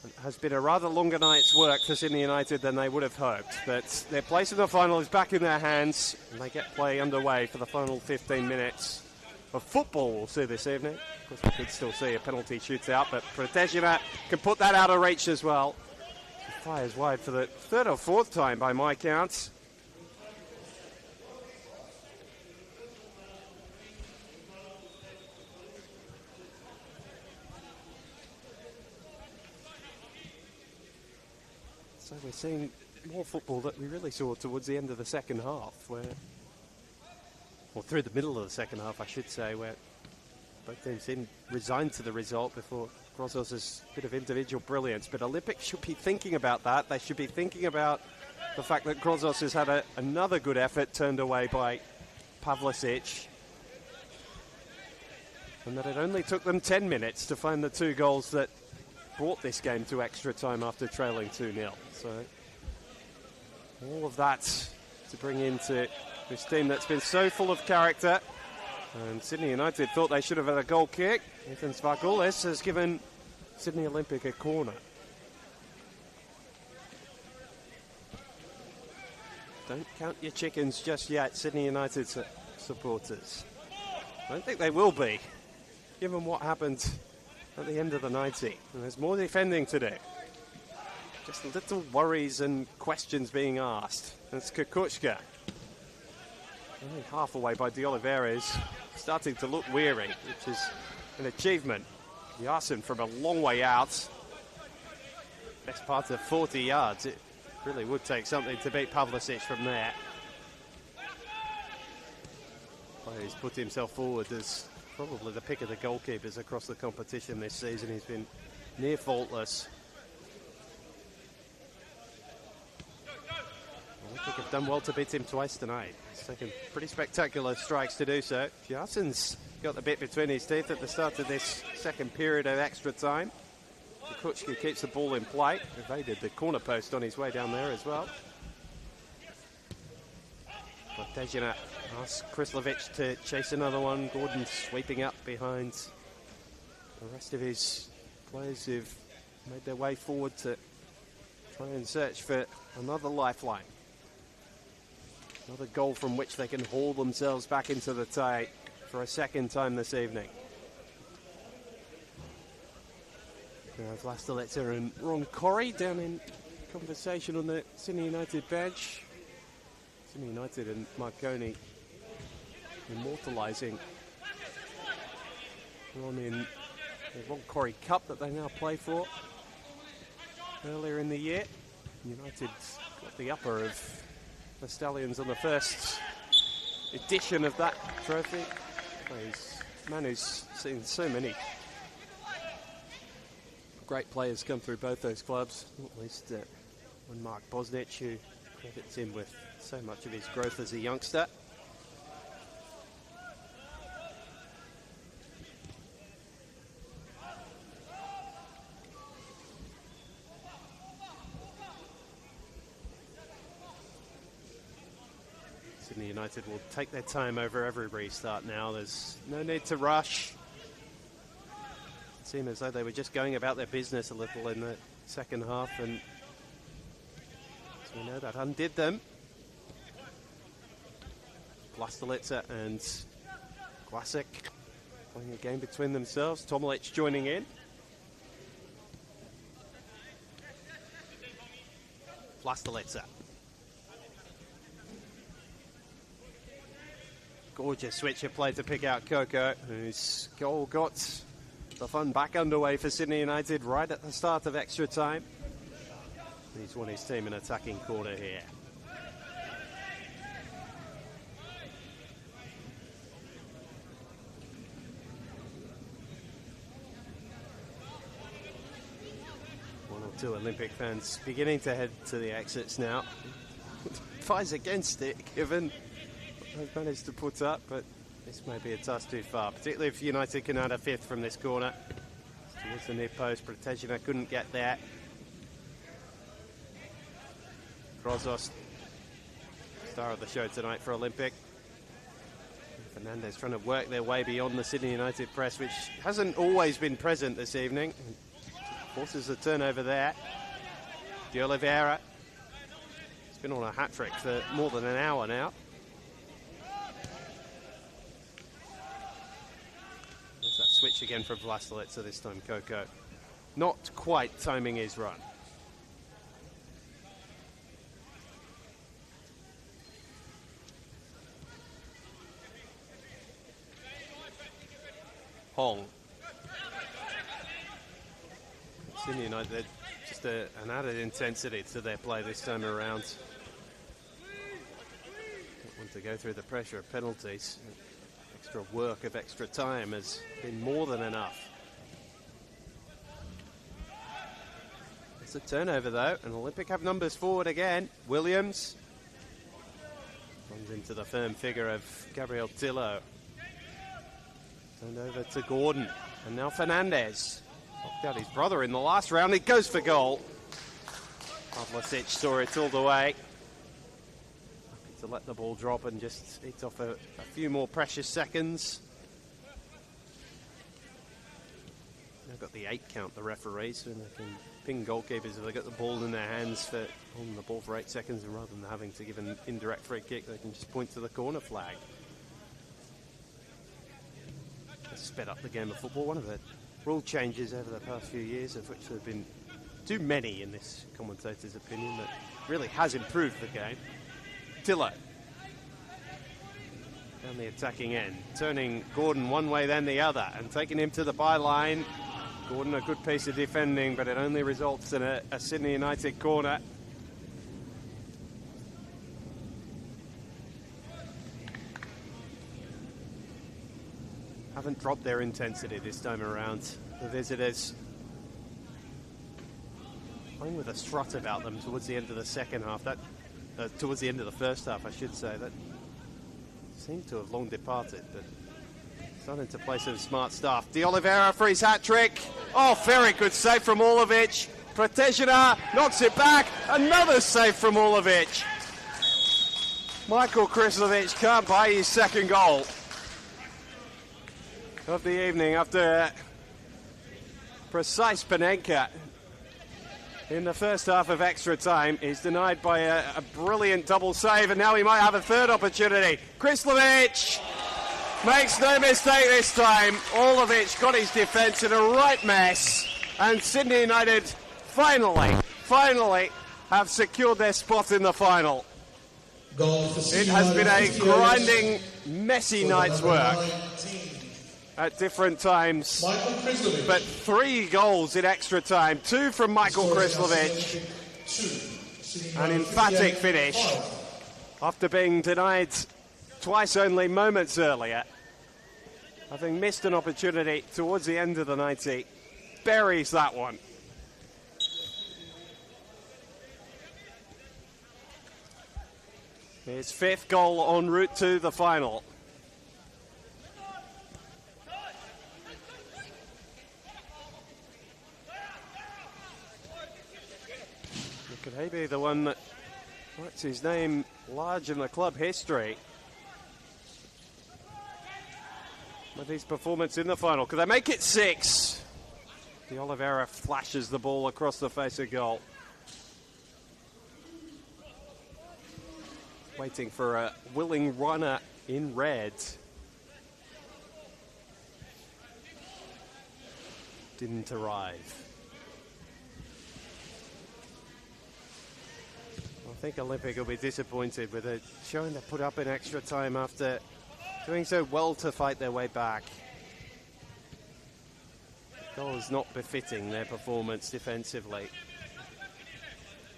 It has been a rather longer night's work for Sydney United than they would have hoped, but their place in the final is back in their hands, and they get play underway for the final 15 minutes of football we'll see this evening. Of course, we could still see a penalty shootout, but Protejima can put that out of reach as well. He fires wide for the 3rd or 4th time by my count. So we're seeing more football that we really saw towards the end of the second half, or through the middle of the second half, I should say, where both teams seemed resigned to the result before Grozos' bit of individual brilliance. But Olympic should be thinking about that. They should be thinking about the fact that Grozos has had another good effort turned away by Pavlicic, and that it only took them 10 minutes to find the 2 goals that brought this game to extra time after trailing 2-0. So all of that to bring into this team that's been so full of character, And Sydney United thought they should have had a goal kick. Ethan Svargulis has given Sydney Olympic a corner. Don't count your chickens just yet, Sydney United supporters. I don't think they will be, given what happened at the end of the 90. And there's more defending to do. Just little worries and questions being asked. It's Kukuchka. Only half away by De Oliveira is starting to look weary, which is an achievement. Yasin from a long way out. Best part of 40 yards. It really would take something to beat Pavlicic from there. He's put himself forward as probably the pick of the goalkeepers across the competition this season. He's been near faultless. I think have done well to beat him twice tonight. He's taken pretty spectacular strikes to do so. Yasin's got the bit between his teeth at the start of this second period of extra time. Kukuchka keeps the ball in play. Evaded the corner post on his way down there as well. Tejina asks Krislovic to chase another one. Gordon sweeping up behind the rest of his players who've made their way forward to try and search for another lifeline. Another goal from which they can haul themselves back into the tie for a second time this evening. Vlastelica and Ron Corrie down in conversation on the Sydney United bench. Sydney United and Marconi immortalising Ron in the Ron Corrie Cup that they now play for. Earlier in the year, United got the upper of the Stallions on the first edition of that trophy. He's a man who's seen so many great players come through both those clubs, not least one Mark Bosnich, who credits him with so much of his growth as a youngster. Sydney United will take their time over every restart now. There's no need to rush. It seemed as though they were just going about their business a little in the second half, and as we know, that undid them. Vlastelica and Glasic playing a game between themselves. Tomalic joining in. Vlastelica. Gorgeous switch of play to pick out Coco, whose goal got the fun back underway for Sydney United right at the start of extra time. He's won his team an attacking corner here. One or two Olympic fans beginning to head to the exits now. Fights against it, given they've managed to put up, but this may be a toss too far, particularly if United can add a fifth from this corner. Towards the near post, Protejina couldn't get there. Grozos, star of the show tonight for Olympic. Fernandez trying to work their way beyond the Sydney United press, which hasn't always been present this evening. Forces a turnover there. De Oliveira. He's been on a hat-trick for more than an hour now. There's that switch again from Vlastelica, this time Coco. Not quite timing his run. Hong. Sydney United, just an added intensity to their play this time around. Don't want to go through the pressure of penalties. Extra work of extra time has been more than enough. It's a turnover though, and Olympic have numbers forward again. Williams runs into the firm figure of Gabriel Tillo. Turned over to Gordon, and now Fernandez. Knocked out his brother in the last round. He goes for goal. Pavlicic saw it all the way. to let the ball drop and just eat off a few more precious seconds. They've got the 8 count, the referees, and they can ping goalkeepers if they got the ball in their hands for holding the ball for 8 seconds, and rather than having to give an indirect free kick, they can just point to the corner flag. It's sped up the game of football. One of the rule changes over the past few years, of which there have been too many in this commentator's opinion, that really has improved the game. Tiller down the attacking end, turning Gordon one way then the other and taking him to the byline. Gordon, a good piece of defending, but it only results in a Sydney United corner. Haven't dropped their intensity this time around, the visitors. Playing with a strut about them towards the end of the second half, towards the end of the first half, I should say, that seemed to have long departed, but starting to play some smart stuff. De Oliveira for his hat-trick. Oh, very good save from Orlovic. Protezina knocks it back. Another save from Orlovic. Michael Krislovic can't buy his second goal of the evening after precise Panenka in the first half of extra time. He's denied by a brilliant double save, and now he might have a third opportunity. Krislovic makes no mistake this time. Orlovic got his defence in a right mess, and Sydney United finally have secured their spot in the final. It has been a grinding, messy night's work at different times, but 3 goals in extra time, 2 from Michael Krislovic, an emphatic finish after being denied twice only moments earlier, having missed an opportunity towards the end of the 90, buries that one. His 5th goal en route to the final. Could he be the one that writes his name large in the club history with his performance in the final? Could they make it 6? De Oliveira flashes the ball across the face of goal. Waiting for a willing runner in red. Didn't arrive. I think Olympic will be disappointed with it, showing they put up in extra time after doing so well to fight their way back. Goal is not befitting their performance defensively. In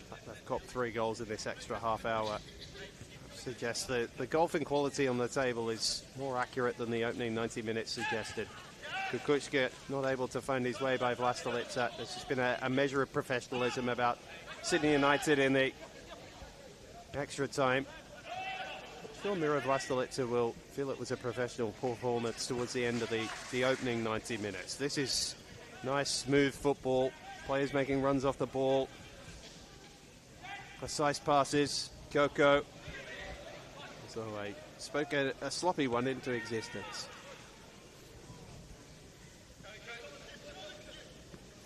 fact, they've copped 3 goals in this extra half hour. Suggests that the golfing quality on the table is more accurate than the opening 90 minutes suggested. Kukuczka not able to find his way by Vlastelica. There's just been a measure of professionalism about Sydney United in the extra time. Still, Miro Vlastelica will feel it was a professional performance towards the end of the opening 90 minutes. This is nice, smooth football. Players making runs off the ball. Precise passes. Coco. So I spoke a sloppy one into existence.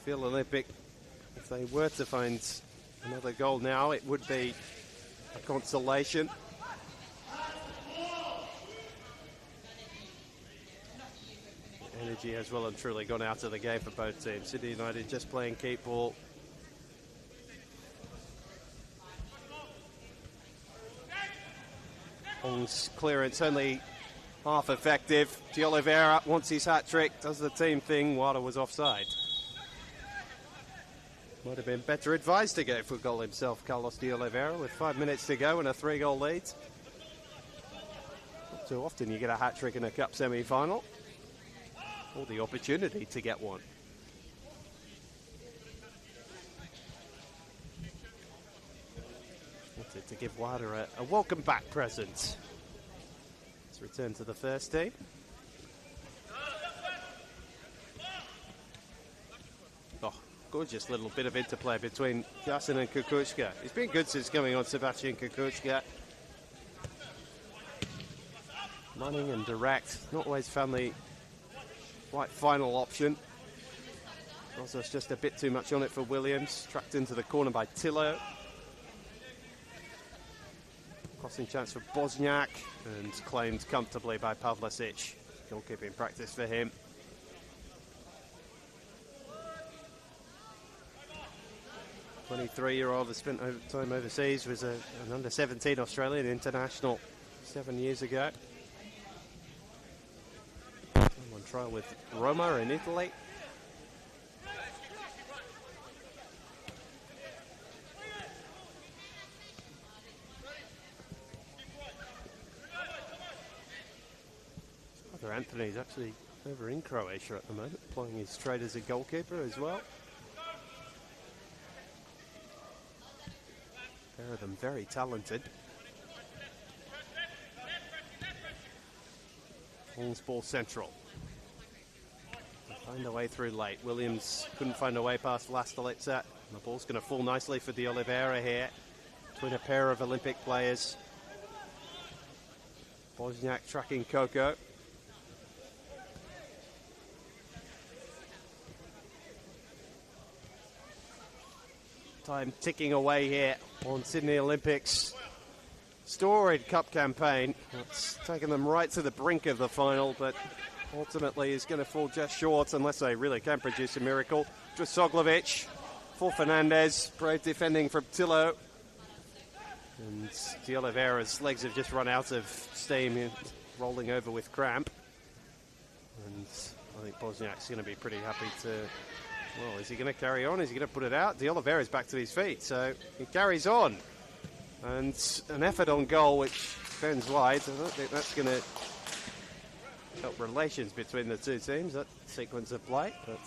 Feel Olympic, if they were to find another goal now, it would be a consolation. Energy has well and truly gone out of the game for both teams. Sydney United just playing keep ball. Hong's clearance only half effective. De Oliveira wants his hat-trick, does the team thing. Waratah was offside. Might have been better advised to go for a goal himself, Carlos De Oliveira, with 5 minutes to go and a 3-goal lead. Not too often you get a hat-trick in a cup semi-final, or the opportunity to get one. Wanted to give Waratah a welcome back present. Let's return to the first team. Gorgeous little bit of interplay between Yasin and Kukuczka. He's been good since coming on, Sebastian Kukuczka. running and direct. Not always found the right final option. Also, it's just a bit too much on it for Williams. Tracked into the corner by Tillo. Crossing chance for Bosniak and claimed comfortably by Pavlicic. Goalkeeping practice for him. The 23-year-old has spent time overseas, was an under-17 Australian international 7 years ago. On trial with Roma in Italy. Anthony's actually over in Croatia at the moment, playing his trade as a goalkeeper as well. Pair of them very talented. Holmes ball central. Find a way through late. Williams couldn't find a way past Lastalitza. The ball's going to fall nicely for De Oliveira here, between a pair of Olympic players. Bosniak tracking Coco. Time ticking away here on Sydney Olympics' storied cup campaign. It's taken them right to the brink of the final, but ultimately is going to fall just short unless they really can produce a miracle. Drasoglovic for Fernandez, brave defending from Tillo. And De Oliveira's legs have just run out of steam, rolling over with cramp. And I think Bosniak's going to be pretty happy to... Well, is he going to carry on? Is he going to put it out? De Oliveira's back to his feet, so he carries on. And an effort on goal, which bends wide. I don't think that's going to help relations between the two teams, that sequence of play. But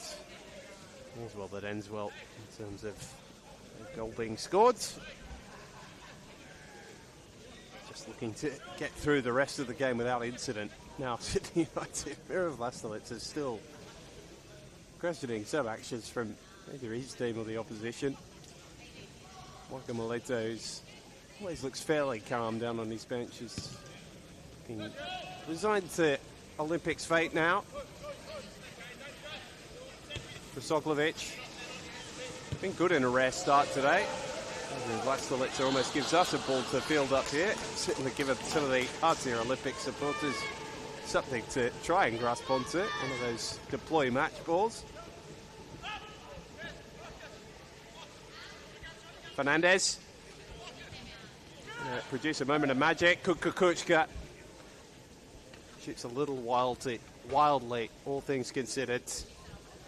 all's well that ends well in terms of a goal being scored. Just looking to get through the rest of the game without incident. Now, Sydney United, Mirror of Lastalitz is still questioning some actions from either his team or the opposition. Michael Milito, who's always looks fairly calm down on his bench, is looking resigned to Olympics' fate now. Drasoglovic, been good in a rare start today. Lastalitza almost gives us a ball to field up here. Certainly give some of the artier Olympic supporters something to try and grasp onto. One of those deploy match balls. Fernandez. Produce a moment of magic. Kukuchka shoots a little wildly, all things considered.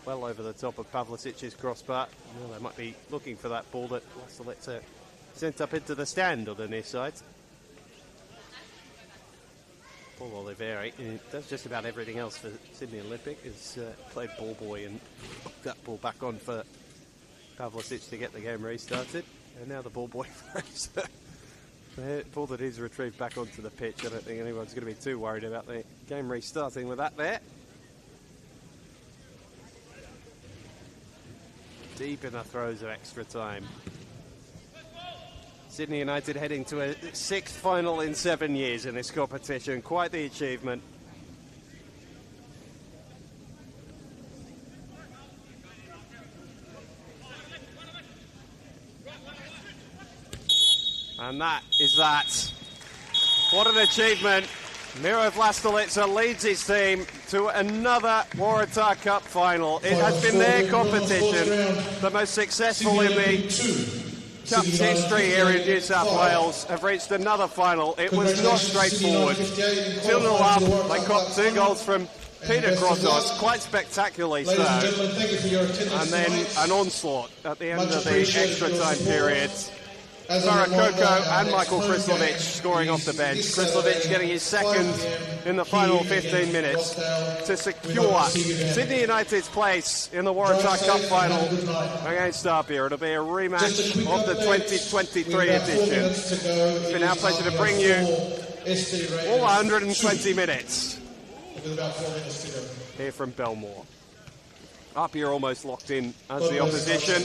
Well over the top of Pavlicic's crossbar. Well, they might be looking for that ball that Lastalitza sent up into the stand on the near side. Paul Oliveri does just about everything else for Sydney Olympic. Has played ball boy and put that ball back on for Pavlicic to get the game restarted. And now the ball boy throws the ball that is retrieved back onto the pitch. I don't think anyone's going to be too worried about the game restarting with that there. Deep in the throes of extra time. Sydney United heading to a sixth final in 7 years in this competition. Quite the achievement. And that is that. What an achievement. Miro Vlastolica leads his team to another Waratah Cup final. It has been their competition, the most successful in the Cup's history here in New South Wales. Have reached another final. It was not straightforward. 2-0 up. They caught 2 goals from Peter Grozos, quite spectacularly so. And then an onslaught at the end of the extra time period. Farakoko and Michael Krislovic scoring off the bench. Krislovic getting his second in the final 15 minutes to secure Sydney United's place in the Waratah Cup final against Apia. It'll be a rematch of the 2023 edition. It's been our pleasure to bring you all 120 minutes here from Belmore. Apia almost locked in as the opposition.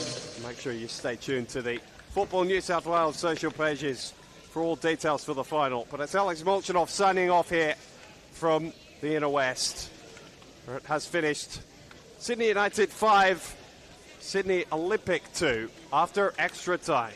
Make sure you stay tuned to the Football New South Wales social pages for all details for the final. But it's Alex Molchanov signing off here from the Inner West, where it has finished Sydney United 5, Sydney Olympic 2 after extra time.